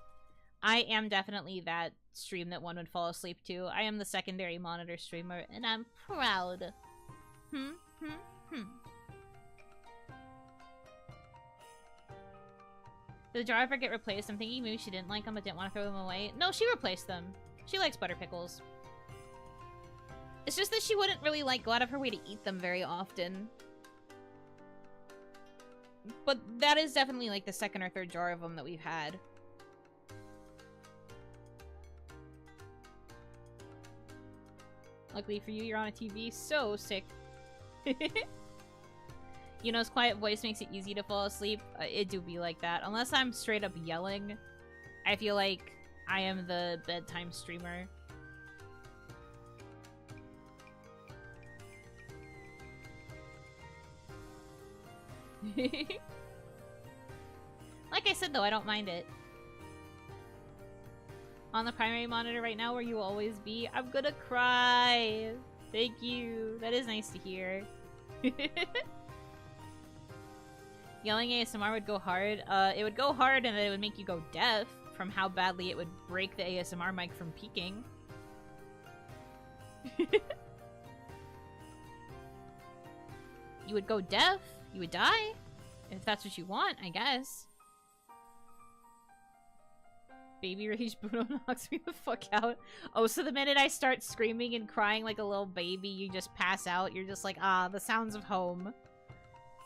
I am definitely that stream that one would fall asleep to. I am the secondary monitor streamer, and I'm proud. Did the jar ever get replaced? I'm thinking maybe she didn't like them but didn't want to throw them away. No, she replaced them. She likes butter pickles. It's just that she wouldn't really, like, go out of her way to eat them very often. But that is definitely, like, the second or third jar of them that we've had. Luckily for you, you're on a TV. So sick. Yuno's quiet voice makes it easy to fall asleep. It do be like that. Unless I'm straight up yelling, I feel like I am the bedtime streamer. Like I said though, I don't mind it. On the primary monitor right now where you will always be. I'm gonna cry. Thank you. That is nice to hear. Yelling ASMR would go hard. It would go hard and then it would make you go deaf from how badly it would break the ASMR mic from peaking. You would go deaf? You would die? If that's what you want, I guess. Baby rage Bruno knocks me the fuck out. Oh, so the minute I start screaming and crying like a little baby, you just pass out. You're just like, ah, the sounds of home.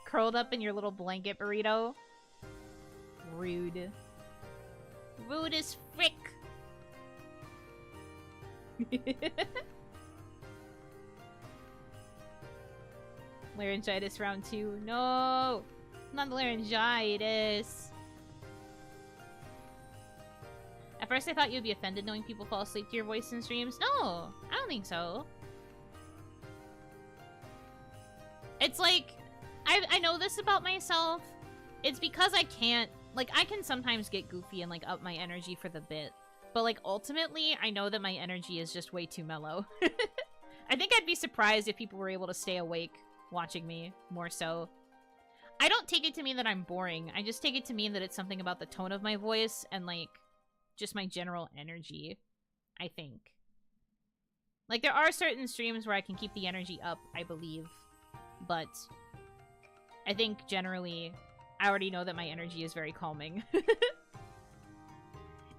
Curled up in your little blanket burrito. Rude. Rude as frick. Laryngitis round 2. No! Not laryngitis. At first I thought you'd be offended knowing people fall asleep to your voice in streams. No! I don't think so. It's like, I know this about myself. It's because I can't, like, I can sometimes get goofy and, like, up my energy for the bit. But, like, ultimately, I know that my energy is just way too mellow. I think I'd be surprised if people were able to stay awake watching me, more so. I don't take it to mean that I'm boring. I just take it to mean that it's something about the tone of my voice and, like, just my general energy, I think. Like, there are certain streams where I can keep the energy up, I believe. But I think, generally, I already know that my energy is very calming.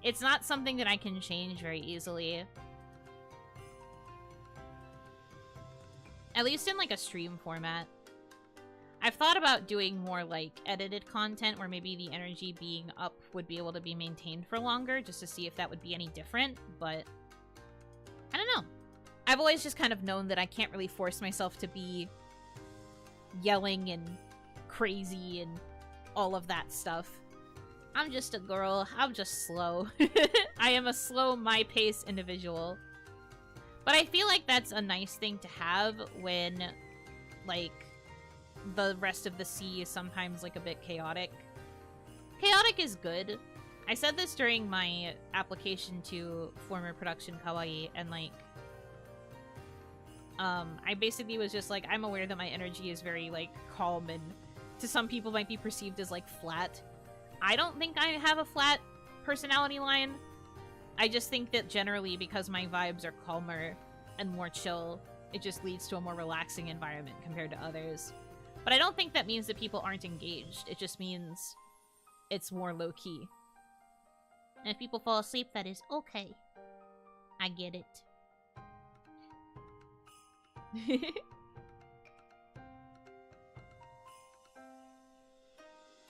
It's not something that I can change very easily. At least in, like, a stream format. I've thought about doing more, like, edited content where maybe the energy being up would be able to be maintained for longer, just to see if that would be any different, but I don't know. I've always just kind of known that I can't really force myself to be yelling and crazy and all of that stuff. I'm just a girl. I'm just slow. I am a slow, my-pace individual. But I feel like that's a nice thing to have when, like, the rest of the sea is sometimes, like, a bit chaotic. Chaotic is good. I said this during my application to former production kawaii, and, like, I basically was just like, I'm aware that my energy is very, like, calm and to some people might be perceived as, like, flat. I don't think I have a flat personality line. I just think that generally, because my vibes are calmer and more chill, it just leads to a more relaxing environment compared to others. But I don't think that means that people aren't engaged. It just means it's more low-key. And if people fall asleep, that is okay. I get it.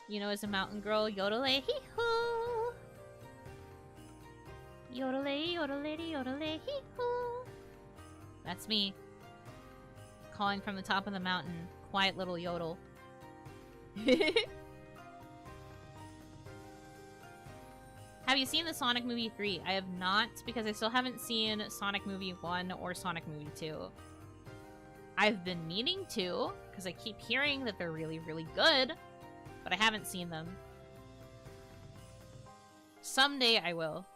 You know, as a mountain girl, yodele hee hoo. Yodele, yodele, yodele hee hoo. That's me. Calling from the top of the mountain. Quiet little yodel. Have you seen the Sonic movie 3? I have not, because I still haven't seen Sonic movie 1 or Sonic movie 2. I've been meaning to, because I keep hearing that they're really, really good, but I haven't seen them. Someday I will,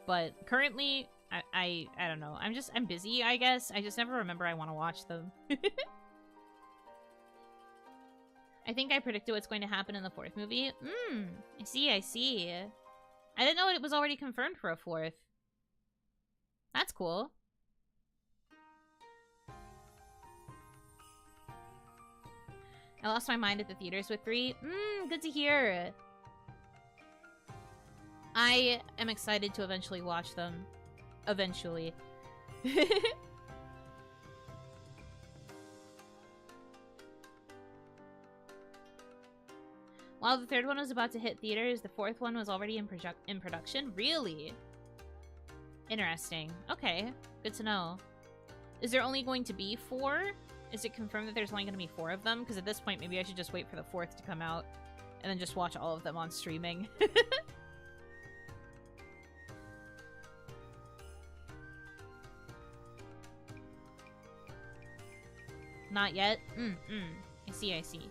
but currently, I don't know. I'm busy, I guess. I just never remember I want to watch them. I think I predicted what's going to happen in the 4th movie. I see, I see. I didn't know it was already confirmed for a 4th. That's cool. I lost my mind at the theaters with 3. Good to hear. I am excited to eventually watch them. Eventually. While the 3rd one was about to hit theaters, the 4th one was already in production? Really? Interesting. Okay. Good to know. Is there only going to be 4? Is it confirmed that there's only going to be 4 of them? Because at this point, maybe I should just wait for the 4th to come out and then just watch all of them on streaming. Not yet? I see, I see.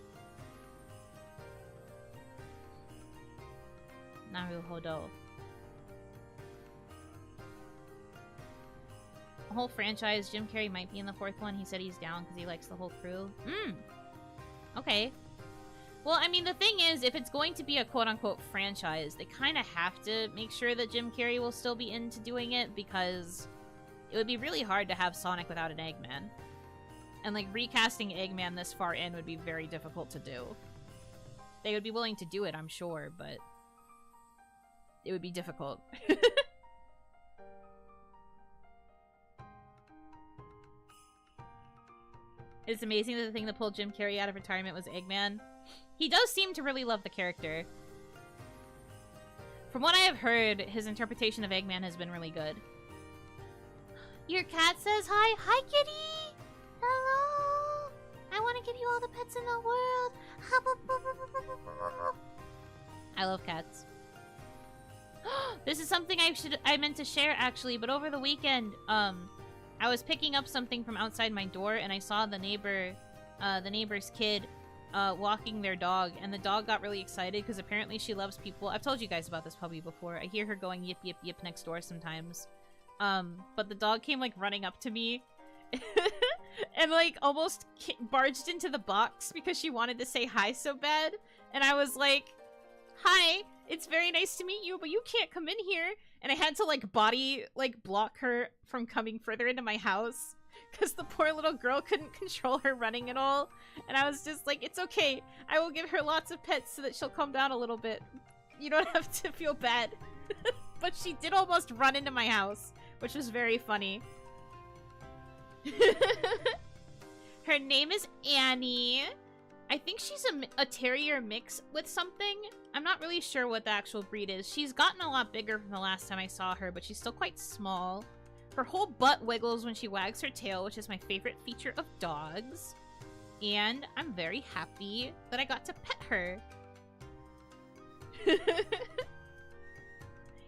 Naruhodo. The whole franchise, Jim Carrey might be in the 4th one. He said he's down because he likes the whole crew. Okay. Well, I mean, the thing is, if it's going to be a quote-unquote franchise, they kind of have to make sure that Jim Carrey will still be into doing it because it would be really hard to have Sonic without an Eggman. And, like, recasting Eggman this far in would be very difficult to do. They would be willing to do it, I'm sure, but it would be difficult. It's amazing that the thing that pulled Jim Carrey out of retirement was Eggman. He does seem to really love the character. From what I have heard, his interpretation of Eggman has been really good. Your cat says hi. Hi, kitty! Hello! I want to give you all the pets in the world. I love cats. This is something I meant to share, actually, but over the weekend, I was picking up something from outside my door, and I saw the neighbor's kid walking their dog, and the dog got really excited because apparently she loves people. I've told you guys about this puppy before. I hear her going yip yip yip next door sometimes. But the dog came like running up to me and like almost barged into the box because she wanted to say hi so bad. And I was like, hi, it's very nice to meet you, but you can't come in here. And I had to like block her from coming further into my house because the poor little girl couldn't control her running at all. And I was just like, it's okay. I will give her lots of pets so that she'll calm down a little bit. You don't have to feel bad. But she did almost run into my house, which was very funny. Her name is Annie. I think she's a terrier mix with something. I'm not really sure what the actual breed is. She's gotten a lot bigger from the last time I saw her, but she's still quite small. Her whole butt wiggles when she wags her tail, which is my favorite feature of dogs. And I'm very happy that I got to pet her.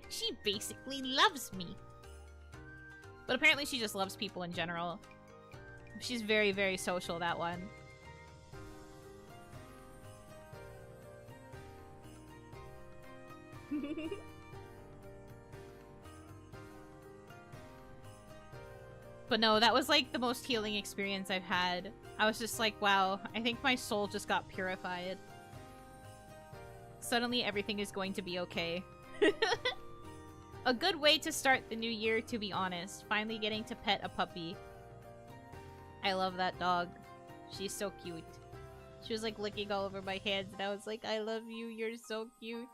She basically loves me. But apparently she just loves people in general. She's very, very social, that one. But no, that was like the most healing experience I've had. I was just like, wow, I think my soul just got purified. Suddenly everything is going to be okay. A good way to start the new year, to be honest. Finally getting to pet a puppy. I love that dog. She's so cute. She was like licking all over my hands and I was like, I love you, you're so cute.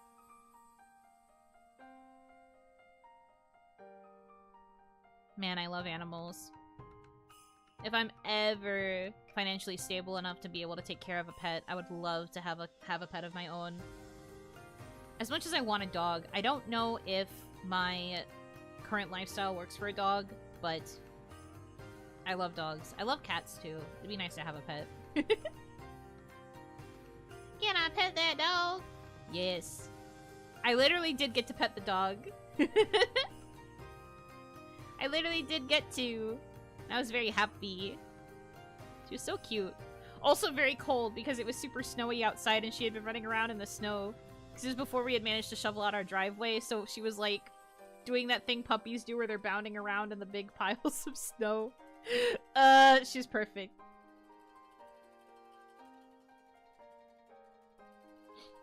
Man, I love animals. If I'm ever financially stable enough to be able to take care of a pet, I would love to have a pet of my own. As much as I want a dog, I don't know if my current lifestyle works for a dog, but I love dogs. I love cats too. It'd be nice to have a pet. Can I pet that dog? Yes. I literally did get to pet the dog. I literally did get to. I was very happy. She was so cute. Also very cold because it was super snowy outside and she had been running around in the snow. This was before we had managed to shovel out our driveway, so she was like doing that thing puppies do where they're bounding around in the big piles of snow. She's perfect.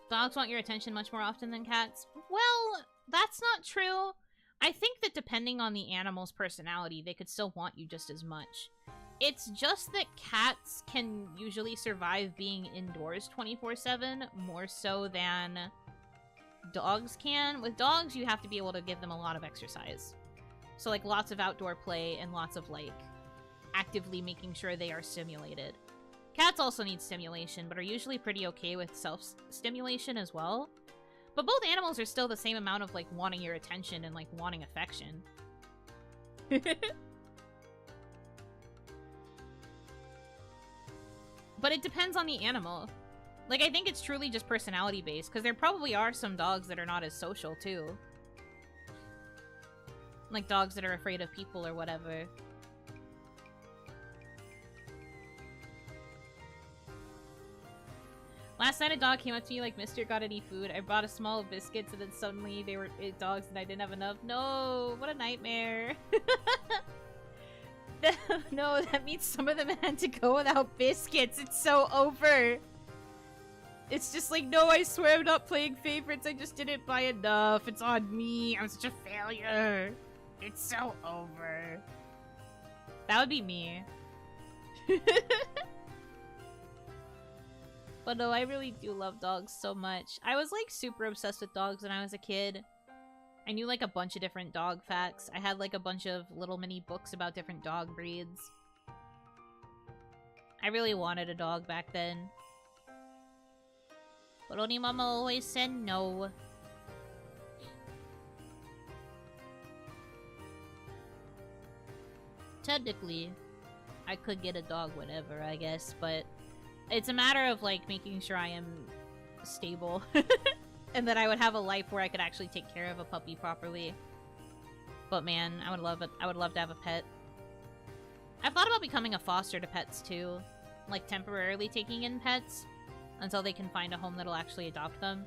Dogs want your attention much more often than cats. Well, that's not true. I think that depending on the animal's personality, they could still want you just as much. It's just that cats can usually survive being indoors 24/7 more so than dogs can. With dogs, you have to be able to give them a lot of exercise. So like lots of outdoor play and lots of like actively making sure they are stimulated. Cats also need stimulation, but are usually pretty okay with self-stimulation as well. But both animals are still the same amount of, like, wanting your attention and, like, wanting affection. But it depends on the animal. Like, I think it's truly just personality-based, because there probably are some dogs that are not as social, too. Like, dogs that are afraid of people or whatever. Last night a dog came up to me like, Mister, got any food? I bought a small of biscuits and then suddenly they were dogs and I didn't have enough. No, what a nightmare. No, that means some of them had to go without biscuits. It's so over. It's just like, no, I swear I'm not playing favorites. I just didn't buy enough. It's on me. I'm such a failure. It's so over. That would be me. But no, I really do love dogs so much. I was like super obsessed with dogs when I was a kid. I knew like a bunch of different dog facts. I had like a bunch of little mini books about different dog breeds. I really wanted a dog back then. But OniMon always said no. Technically, I could get a dog whenever, I guess, but it's a matter of like making sure I am stable and that I would have a life where I could actually take care of a puppy properly. But man, I would love it. I would love to have a pet. I've thought about becoming a foster to pets too, like temporarily taking in pets until they can find a home that'll actually adopt them.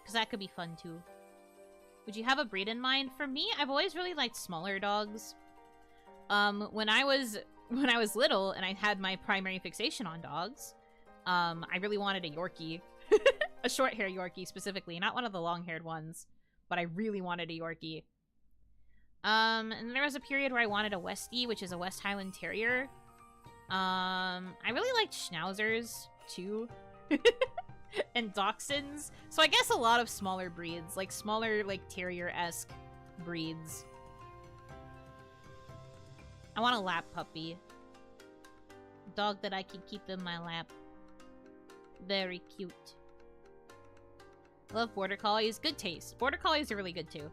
Because that could be fun too. Would you have a breed in mind? For me, I've always really liked smaller dogs. When I was little and I had my primary fixation on dogs, I really wanted a Yorkie. A short-hair Yorkie specifically, not one of the long-haired ones, but I really wanted a Yorkie. And there was a period where I wanted a Westie, which is a West Highland Terrier. I really liked Schnauzers, too. And Dachshunds. So I guess a lot of smaller breeds, like smaller, like terrier-esque breeds. I want a lap puppy. Dog that I can keep in my lap. Very cute. Love Border Collies. Good taste. Border Collies are really good too.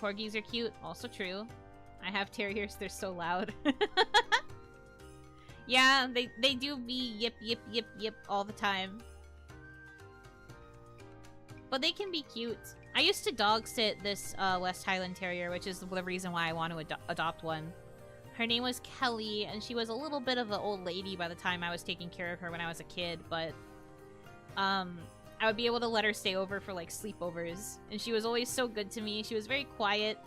Corgis are cute. Also true. I have terriers. They're so loud. Yeah, they do be yip, yip, yip, yip all the time. But they can be cute. I used to dog sit this West Highland Terrier, which is the reason why I want to adopt one. Her name was Kelly, and she was a little bit of an old lady by the time I was taking care of her when I was a kid, but I would be able to let her stay over for like sleepovers, and she was always so good to me. She was very quiet,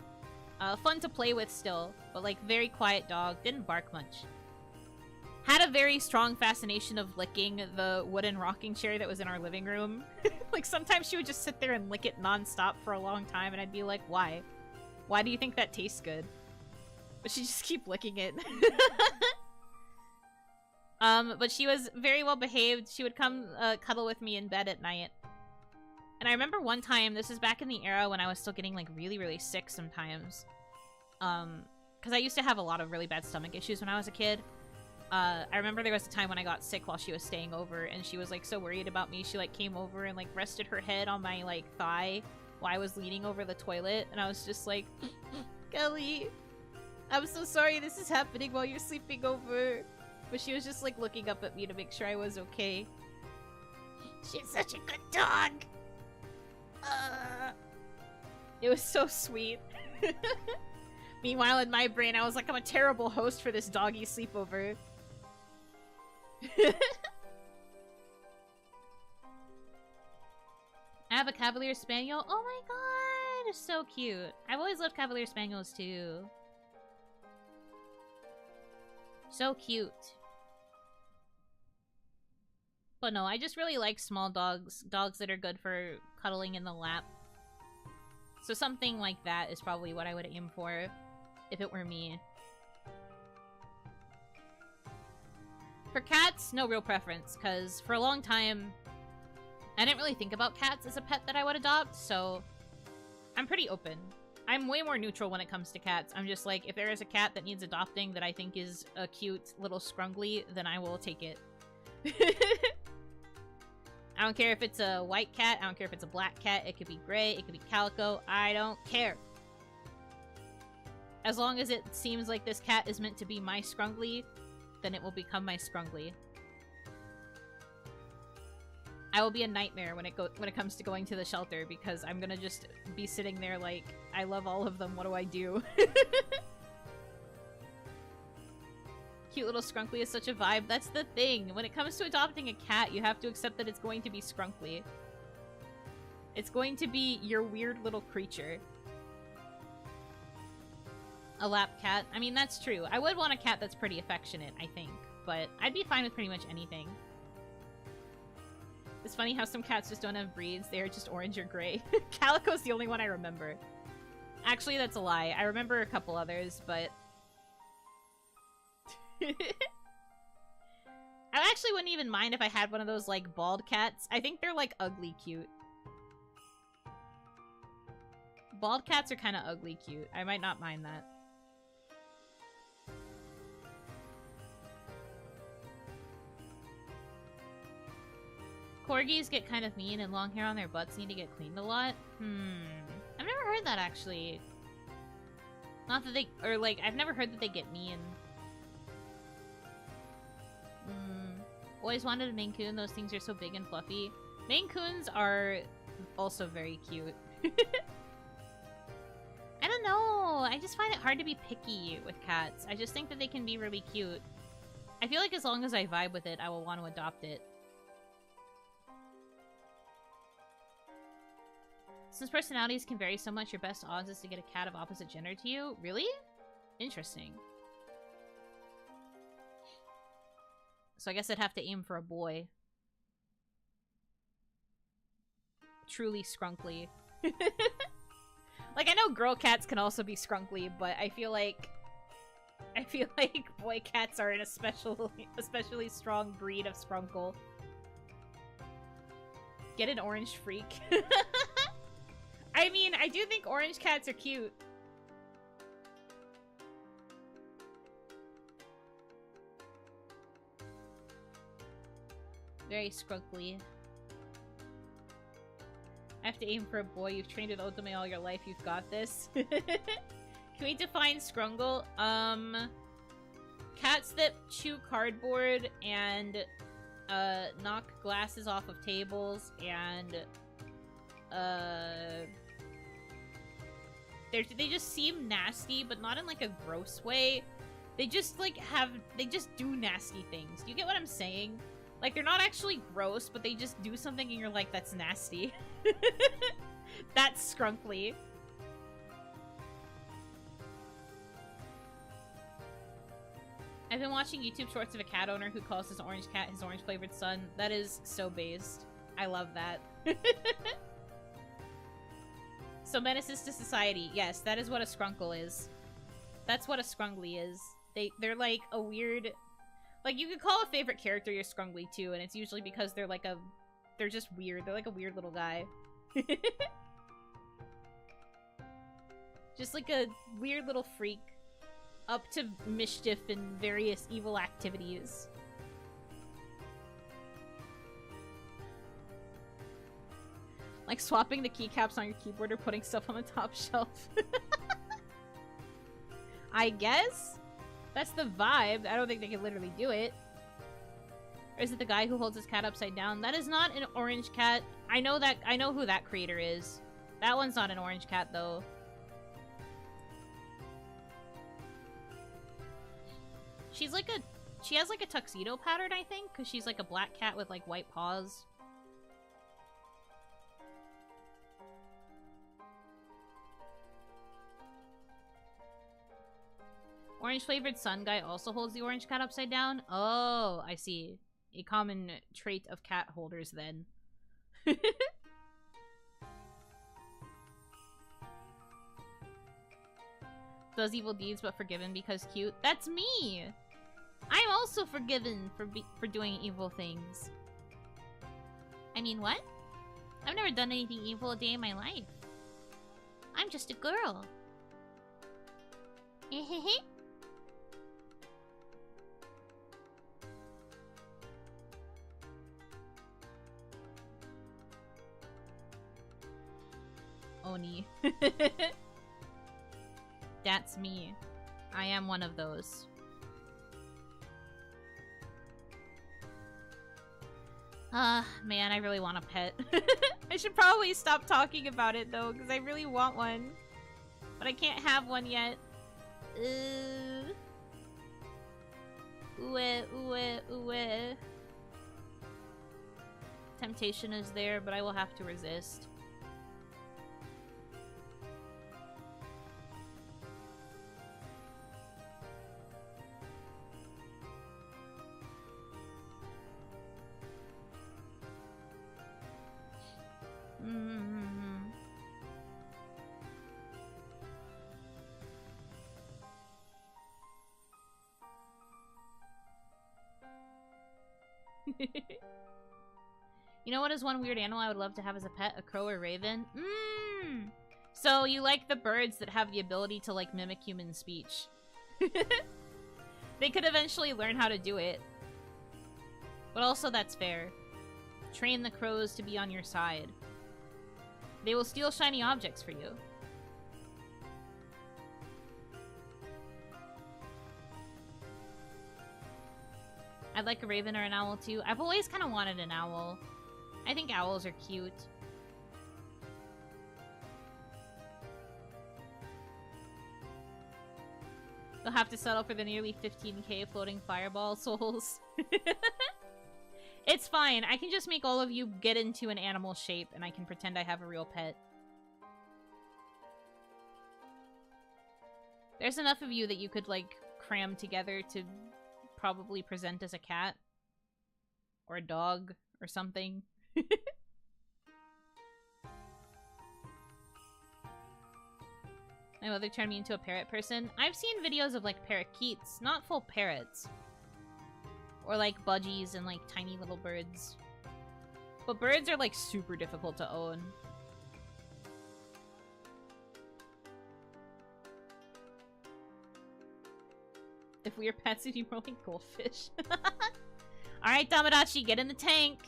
fun to play with still, but like very quiet dog, didn't bark much. Had a very strong fascination of licking the wooden rocking chair that was in our living room. Like, sometimes she would just sit there and lick it non-stop for a long time, and I'd be like, why? Why do you think that tastes good? But she'd just keep licking it. But she was very well behaved. She would come cuddle with me in bed at night. And I remember one time, this is back in the era when I was still getting, like, really, really sick sometimes. Because I used to have a lot of really bad stomach issues when I was a kid. I remember there was a time when I got sick while she was staying over, and she was like so worried about me. She like came over and like rested her head on my like thigh while I was leaning over the toilet, and I was just like, Kelly, I'm so sorry this is happening while you're sleeping over. But she was just like looking up at me to make sure I was okay. She's such a good dog. It was so sweet. Meanwhile, in my brain, I was like, I'm a terrible host for this doggy sleepover. I have a Cavalier Spaniel. Oh my god, so cute. I've always loved Cavalier Spaniels too. So cute. But no, I just really like small dogs. Dogs that are good for cuddling in the lap. So something like that is probably what I would aim for if it were me. For cats, no real preference, because for a long time, I didn't really think about cats as a pet that I would adopt, so I'm pretty open. I'm way more neutral when it comes to cats. I'm just like, if there is a cat that needs adopting that I think is a cute little scrungly, then I will take it. I don't care if it's a white cat, I don't care if it's a black cat, it could be gray, it could be calico, I don't care. As long as it seems like this cat is meant to be my scrungly, then it will become my scrungly. I will be a nightmare when it comes to going to the shelter, because I'm gonna just be sitting there like, I love all of them, what do I do? Cute little scrunkly is such a vibe. That's the thing. When it comes to adopting a cat, you have to accept that it's going to be scrunkly. It's going to be your weird little creature. A lap cat. I mean, that's true. I would want a cat that's pretty affectionate, I think. But I'd be fine with pretty much anything. It's funny how some cats just don't have breeds. They are just orange or gray. Calico's the only one I remember. Actually, that's a lie. I remember a couple others, but... I actually wouldn't even mind if I had one of those, like, bald cats. I think they're, like, ugly cute. Bald cats are kind of ugly cute. I might not mind that. Corgis get kind of mean and long hair on their butts need to get cleaned a lot. I've never heard that, actually. Not that they... Or, like, I've never heard that they get mean. Always wanted a Maine Coon. Those things are so big and fluffy. Maine Coons are also very cute. I don't know. I just find it hard to be picky with cats. I just think that they can be really cute. I feel like as long as I vibe with it, I will want to adopt it. Since personalities can vary so much, your best odds is to get a cat of opposite gender to you? Really? Interesting. So I guess I'd have to aim for a boy. Truly skrunkly. Like, I know girl cats can also be skrunkly, but I feel like boy cats are an especially strong breed of skrunkle. Get an orange freak. I mean, I do think orange cats are cute. Very skrunkly. I have to aim for a boy. You've trained with Otome all your life. You've got this. Can we define scrungle? Cats that chew cardboard and knock glasses off of tables and they just seem nasty, but not in like a gross way. They just like they just do nasty things. Do you get what I'm saying? Like, they're not actually gross, but they just do something and you're like, that's nasty. That's skrunkly. I've been watching YouTube shorts of a cat owner who calls his orange cat his orange flavored son. That is so based. I love that. So menaces to society. Yes, that is what a skrunkle is. That's what a scrungly is. They're like a weird... Like, you could call a favorite character your scrungly too, and it's usually because they're like they're just weird. They're like a weird little guy. Just like a weird little freak. Up to mischief and various evil activities. Like swapping the keycaps on your keyboard or putting stuff on the top shelf. I guess? That's the vibe. I don't think they can literally do it. Or is it the guy who holds his cat upside down? That is not an orange cat. I know who that creator is. That one's not an orange cat, though. She has like a tuxedo pattern, I think, because she's like a black cat with like white paws. Orange flavored sun guy also holds the orange cat upside down. Oh, I see. A common trait of cat holders then. Does evil deeds but forgiven because cute. That's me! I'm also forgiven for doing evil things. I mean, what? I've never done anything evil a day in my life. I'm just a girl. Hehehe. Oni. That's me. I am one of those. Man, I really want a pet. I should probably stop talking about it, though, because I really want one. But I can't have one yet. Ooh. Temptation is there, but I will have to resist. You know what is one weird animal I would love to have as a pet? A crow or raven? Mmm! So you like the birds that have the ability to, like, mimic human speech. They could eventually learn how to do it. But also that's fair. Train the crows to be on your side. They will steal shiny objects for you. I'd like a raven or an owl too. I've always kind of wanted an owl. I think owls are cute. You'll have to settle for the nearly 15k floating fireball souls. It's fine. I can just make all of you get into an animal shape and I can pretend I have a real pet. There's enough of you that you could, like, cram together to probably present as a cat. Or a dog or something. My mother turned me into a parrot person. I've seen videos of, like, parakeets, not full parrots. Or, like, budgies and, like, tiny little birds. But birds are, like, super difficult to own. If we were pets, we'd be more like goldfish. Alright, Tamagotchi, get in the tank!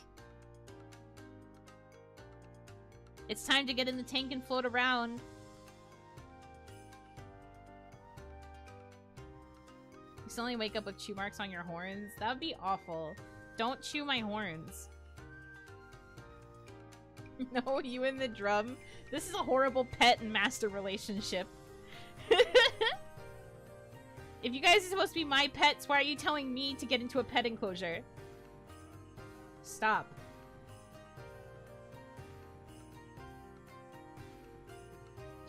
It's time to get in the tank and float around. You suddenly wake up with chew marks on your horns? That would be awful. Don't chew my horns. No, you and the drum. This is a horrible pet and master relationship. If you guys are supposed to be my pets, why are you telling me to get into a pet enclosure? Stop.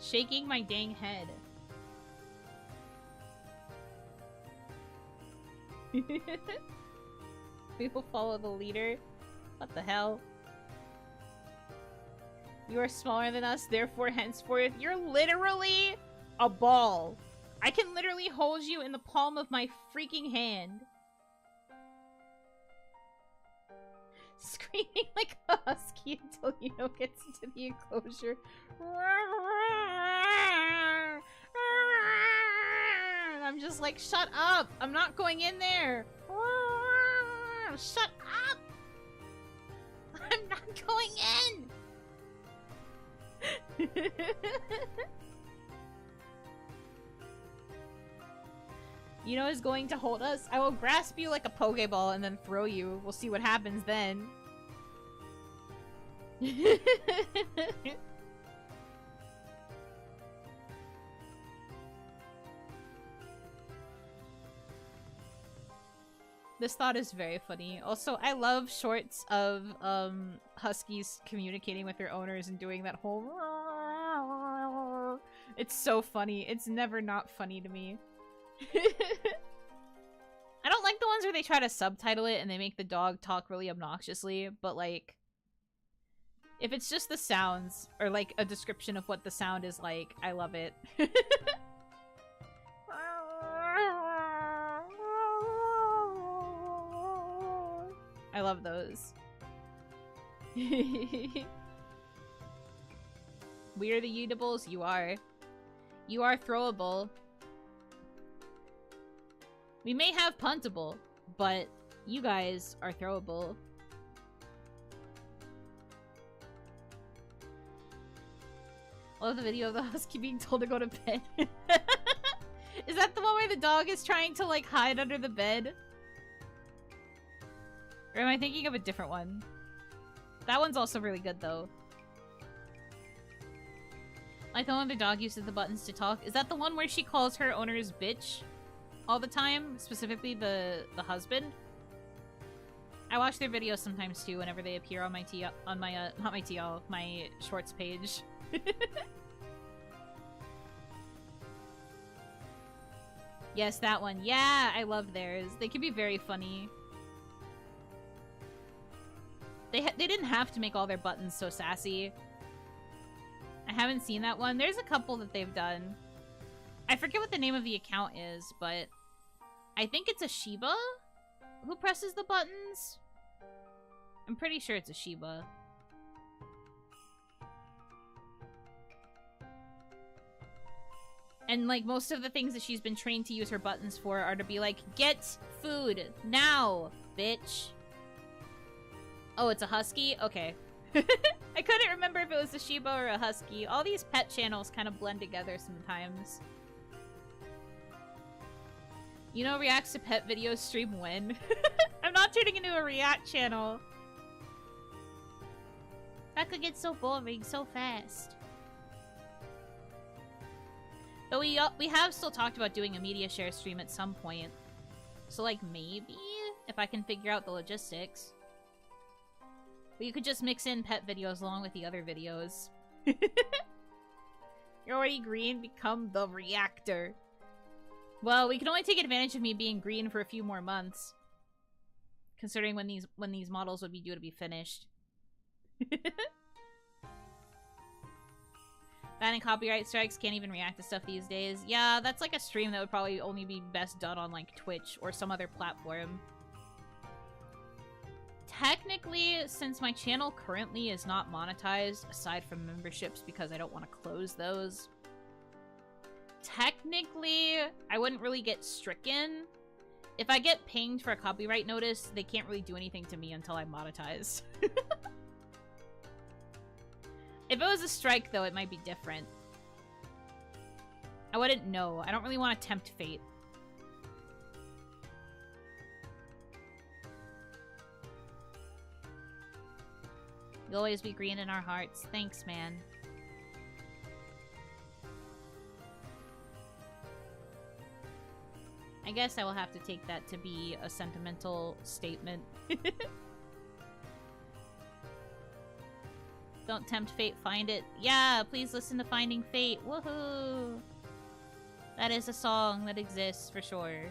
Shaking my dang head. We will follow the leader. What the hell? You are smaller than us, therefore henceforth you're literally a ball. I can literally hold you in the palm of my freaking hand. Screaming like a husky until Yuno gets into the enclosure. And I'm just like, shut up! I'm not going in there! Shut up! I'm not going in! Yuno is going to hold us. I will grasp you like a Pokeball and then throw you. We'll see what happens then. This thought is very funny. Also, I love shorts of huskies communicating with their owners and doing that whole... It's so funny. It's never not funny to me. I don't like the ones where they try to subtitle it and they make the dog talk really obnoxiously, but like, if it's just the sounds or like a description of what the sound is like, I love it. I love those. We are the Utables. You are. You are throwable. We may have puntable, but you guys are throwable. I love the video of the husky being told to go to bed. Is that the one where the dog is trying to, like, hide under the bed? Or am I thinking of a different one? That one's also really good, though. Like the one where the dog uses the buttons to talk. Is that the one where she calls her owners bitch all the time? Specifically the husband? I watch their videos sometimes too whenever they appear on my not my TL, my shorts page. Yes, that one. Yeah, I love theirs. They can be very funny. They didn't have to make all their buttons so sassy. I haven't seen that one. There's a couple that they've done. I forget what the name of the account is, but I think it's a Shiba who presses the buttons. I'm pretty sure it's a Shiba. And, like, most of the things that she's been trained to use her buttons for are to be like, get food, now, bitch. Oh, it's a husky? Okay. I couldn't remember if it was a Shiba or a husky. All these pet channels kind of blend together sometimes. You know, reacts to pet videos stream when? I'm not turning into a react channel. That could get so boring so fast. But we have still talked about doing a media share stream at some point. So, like, maybe? If I can figure out the logistics. But you could just mix in pet videos along with the other videos. You're already green, become the reactor. Well, we can only take advantage of me being green for a few more months. Considering when these models would be due to be finished. Banning copyright strikes, can't even react to stuff these days. Yeah, that's like a stream that would probably only be best done on like Twitch or some other platform. Technically, since my channel currently is not monetized, aside from memberships because I don't want to close those, technically, I wouldn't really get stricken. If I get pinged for a copyright notice, they can't really do anything to me until I monetize. If it was a strike, though, it might be different. I wouldn't know. I don't really want to tempt fate. You'll always be green in our hearts. Thanks, man. I guess I will have to take that to be a sentimental statement. Don't tempt fate, find it. Yeah, please listen to Finding Fate. Woohoo! That is a song that exists for sure.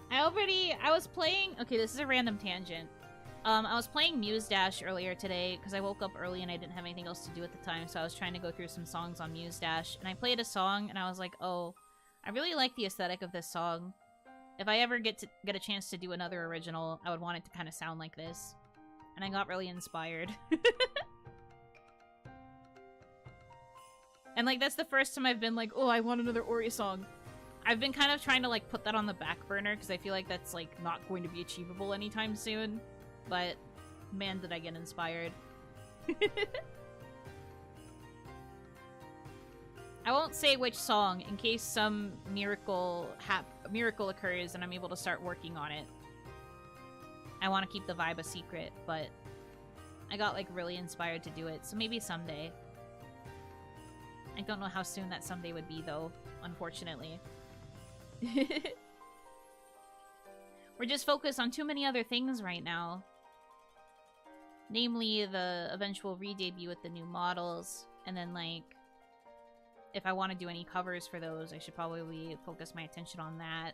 I was playing... Okay, this is a random tangent. I was playing Muse Dash earlier today because I woke up early and I didn't have anything else to do at the time, so I was trying to go through some songs on Muse Dash, and I played a song and I was like, oh, I really like the aesthetic of this song. If I ever get a chance to do another original, I would want it to kind of sound like this. And I got really inspired. And, like, that's the first time I've been like, oh, I want another Ori song. I've been kind of trying to, like, put that on the back burner, because I feel like that's, like, not going to be achievable anytime soon. But, man, did I get inspired. I won't say which song, in case some miracle occurs and I'm able to start working on it. I want to keep the vibe a secret, but I got, like, really inspired to do it, so maybe someday. I don't know how soon that someday would be, though, unfortunately. We're just focused on too many other things right now. Namely, the eventual re-debut with the new models, and then, like, if I want to do any covers for those, I should probably focus my attention on that.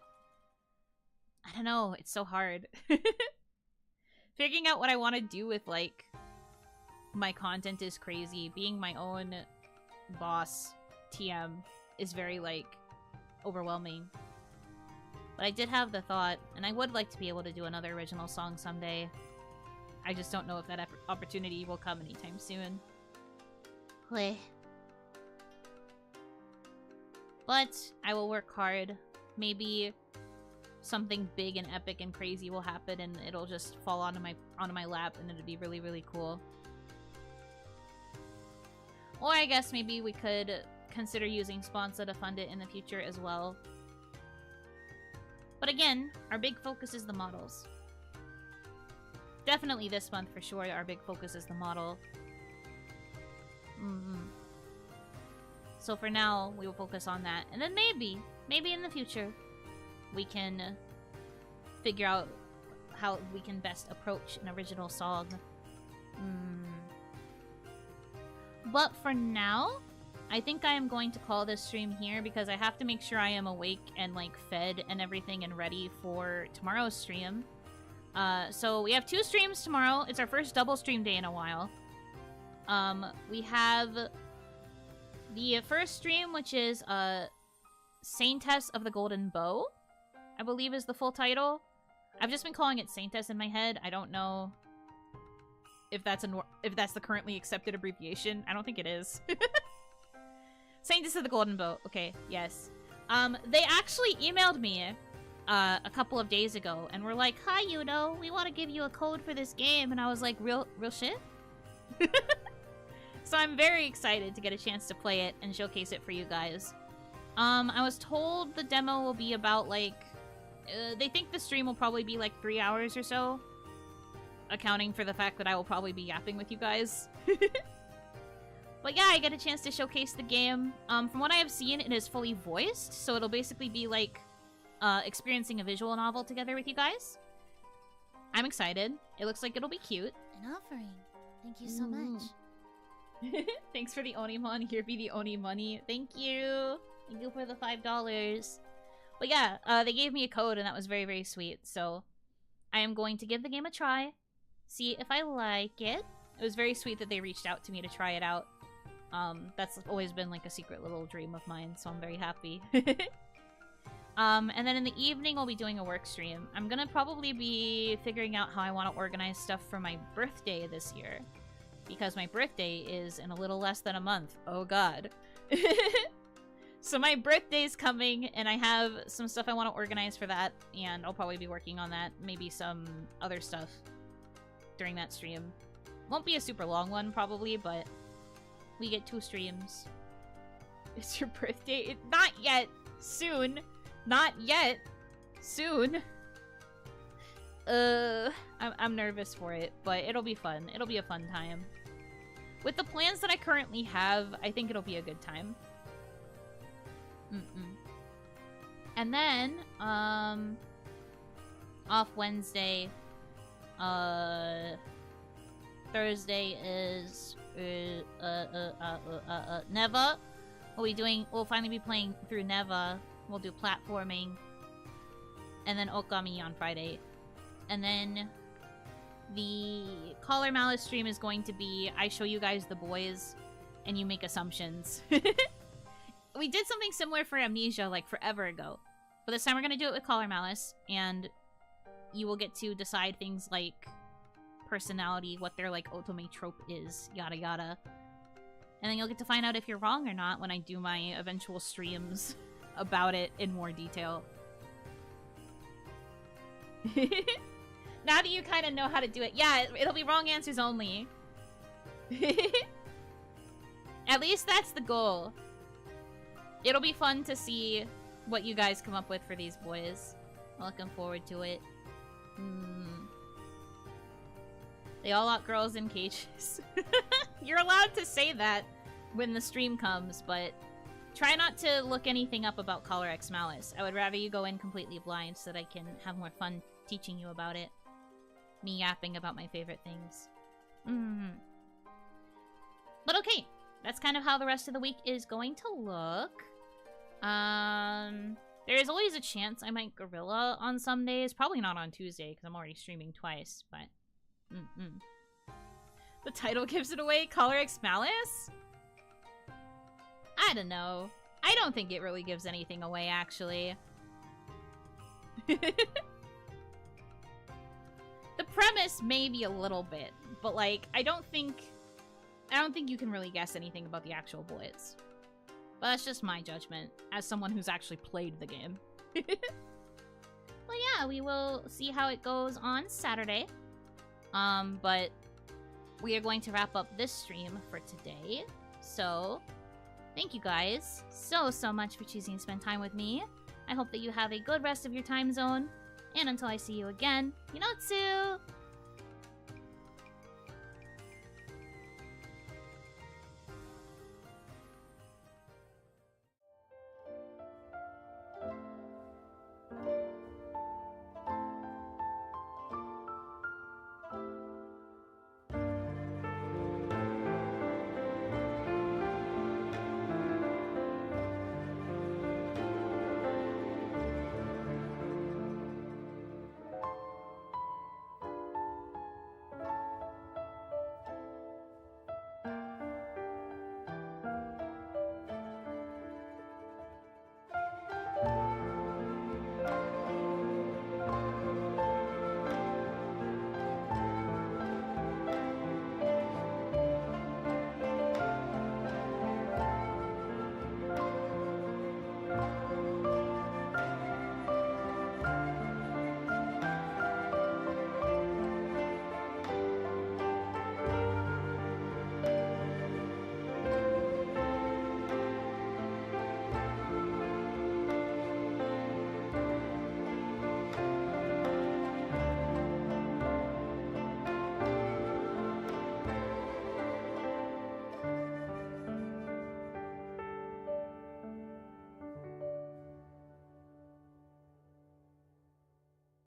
I don't know, it's so hard. Figuring out what I want to do with, like, my content is crazy. Being my own boss, TM, is very, like, overwhelming. But I did have the thought, and I would like to be able to do another original song someday. I just don't know if that opportunity will come anytime soon. But I will work hard. Maybe something big and epic and crazy will happen and it'll just fall onto my lap and it'll be really, really cool. Or I guess maybe we could consider using Sponsa to fund it in the future as well. But again, our big focus is the models. Definitely this month for sure, our big focus is the model. So for now, we will focus on that. And then maybe in the future, we can figure out how we can best approach an original song. But for now, I think I am going to call this stream here because I have to make sure I am awake and, like, fed and everything and ready for tomorrow's stream. So we have 2 streams tomorrow. It's our first double stream day in a while. We have the first stream, which is Saintess of the Golden Bow, I believe is the full title. I've just been calling it Saintess in my head. I don't know if that's the currently accepted abbreviation. I don't think it is. Saintess of the Golden Boat. Okay, yes. They actually emailed me a couple of days ago and were like, "Hi, Yuno, we want to give you a code for this game." And I was like, real shit? So I'm very excited to get a chance to play it and showcase it for you guys. I was told the demo will be about, like, they think the stream will probably be like 3 hours or so, accounting for the fact that I will probably be yapping with you guys. But yeah, I get a chance to showcase the game. From what I have seen, it is fully voiced, so it'll basically be like experiencing a visual novel together with you guys. I'm excited. It looks like it'll be cute. An offering. Thank you so much. Thanks for the OniMon. Here be the Oni money. Thank you. Thank you for the $5. But yeah, they gave me a code and that was very, very sweet. So I am going to give the game a try. See if I like it. It was very sweet that they reached out to me to try it out. That's always been like a secret little dream of mine, so I'm very happy. And then in the evening, we'll be doing a work stream. I'm gonna probably be figuring out how I want to organize stuff for my birthday this year. Because my birthday is in a little less than a month. Oh god. So my birthday's coming, and I have some stuff I want to organize for that, and I'll probably be working on that. Maybe some other stuff during that stream. Won't be a super long one, probably, but we get 2 streams. It's your birthday? Not yet. Soon. Not yet. Soon. I'm nervous for it, but it'll be fun. It'll be a fun time. With the plans that I currently have, I think it'll be a good time. And then, off Wednesday, Thursday is, Neva. We'll finally be playing through Neva. We'll do platforming. And then Okami on Friday. And then the Collar Malice stream is going to be, I show you guys the boys, and you make assumptions. We did something similar for Amnesia, like, forever ago. But this time we're going to do it with Collar Malice, and you will get to decide things like personality, what their, like, otome trope is, yada yada. And then you'll get to find out if you're wrong or not when I do my eventual streams about it in more detail. Now that you kind of know how to do it. Yeah, it'll be wrong answers only. At least that's the goal. It'll be fun to see what you guys come up with for these boys. Looking forward to it. They all lock girls in cages. You're allowed to say that when the stream comes, but try not to look anything up about Collar X Malice. I would rather you go in completely blind so that I can have more fun teaching you about it. Me yapping about my favorite things. But okay, that's kind of how the rest of the week is going to look. There is always a chance I might gorilla on some days. Probably not on Tuesday, because I'm already streaming twice, but... The title gives it away? Collar X Malice? I don't know. I don't think it really gives anything away, actually. The premise maybe a little bit, but like I don't think you can really guess anything about the actual boys. But that's just my judgment as someone who's actually played the game. Well, yeah, we will see how it goes on Saturday. But we are going to wrap up this stream for today. So, thank you guys so much for choosing to spend time with me. I hope that you have a good rest of your time zone. And until I see you again, Yunotsu!